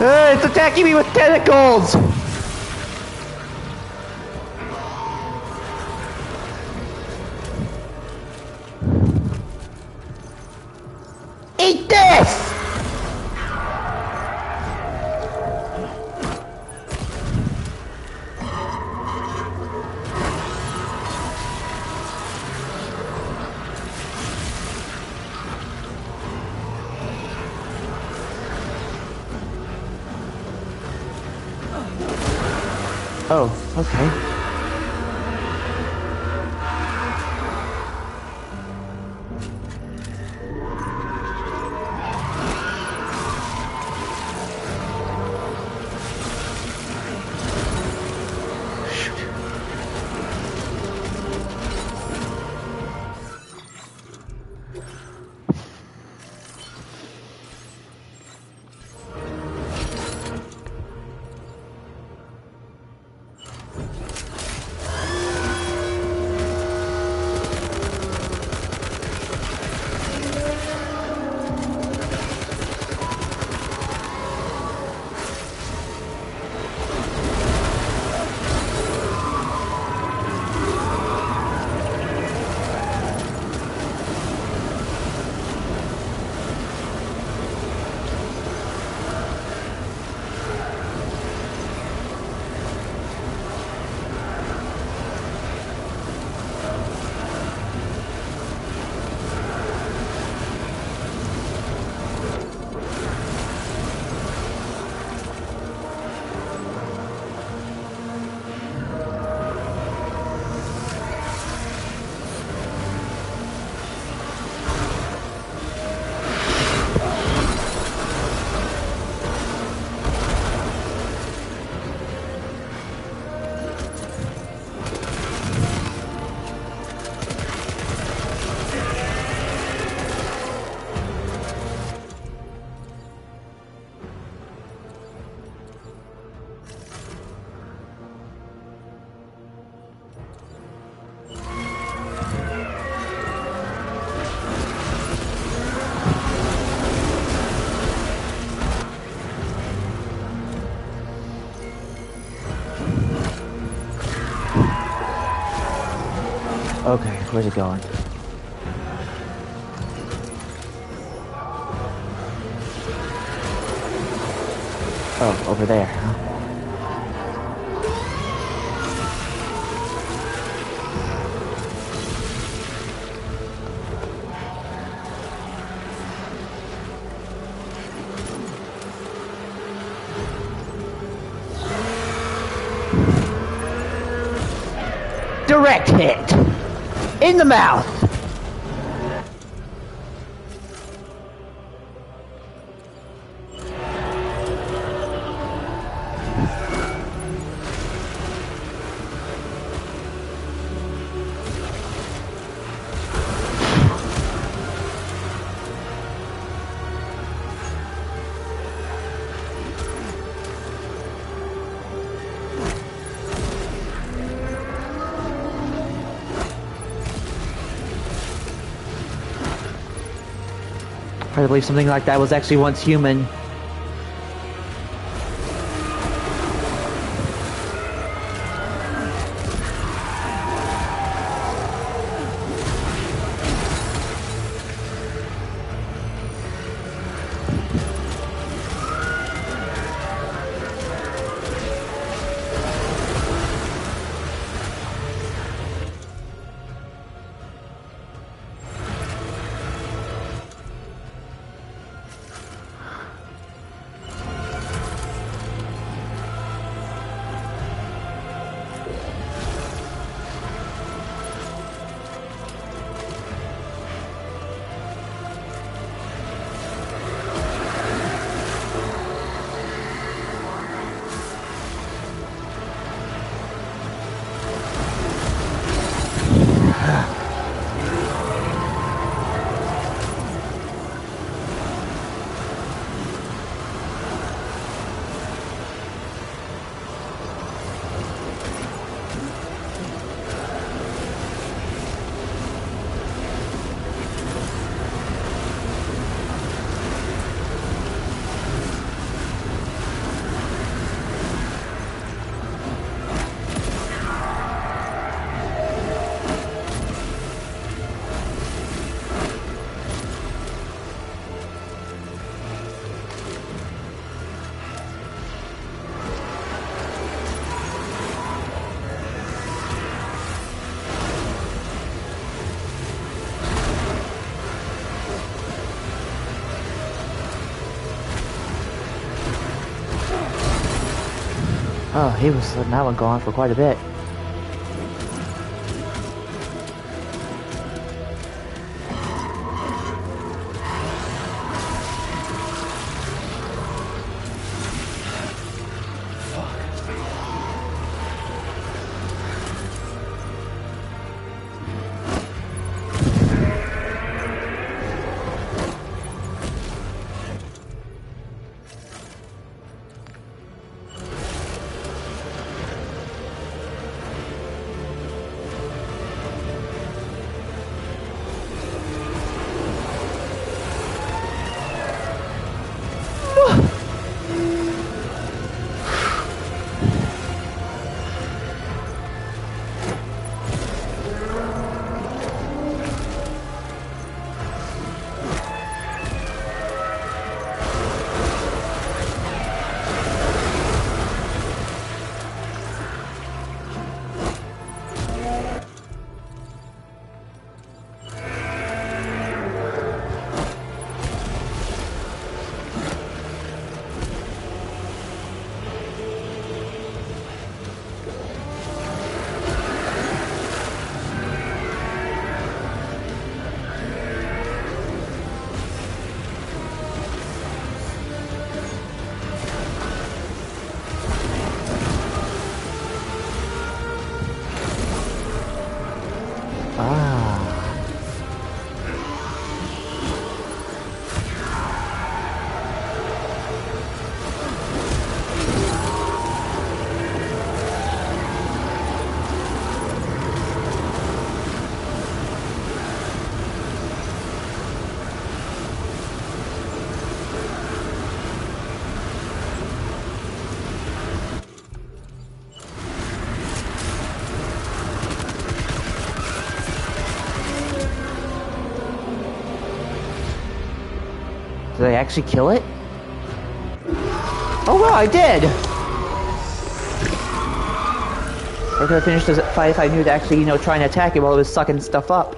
[SPEAKER 1] It's attacking me with tentacles! Eat this! Oh, okay. Okay, where's it going? Oh, over there, huh? direct hit. In the mouth. I believe something like that was actually once human. Oh, he was letting that one go on for quite a bit. Did I actually kill it? Oh wow, I did! I could have finished this fight if I knew to actually, try and attack it while it was sucking stuff up.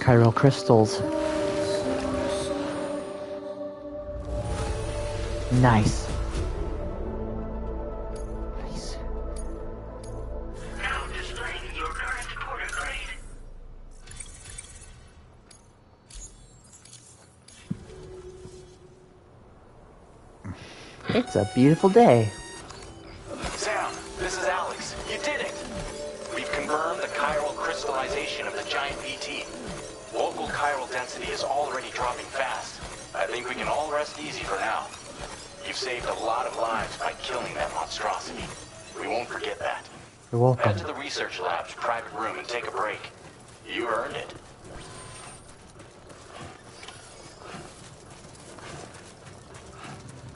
[SPEAKER 1] chiral crystals. Nice. Nice.
[SPEAKER 7] Now displaying your current quarter grade.
[SPEAKER 1] It's a beautiful day.
[SPEAKER 11] Sam, this is Alex. You did it! We've confirmed the chiral crystallization of the giant BT. Local chiral density is already dropping fast. I think we can all rest easy for now. You've saved a lot of lives by killing that monstrosity. We won't forget that.
[SPEAKER 1] You're welcome.
[SPEAKER 11] Head to the research lab's private room and take a break. You earned it.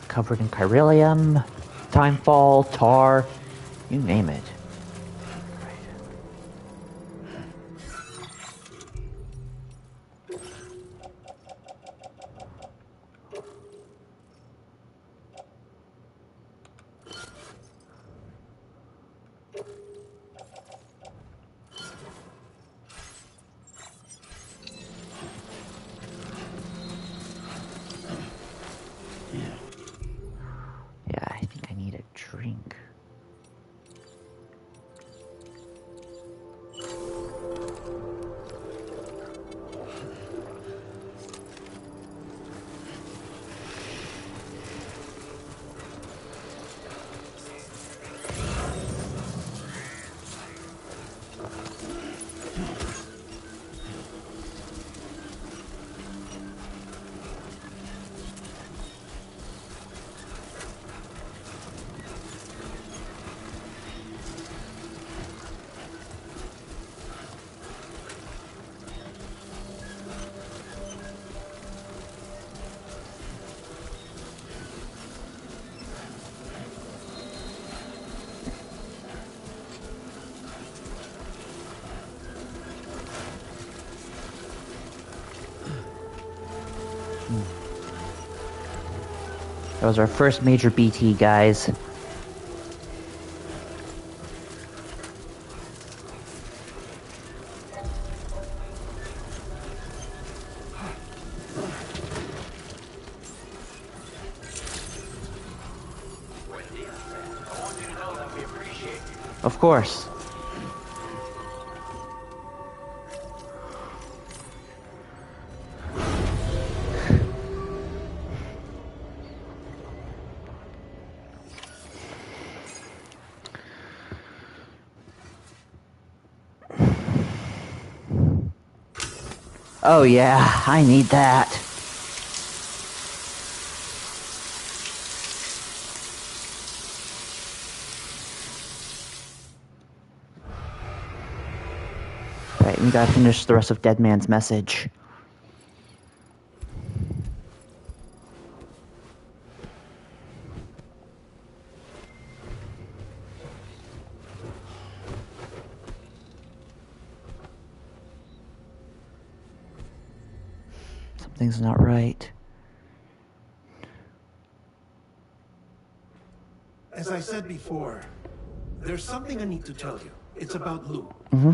[SPEAKER 1] Covered in chiralium, timefall, tar, you name it. Yeah, I think I need a drink. That was our first major BT, guys. Of course. Oh yeah, I need that. Right, we gotta finish the rest of Dead Man's message. Something's not right.
[SPEAKER 2] As I said before, there's something I need to tell you. It's about Lou.
[SPEAKER 1] Mm-hmm.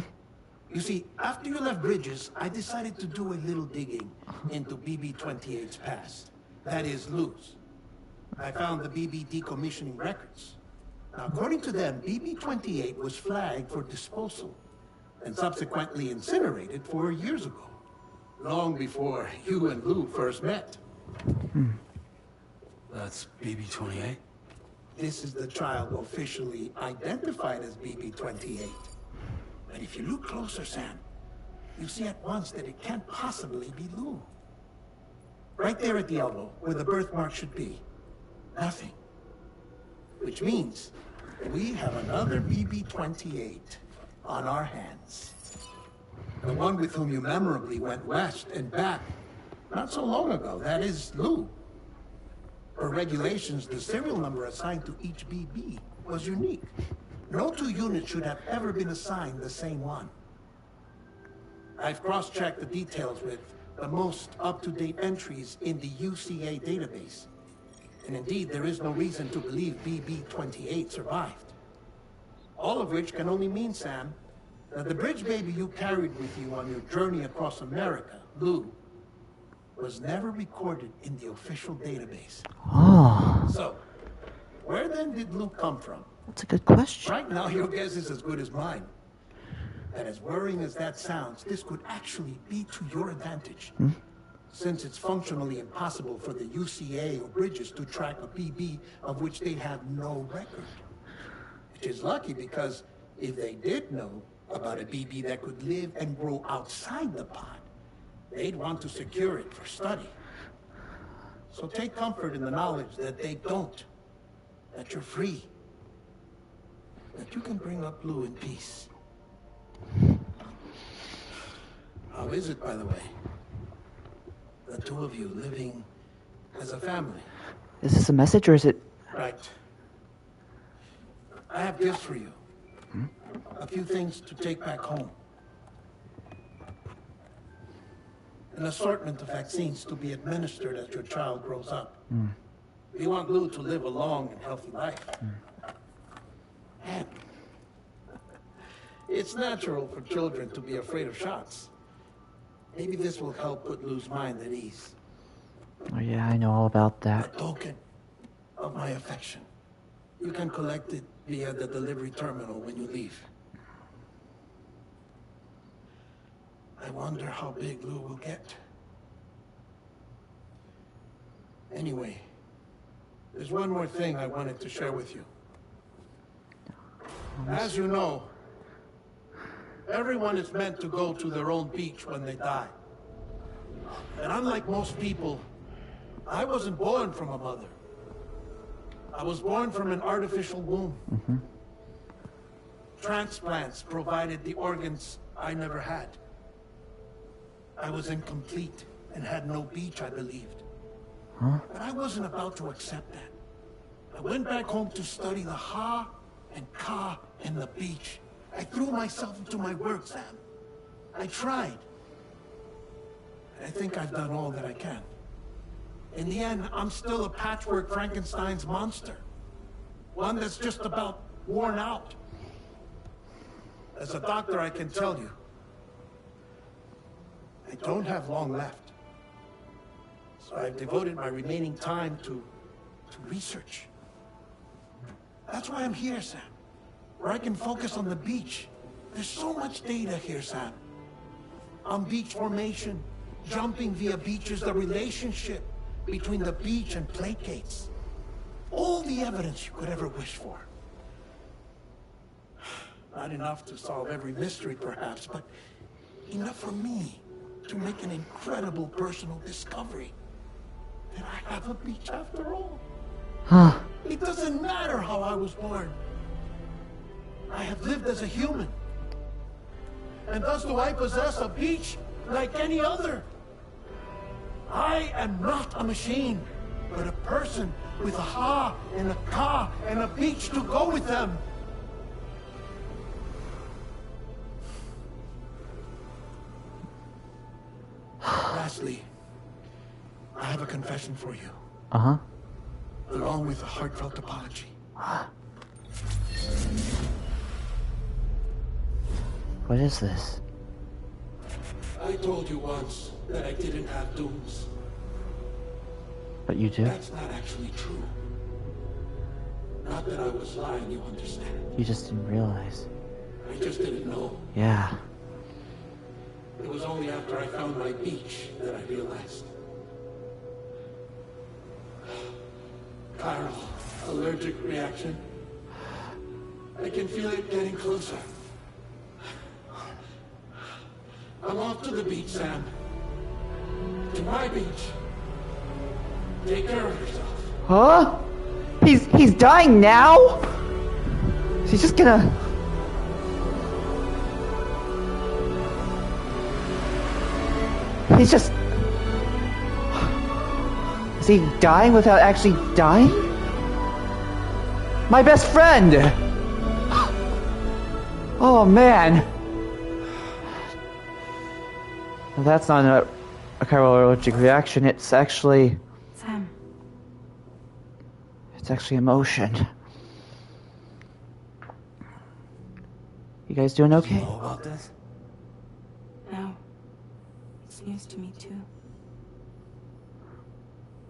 [SPEAKER 2] You see, after you left Bridges, I decided to do a little digging into BB-28's past. That is, Lou's. I found the BB decommissioning records. Now, according to them, BB-28 was flagged for disposal and subsequently incinerated 4 years ago, long before you and Lou first met.
[SPEAKER 5] That's BB-28?
[SPEAKER 2] This is the child officially identified as BB-28. But if you look closer, Sam, you see at once that it can't possibly be Lou. Right there at the elbow, where the birthmark should be. Nothing. Which means we have another BB-28 on our hands. The one with whom you memorably went west and back not so long ago, that is Lou. Per regulations, the serial number assigned to each BB was unique. No two units should have ever been assigned the same one. I've cross-checked the details with the most up-to-date entries in the UCA database. And indeed, there is no reason to believe BB-28 survived. All of which can only mean, Sam, Now, the bridge baby you carried with you on your journey across America, Lou, was never recorded in the official database.
[SPEAKER 1] Oh,
[SPEAKER 2] So, where then did Lou come from?
[SPEAKER 1] that's a good question.
[SPEAKER 2] Right now, your guess is as good as mine. And as worrying as that sounds, this could actually be to your advantage. Since it's functionally impossible for the UCA or Bridges to track a BB of which they have no record. Which is lucky because if they did know about a BB that could live and grow outside the pod, they'd want to secure it for study. So take comfort in the knowledge that they don't. That you're free. That you can bring up Blue in peace. How is it, by the way? The two of you living as a family.
[SPEAKER 1] Is this a message or is it...
[SPEAKER 2] Right. I have gifts for you. A few things to take back home. An assortment of vaccines to be administered as your child grows up. We want Lou to live a long and healthy life. And it's natural for children to be afraid of shots. Maybe this will help put Lou's mind at ease.
[SPEAKER 1] Oh yeah, I know all about
[SPEAKER 2] A
[SPEAKER 1] that.
[SPEAKER 2] token of my affection. You can collect it via the delivery terminal when you leave. I wonder how big Lou will get. Anyway, there's one more thing I wanted to share with you. As you know, everyone is meant to go to their own beach when they die. And unlike most people, I wasn't born from a mother. I was born from an artificial womb. Transplants provided the organs I never had. I was incomplete and had no beach, I believed. But I wasn't about to accept that. I went back home to study the Ha and Ka and the beach. I threw myself into my work, Sam. I tried. I think I've done all that I can. In the end, I'm still a patchwork Frankenstein's monster. One that's just about worn out. As a doctor, I can tell you, I don't have long left. So I've devoted my remaining time to research. That's why I'm here, Sam. Where I can focus on the beach. There's so much data here, Sam. On beach formation, jumping via beaches, the relationship between the beach and plate gates. All the evidence you could ever wish for. Not enough to solve every mystery, perhaps, but enough for me to make an incredible personal discovery. That I have a beach after all. It doesn't matter how I was born. I have lived as a human. And thus do I possess a beach like any other. I am not a machine, but a person with a Ha and a Ka and a beach to go with them. Lastly, I have a confession for you. Along with a heartfelt apology.
[SPEAKER 1] What is this?
[SPEAKER 2] I told you once that I didn't have dooms.
[SPEAKER 1] But you do?
[SPEAKER 2] That's not actually true. Not that I was lying, you understand.
[SPEAKER 1] You just didn't realize.
[SPEAKER 2] I just didn't know.
[SPEAKER 1] Yeah.
[SPEAKER 2] It was only after I found my beach that I realized. Chiral allergic reaction. I can feel it getting closer. I'm off to the beach, Sam. To my beach. Take care of yourself.
[SPEAKER 1] Huh? He's dying now? He's just gonna... He's just... Is he dying without actually dying? My best friend! Oh man! Well, that's not a chiral allergic reaction, it's actually...
[SPEAKER 3] Sam.
[SPEAKER 1] It's actually emotion. You guys doing
[SPEAKER 5] You
[SPEAKER 1] okay?
[SPEAKER 5] know about this?
[SPEAKER 3] No. It's news to me, too.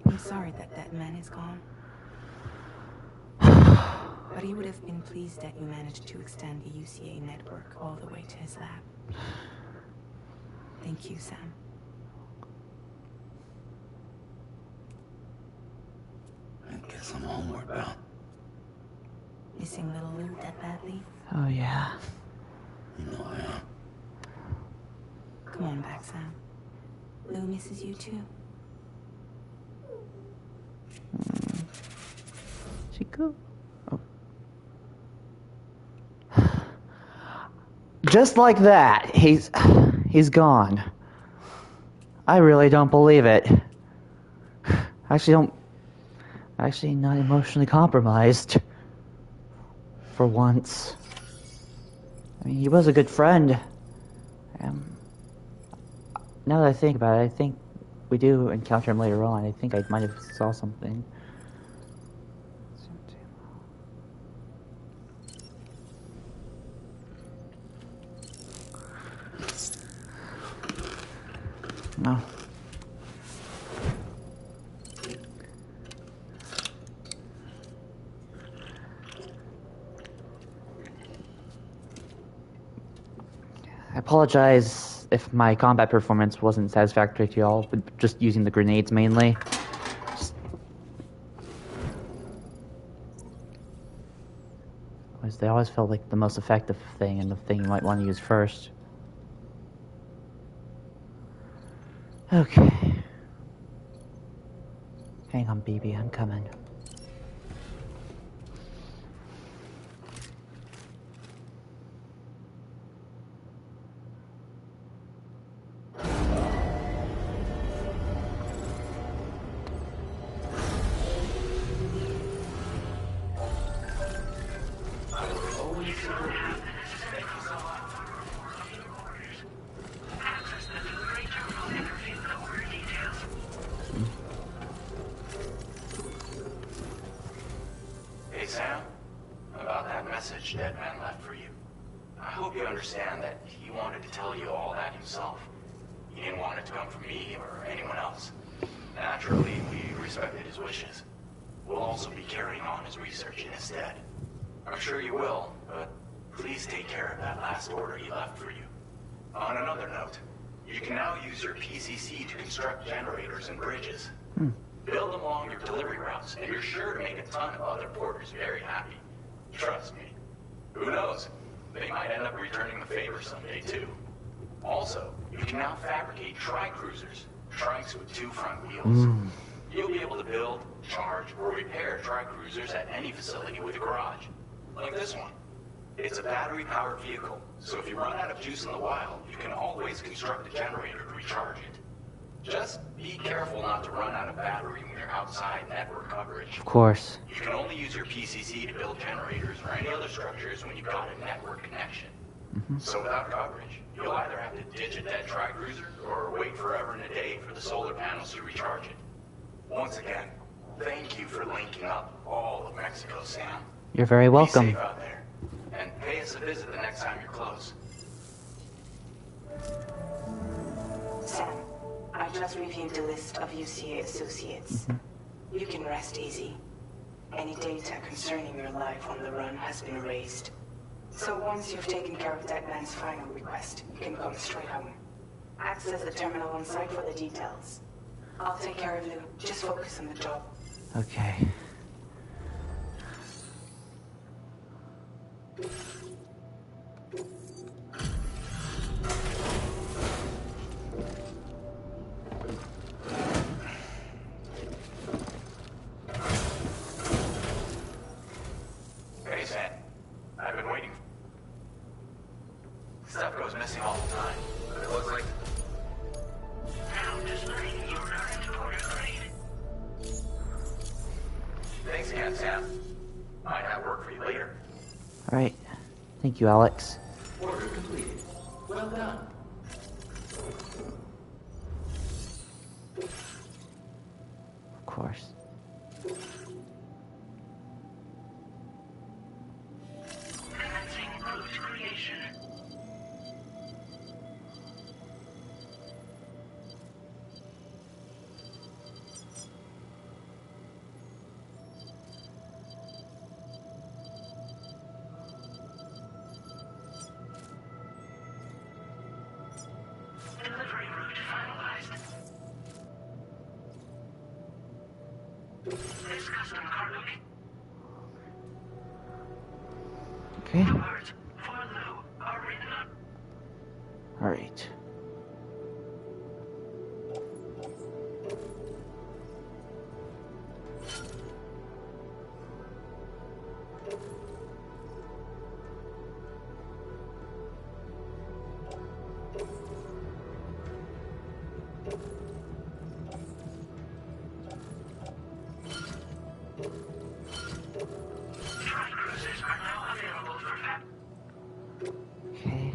[SPEAKER 3] I'm sorry that that man is gone. But he would have been pleased that you managed to extend the UCA network all the way to his lab. Thank you, Sam.
[SPEAKER 5] I guess I'm homeward bound.
[SPEAKER 3] Missing little Lou that badly?
[SPEAKER 1] Oh, yeah.
[SPEAKER 5] You know I am.
[SPEAKER 3] Come on back, Sam. Lou misses you, too.
[SPEAKER 1] She go. Oh. Just like that, he's gone. I really don't believe it. Actually not emotionally compromised. For once. I mean, he was a good friend. Now that I think about it, I think we do encounter him later on. I think I might have saw something. No. I apologize if my combat performance wasn't satisfactory to y'all, but just using the grenades mainly. They always felt like the most effective thing and the thing you might want to use first. Okay. Hang on, BB, I'm coming.
[SPEAKER 11] Hey, Sam. About that message Deadman left for you. I hope you understand that he wanted to tell you all that himself. He didn't want it to come from me or anyone else. Naturally, we respected his wishes. We'll also be carrying on his research in his stead. I'm sure you will, but please take care of that last order he left for you. On another note, you can now use your PCC to construct generators and bridges. Build them along your delivery routes, and you're sure to make a ton of other porters very happy. Trust me. Who knows? They might end up returning the favor someday, too. Also, you can now fabricate tri-cruisers, trikes with 2 front wheels. You'll be able to build, charge, or repair tri-cruisers at any facility with a garage. Like this one. It's a battery-powered vehicle, so if you run out of juice in the wild, you can always construct a generator to recharge it. Just be careful not to run out of battery when you're outside network coverage.
[SPEAKER 1] Of course.
[SPEAKER 11] You can only use your PCC to build generators or any other structures when you've got a network connection. So without coverage, you'll either have to ditch a dead tri-cruiser or wait forever and a day for the solar panels to recharge it. Once again, thank you for linking up all of Mexico, Sam.
[SPEAKER 1] You're very welcome.
[SPEAKER 11] Be safe out there, and pay us a visit the next time you're close.
[SPEAKER 3] Sam, I just reviewed the list of UCA associates. You can rest easy. Any data concerning your life on the run has been erased. So once you've taken care of that man's final request, you can come straight home. Access the terminal on site for the details. I'll take care of you. Just focus on the job.
[SPEAKER 1] Okay.
[SPEAKER 11] Hey, Sam. I've been waiting. Stuff goes missing all the time. But it looks like... Thanks again, Sam. Might have work for you later.
[SPEAKER 1] Alright. Thank you, Alex.
[SPEAKER 9] Order completed. Well done.
[SPEAKER 1] Of course.
[SPEAKER 7] Commencing post creation. This custom cargo.
[SPEAKER 1] Okay.
[SPEAKER 7] Birds, for Lou, are written up.
[SPEAKER 1] All right.
[SPEAKER 7] Strike cruisers are now available for
[SPEAKER 1] Okay.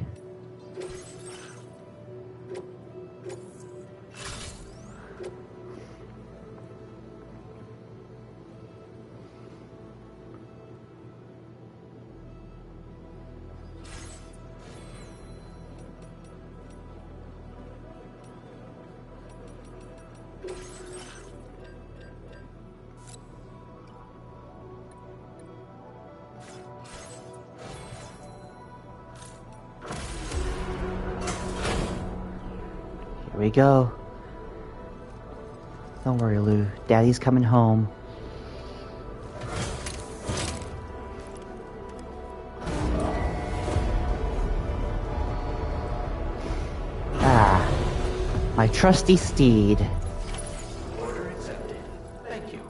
[SPEAKER 1] Here we go. Don't worry, Lou. Daddy's coming home. Ah, my trusty steed.
[SPEAKER 9] Order accepted. Thank you.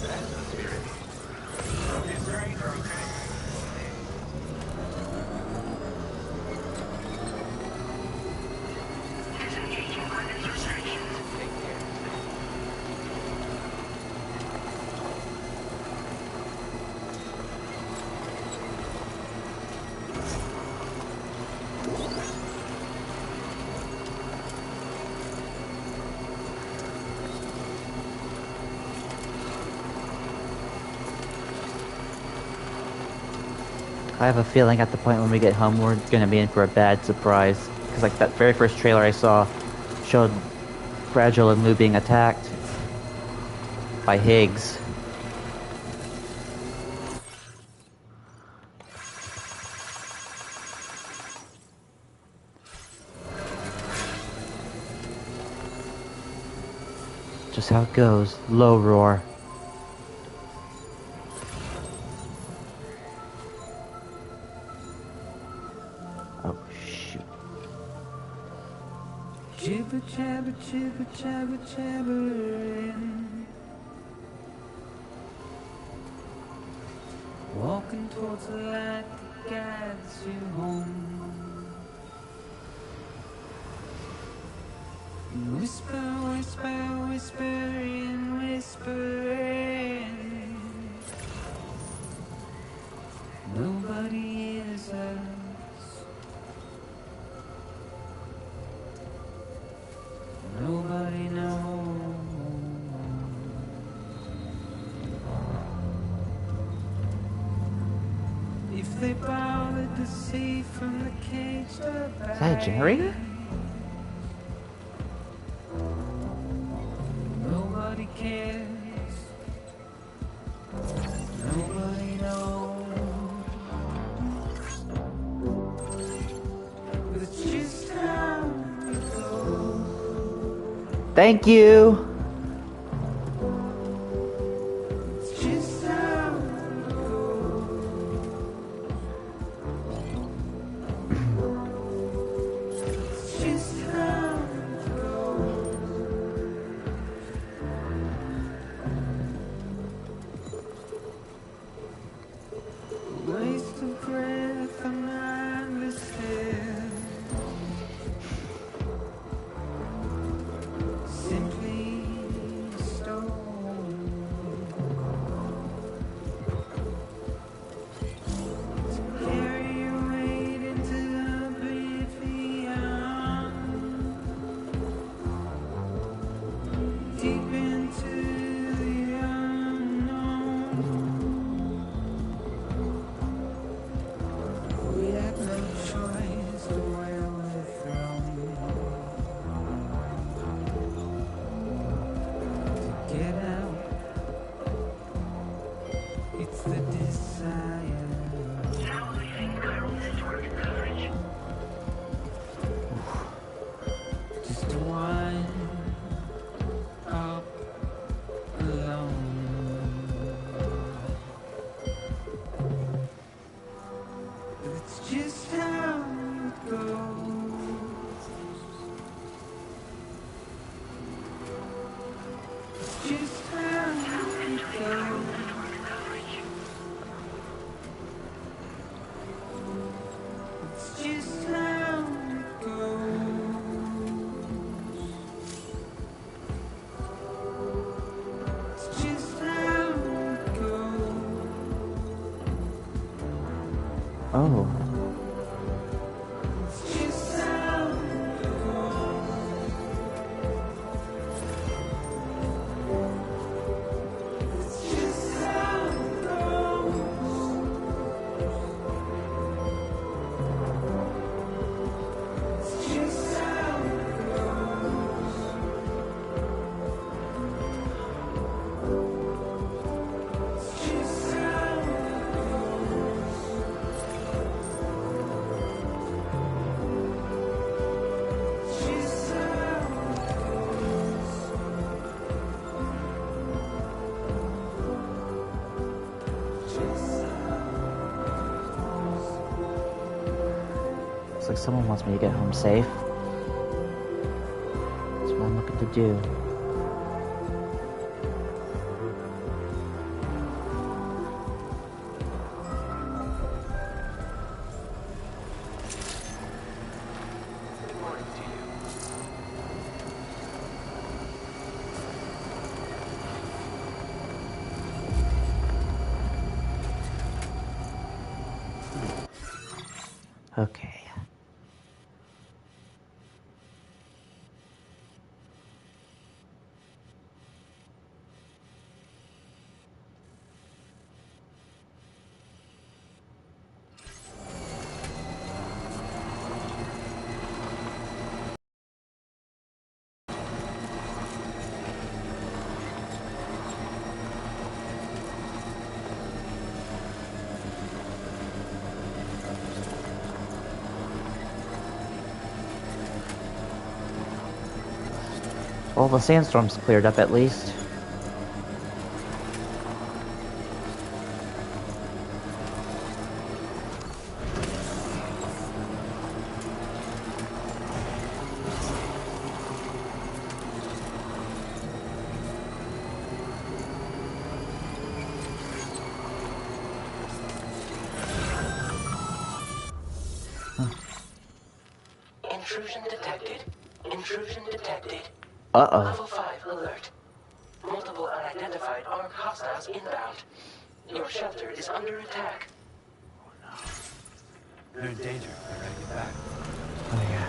[SPEAKER 9] That's the spirit.
[SPEAKER 6] Is there either okay?
[SPEAKER 7] disengaging weapons restrictions.
[SPEAKER 9] Take care.
[SPEAKER 1] I have a feeling at the point when we get home, we're gonna be in for a bad surprise. Because like that very first trailer I saw showed Fragile and Lou being attacked by Higgs. Just how it goes. Low roar. Oh shoot.
[SPEAKER 12] Jibber jabber jibber jabber jabbering, walking towards the light that guides you home. Whisper, whisper, whispering, whispering. Nobody hears us. Nobody knows. If they bothered to see from the cage to back.
[SPEAKER 1] Is that a generator?
[SPEAKER 12] Nobody cares. Nobody knows. But it's just how it goes.
[SPEAKER 1] Thank you.
[SPEAKER 12] It's just how it goes. It's just how it goes. Waste of breath and mindless fear. Simply to wind up alone. It's just how it goes. It's just how it goes. It's just how it goes. It's just how it goes.
[SPEAKER 1] Oh.
[SPEAKER 12] It's just how it goes. It's just how it goes. It's just how it goes. It's just how it goes. It's just how
[SPEAKER 1] Looks like someone wants me to get home safe. That's what I'm looking to do.
[SPEAKER 9] Reporting to you.
[SPEAKER 1] Okay. Well, the sandstorm's cleared up at least.
[SPEAKER 9] Intrusion detected. Intrusion detected.
[SPEAKER 1] Uh-oh.
[SPEAKER 9] Level 5 alert. Multiple unidentified armed hostiles inbound. Your shelter is under attack.
[SPEAKER 5] They're in danger. I gotta get back.
[SPEAKER 1] Oh, yeah.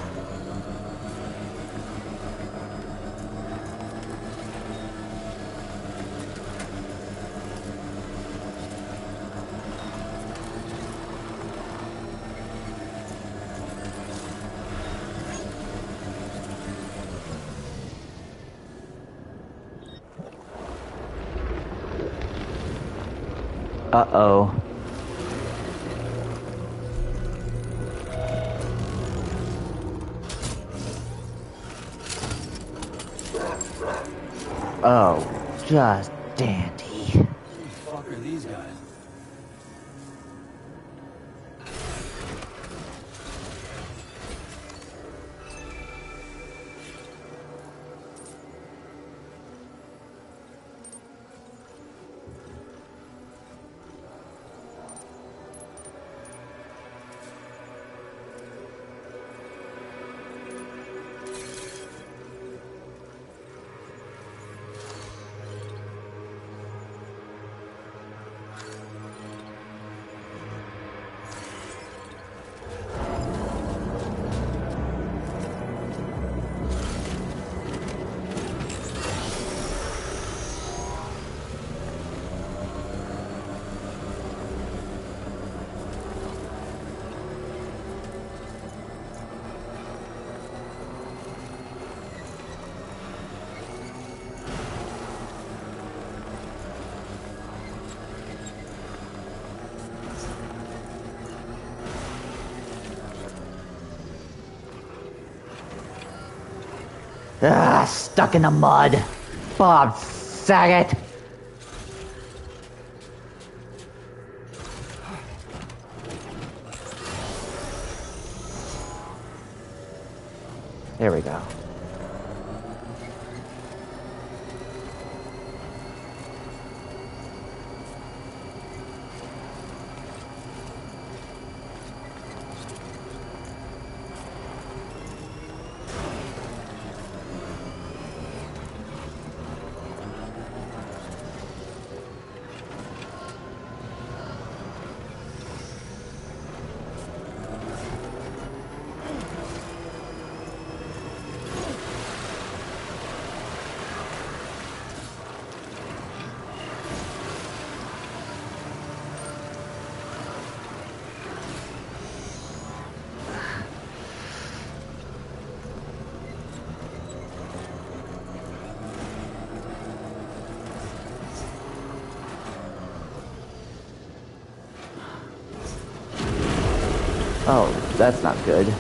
[SPEAKER 1] Uh-oh. Oh, just dandy.
[SPEAKER 5] Who the fuck are these guys?
[SPEAKER 1] Ah, stuck in the mud. Bob Saget. There we go. Oh, that's not good.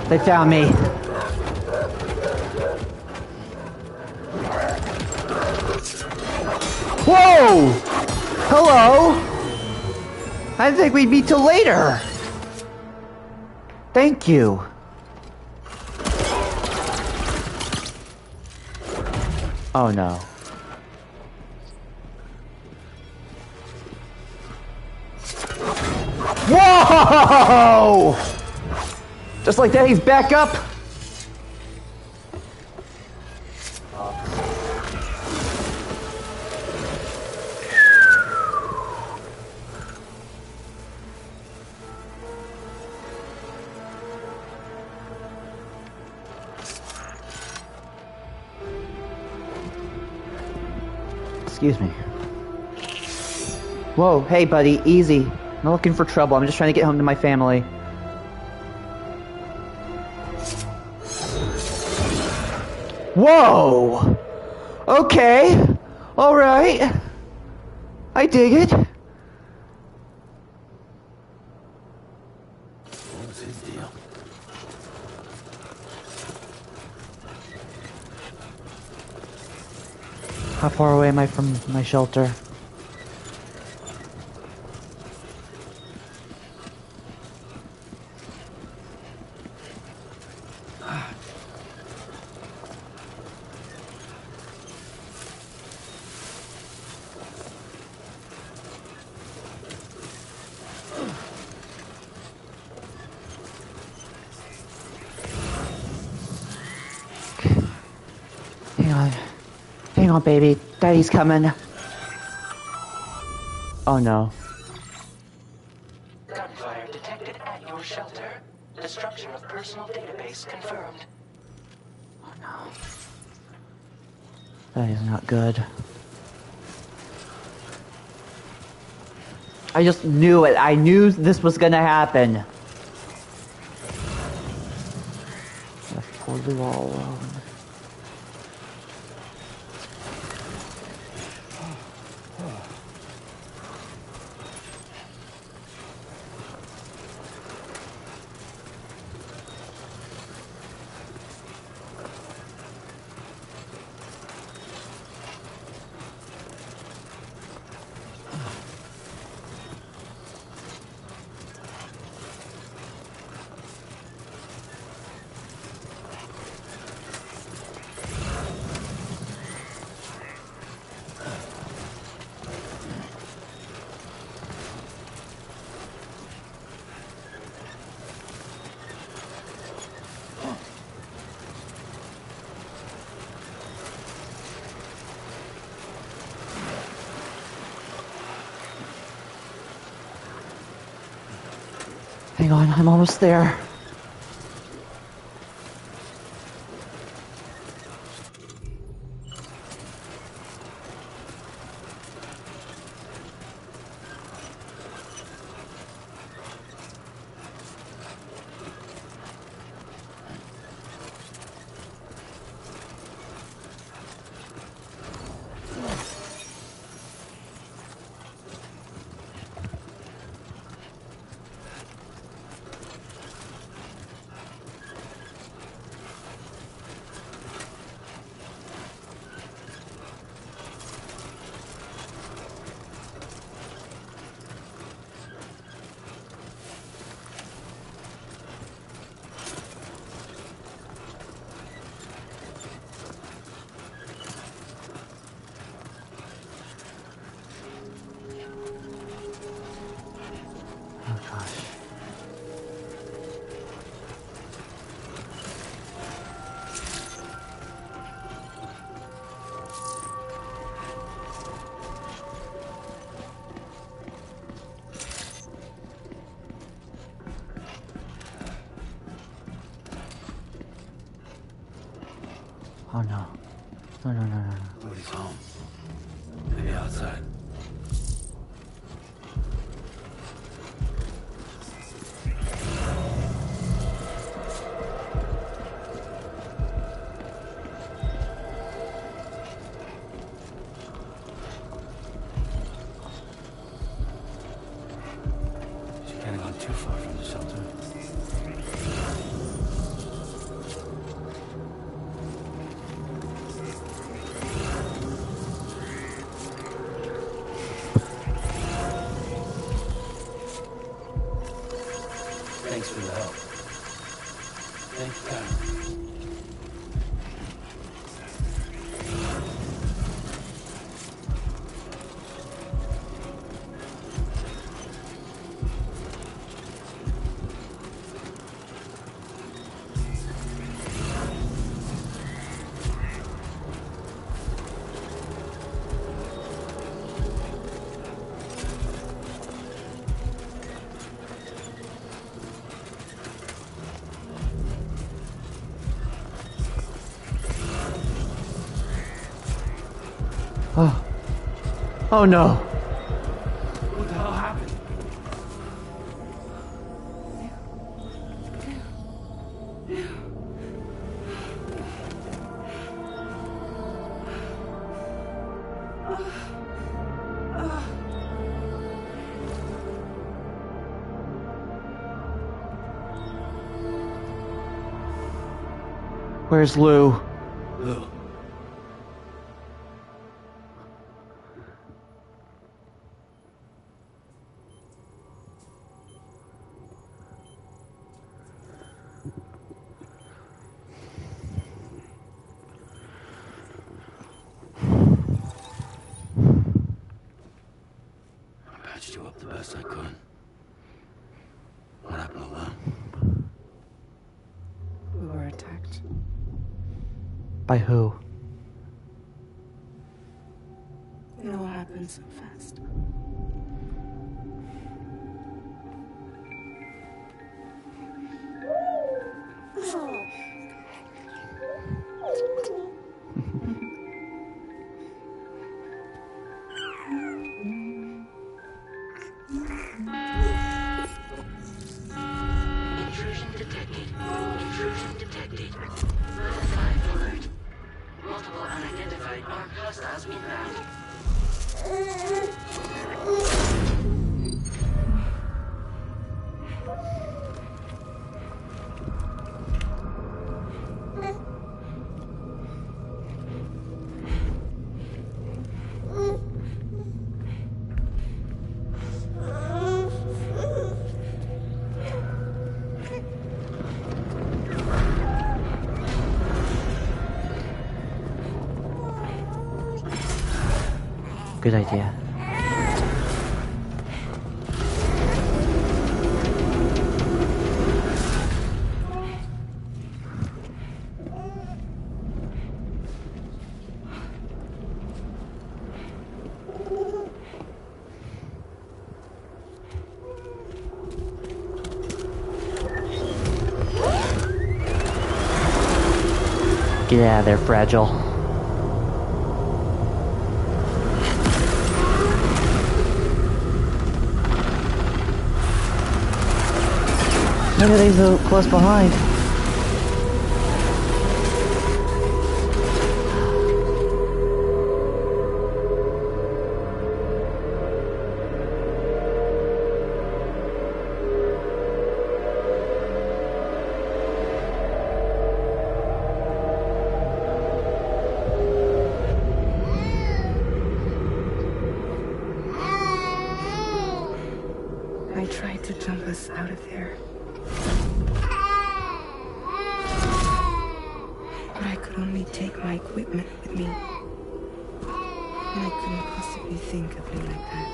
[SPEAKER 1] They found me. Whoa! Hello? I didn't think we'd meet till later. Thank you. Oh no. Whoa! Just like that, he's back up. Excuse me. Whoa, hey buddy, easy. I'm not looking for trouble, I'm just trying to get home to my family. Whoa! Okay. Alright. I dig it.
[SPEAKER 5] What was his deal?
[SPEAKER 1] How far away am I from my shelter? Hang on, baby. Daddy's coming. Oh no.
[SPEAKER 9] Gunfire detected at your shelter. Destruction of personal database confirmed.
[SPEAKER 1] Oh no. That is not good. I just knew it. I knew this was gonna happen. Left poor Lou all alone. Hang on, I'm almost there. Oh no. No, no, no, no, no.
[SPEAKER 5] Nobody's home. Maybe outside. She can't have gone too far from the shelter. Thanks for the help. Thank you, Kyle.
[SPEAKER 1] Oh. Oh no.
[SPEAKER 5] What the hell happened?
[SPEAKER 1] Where's Lou?
[SPEAKER 5] Lou. I patched you up the best I could. What happened to Lou?
[SPEAKER 3] We were attacked.
[SPEAKER 1] By who?
[SPEAKER 3] It all happened so fast.
[SPEAKER 7] Intrusion detected. Intrusion detected. Verify alert. Multiple unidentified armed hostiles inbound.
[SPEAKER 1] Good idea. Get out of there, Fragile. Look at these so close behind.
[SPEAKER 3] I tried to jump us out of there. But I could only take my equipment with me. And I couldn't possibly think of you like that.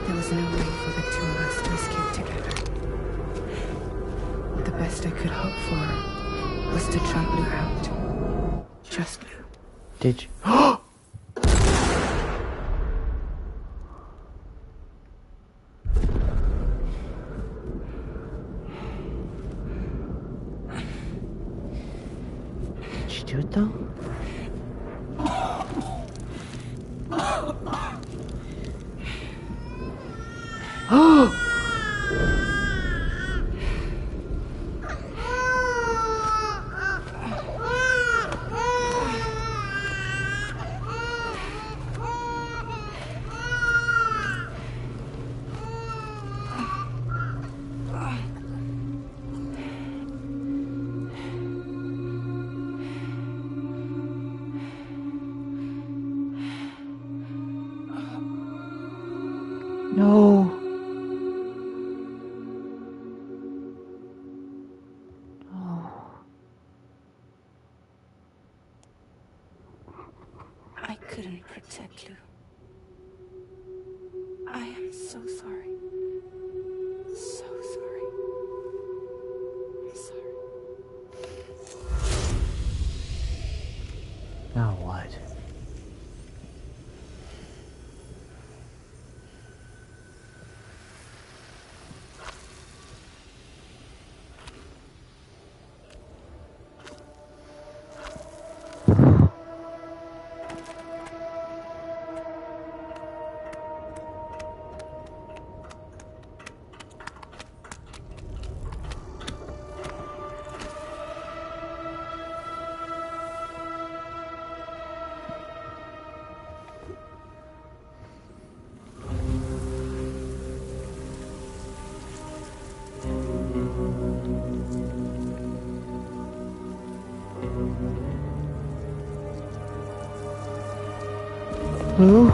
[SPEAKER 3] There was no way for the two of us to escape together. The best I could hope for was to jump Lou out. Just Lou.
[SPEAKER 1] Did you? Did you do it though? No.
[SPEAKER 3] I couldn't protect Lou. I am so sorry. So sorry. I'm sorry.
[SPEAKER 1] Now what? Lou?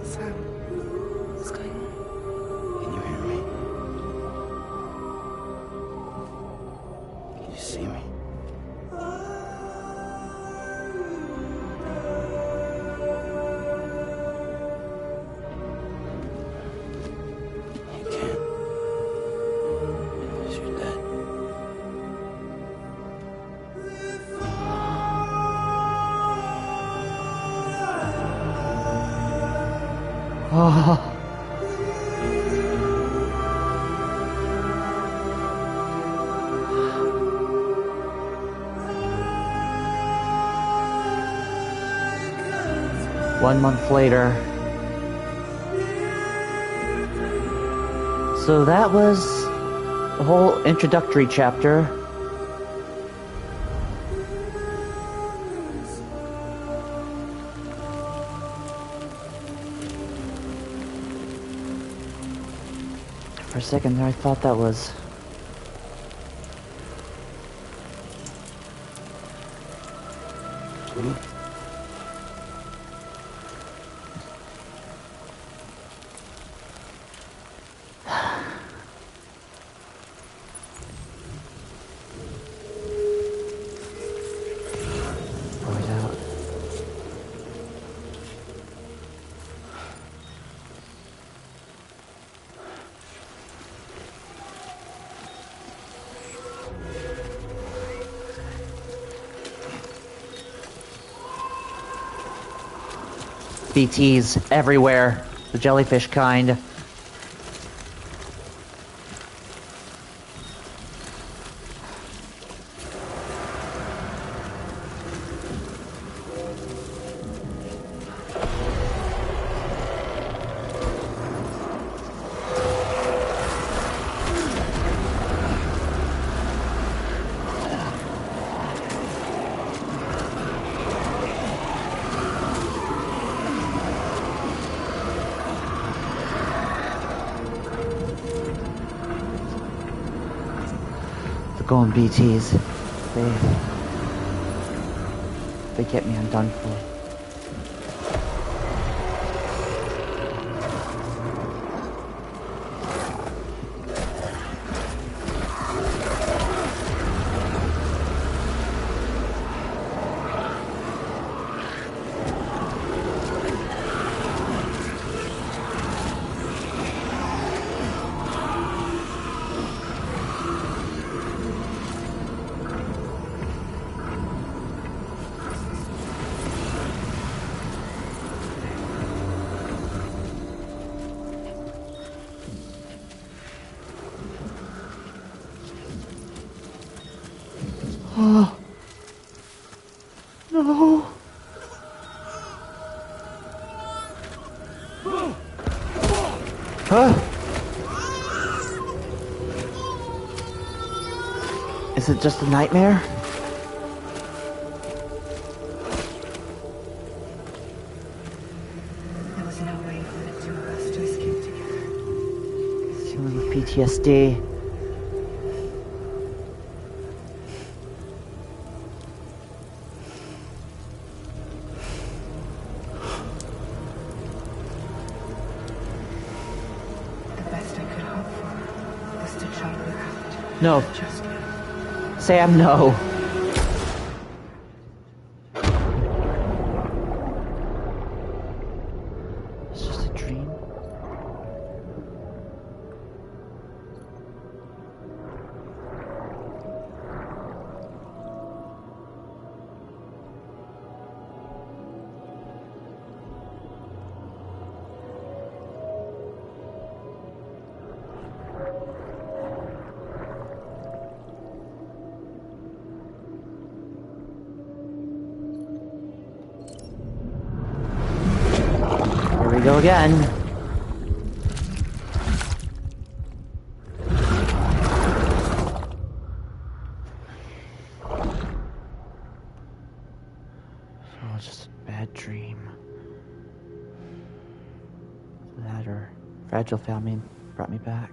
[SPEAKER 3] Sam, what's going on?
[SPEAKER 5] Can you hear me? Can you see me? You can't. Because you're dead.
[SPEAKER 1] Oh. One month later. So that was the whole introductory chapter. For a second there, I thought that was... Boys out. BTs everywhere. The jellyfish kind. Going BTs. They get me undone for. Oh. No. Huh? Is it just a nightmare?
[SPEAKER 3] There was no way for the two of us to escape together.
[SPEAKER 1] Dealing with PTSD. No. Sam, no. It's just a dream. Here we go again. Oh, it's just a bad dream. That or Fragile found me and brought me back.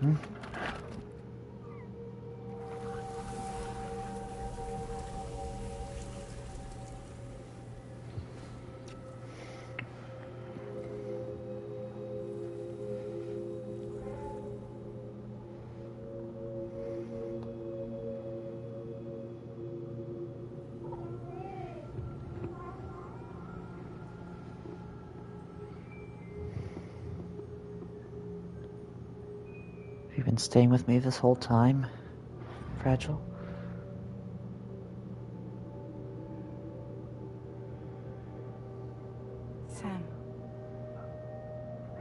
[SPEAKER 1] Hmm? You've been staying with me this whole time, Fragile?
[SPEAKER 3] Sam,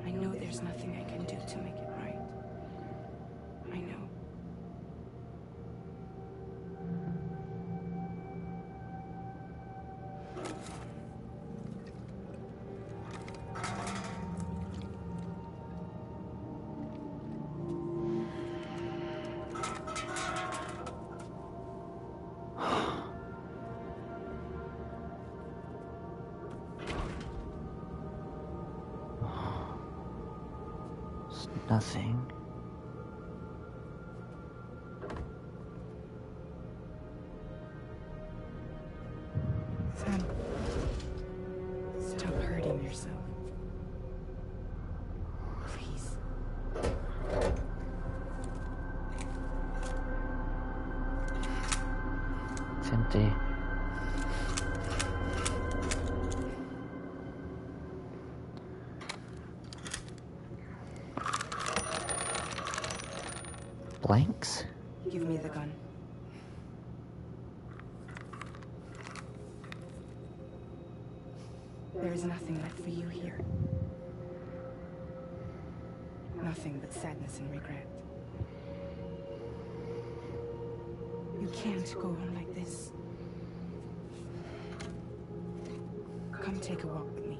[SPEAKER 3] I know there's nothing I can do to make it right. I know.
[SPEAKER 1] It's nothing.
[SPEAKER 3] Sam, stop hurting yourself. Please.
[SPEAKER 1] It's empty. Blanks?
[SPEAKER 3] Give me the gun. There is nothing left for you here. Nothing but sadness and regret. You can't go on like this. Come take a walk with me.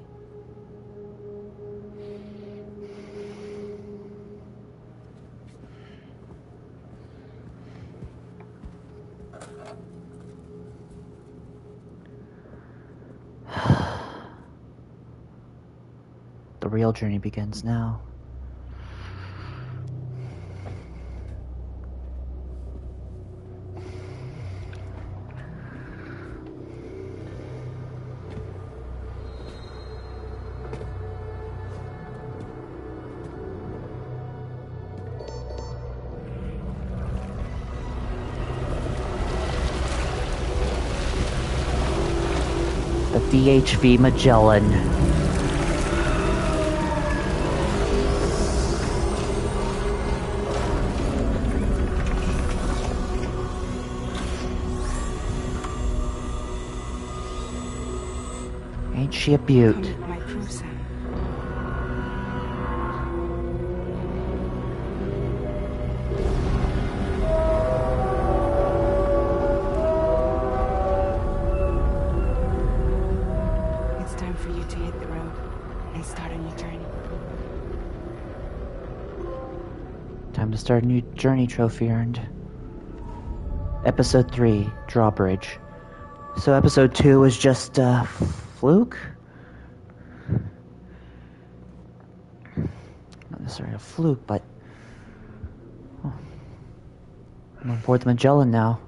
[SPEAKER 1] The real journey begins now. The DHV Magellan. Ain't she a beaut?
[SPEAKER 3] Come with my crew, Sam. It's time for you to hit the road and start a new journey.
[SPEAKER 1] Time to start a new journey, trophy earned. Episode 3, Drawbridge. So episode 2 was just a fluke? Not necessarily a fluke, but... oh. I'm on board the Magellan now.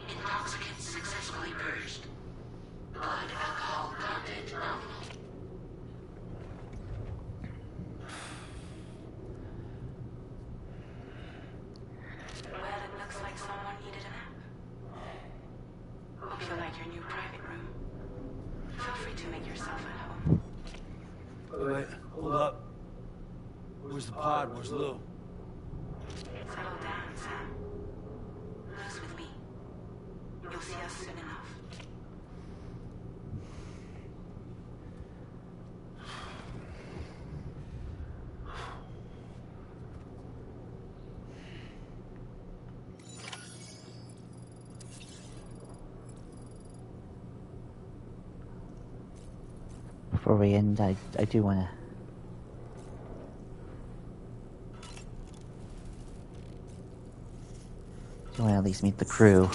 [SPEAKER 7] Intoxicants successfully purged. Blood alcohol content nominal. Well, it looks like someone needed a nap. Hope you like your new private room. Feel free to make yourself at home.
[SPEAKER 13] Wait, hold up. Where's the pod? Where's Lou?
[SPEAKER 7] Settle down, Sam. Lou's with me. You'll see us soon enough.
[SPEAKER 1] Before we end, I do want to... I want to at least meet the crew.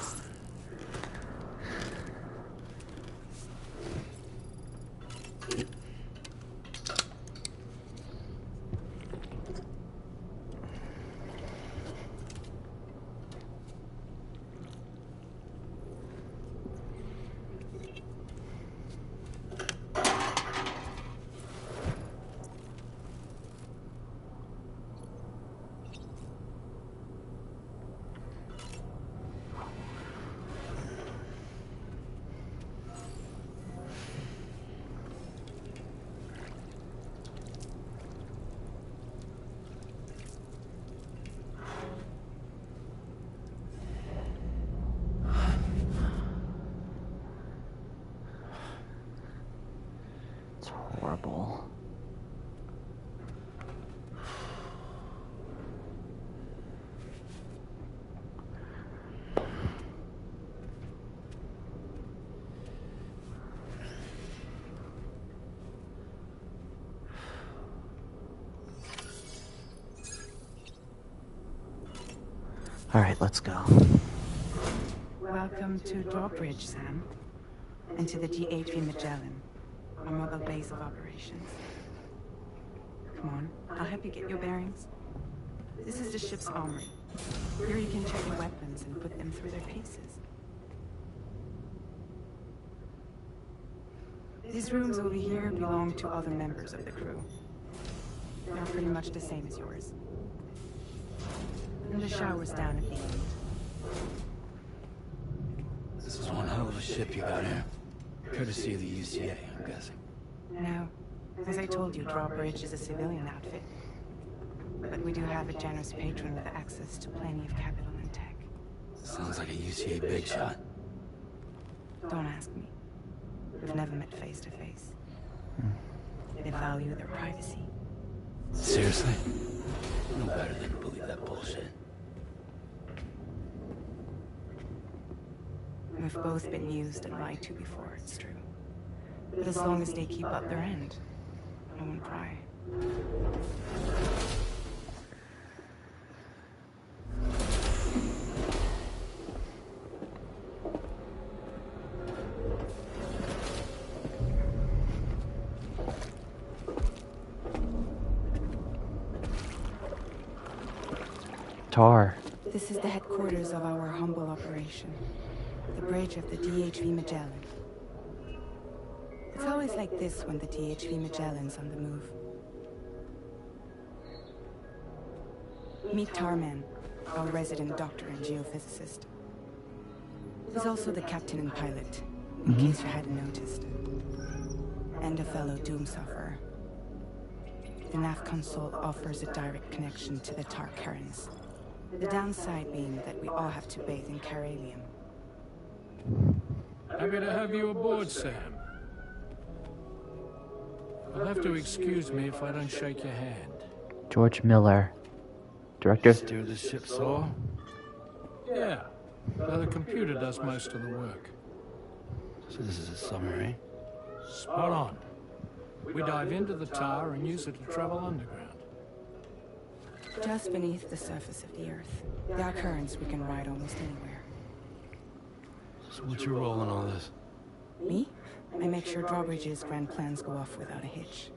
[SPEAKER 1] It's horrible. All right, let's go.
[SPEAKER 3] Welcome to Drawbridge, Sam. And to the DHV Magellan, our mobile base of operations. Come on, I'll help you get your bearings. This is the ship's armory. Here you can check your weapons and put them through their paces. These rooms over here belong to other members of the crew. They're pretty much the same as yours. And the shower's down at the end.
[SPEAKER 5] This is one hell of a ship you got here. Courtesy of the UCA, I'm guessing.
[SPEAKER 3] No. As I told you, Drawbridge is a civilian outfit. But we do have a generous patron with access to plenty of capital and tech.
[SPEAKER 5] Sounds like a UCA big shot.
[SPEAKER 3] Don't ask me. We've never met face to face. They value their privacy.
[SPEAKER 5] Seriously? No better than to believe that bullshit.
[SPEAKER 3] We've both been used and lied to before, it's true. But as long as they keep up their end, I won't cry.
[SPEAKER 1] Tar.
[SPEAKER 3] This is the headquarters of our humble operation. The bridge of the DHV Magellan. It's always like this when the DHV Magellan's on the move. Meet Tarman, our resident doctor and geophysicist. He's also the captain and pilot, in case you hadn't noticed. And a fellow doom sufferer. The nav console offers a direct connection to the Tar currents. The downside being that we all have to bathe in caralium.
[SPEAKER 12] Happy to have you aboard, Sam. You'll have to excuse me if I don't shake your hand.
[SPEAKER 1] George Miller. Director.
[SPEAKER 5] Steer the ship saw?
[SPEAKER 12] Yeah, though the computer does most of the work.
[SPEAKER 5] So this is a submarine?
[SPEAKER 12] Spot on. We dive into the Tar and use it to travel underground.
[SPEAKER 3] Just beneath the surface of the Earth, there are currents we can ride almost anywhere.
[SPEAKER 5] So what's your role in all this?
[SPEAKER 3] Me? I make sure Drawbridge's grand plans go off without a hitch.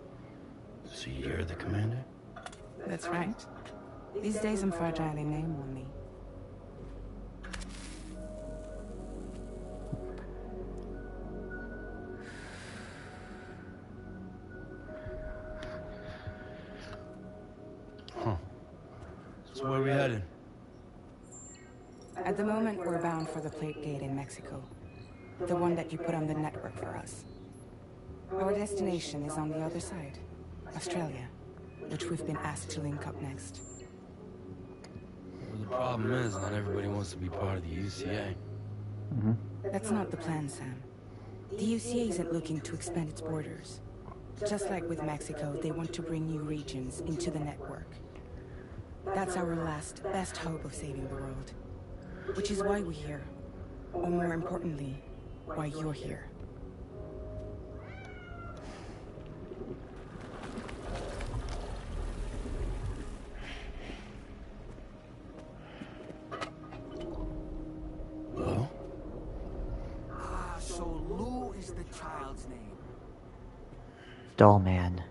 [SPEAKER 5] So you're the commander?
[SPEAKER 3] That's right. These days I'm fragile in name only.
[SPEAKER 5] So where are we headed?
[SPEAKER 3] At the moment, we're bound for the Plate Gate in Mexico. The one that you put on the network for us. Our destination is on the other side, Australia, which we've been asked to link up next.
[SPEAKER 5] Well, the problem is, not everybody wants to be part of the UCA.
[SPEAKER 3] That's not the plan, Sam. The UCA isn't looking to expand its borders. Just like with Mexico, they want to bring new regions into the network. That's our last, best hope of saving the world. Which is why we're here. Or more importantly, why you're here.
[SPEAKER 5] Hello?
[SPEAKER 13] Ah, so Lou is the child's name.
[SPEAKER 1] Doll man.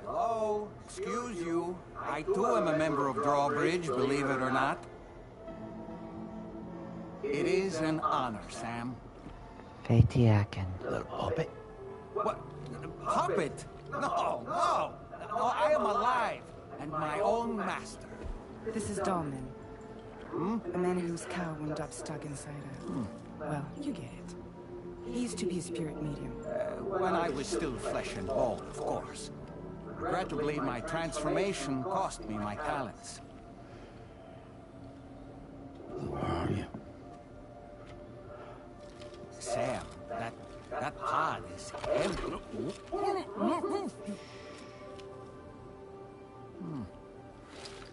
[SPEAKER 13] Hello? Excuse you. I too am a member of Drawbridge, believe it or not. It is an honor, Sam.
[SPEAKER 1] Fatiakin.
[SPEAKER 5] Little puppet?
[SPEAKER 13] What? Puppet? No, no! No, I am alive, and my own master.
[SPEAKER 3] This is Dolman. A man whose cow wound up stuck inside a... Well, you get it. He used to be a spirit medium.
[SPEAKER 13] When I was still flesh and bone, of course. Regrettably, my transformation cost me my talents.
[SPEAKER 5] Where are you?
[SPEAKER 13] Sam, that pod is empty.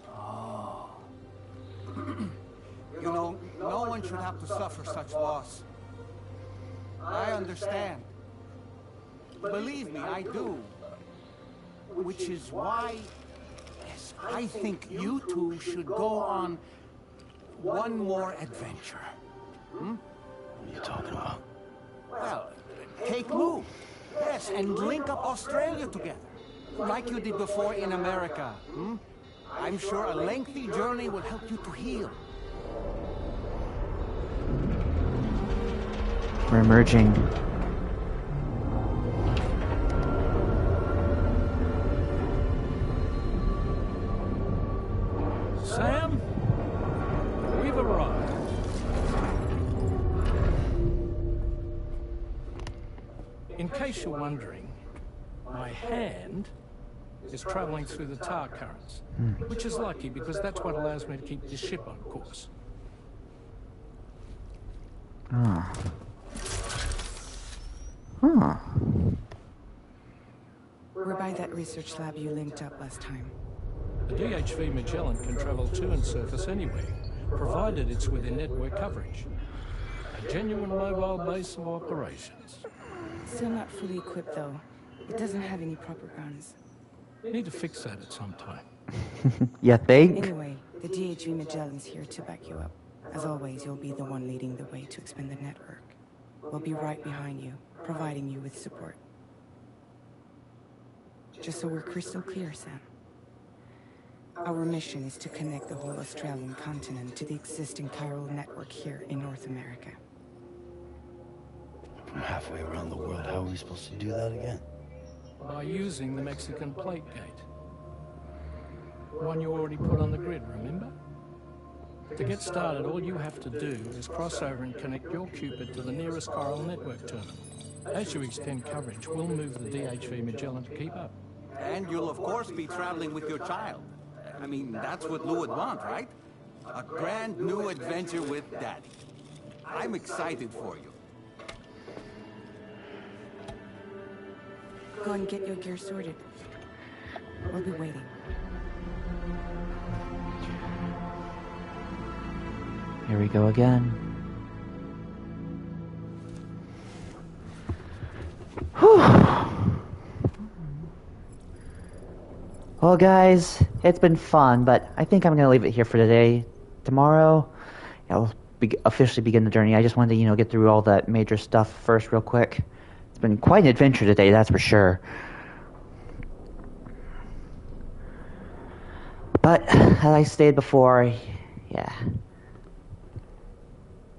[SPEAKER 13] Oh. You know, no one should have to suffer such loss. I understand. Believe me, I do. Which is why, yes, I think you two should go on one more adventure.
[SPEAKER 5] What are you talking about?
[SPEAKER 13] Well, take Lou. Yes, and link up Australia together. Like you did before in America. I'm sure a lengthy journey will help you to heal.
[SPEAKER 1] We're emerging.
[SPEAKER 14] Right. In case you're wondering, my hand is traveling through the tar currents, which is lucky because that's what allows me to keep this ship on course.
[SPEAKER 1] Ah. Huh.
[SPEAKER 3] We're by that research lab you linked up last time.
[SPEAKER 14] The DHV Magellan can travel to and surface anywhere, provided it's within network coverage. A genuine mobile base of operations.
[SPEAKER 3] Still not fully equipped, though. It doesn't have any proper guns.
[SPEAKER 14] Need to fix that at some time.
[SPEAKER 1] You think?
[SPEAKER 3] Anyway, the DHV Magellan's here to back you up. As always, you'll be the one leading the way to expand the network. We'll be right behind you, providing you with support. Just so we're crystal clear, Sam. Our mission is to connect the whole Australian continent to the existing chiral network here in North America.
[SPEAKER 15] From halfway around the world, how are we supposed to do that again?
[SPEAKER 14] By using the Mexican plate gate. One you already put on the grid, remember? To get started, all you have to do is cross over and connect your Cupid to the nearest chiral network terminal. As you extend coverage, we'll move the DHV Magellan to keep up.
[SPEAKER 13] And you'll of course be traveling with your child. I mean, that's what Lou would want, right? A brand new adventure with Daddy. I'm excited for you.
[SPEAKER 3] Go and get your gear sorted. We'll be waiting.
[SPEAKER 1] Here we go again. Whew. Well, guys, it's been fun, but I think I'm going to leave it here for today. Tomorrow, I'll officially begin the journey. I just wanted to, get through all that major stuff first real quick. It's been quite an adventure today, that's for sure. But, as I stated before, yeah.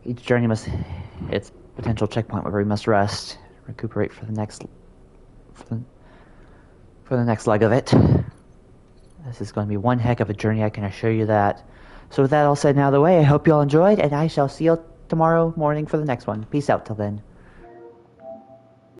[SPEAKER 1] Each journey must hit its potential checkpoint where we must rest, recuperate for the next leg of it. This is going to be one heck of a journey, I can assure you that. So with that all said and out of the way, I hope you all enjoyed, and I shall see you tomorrow morning for the next one. Peace out till then.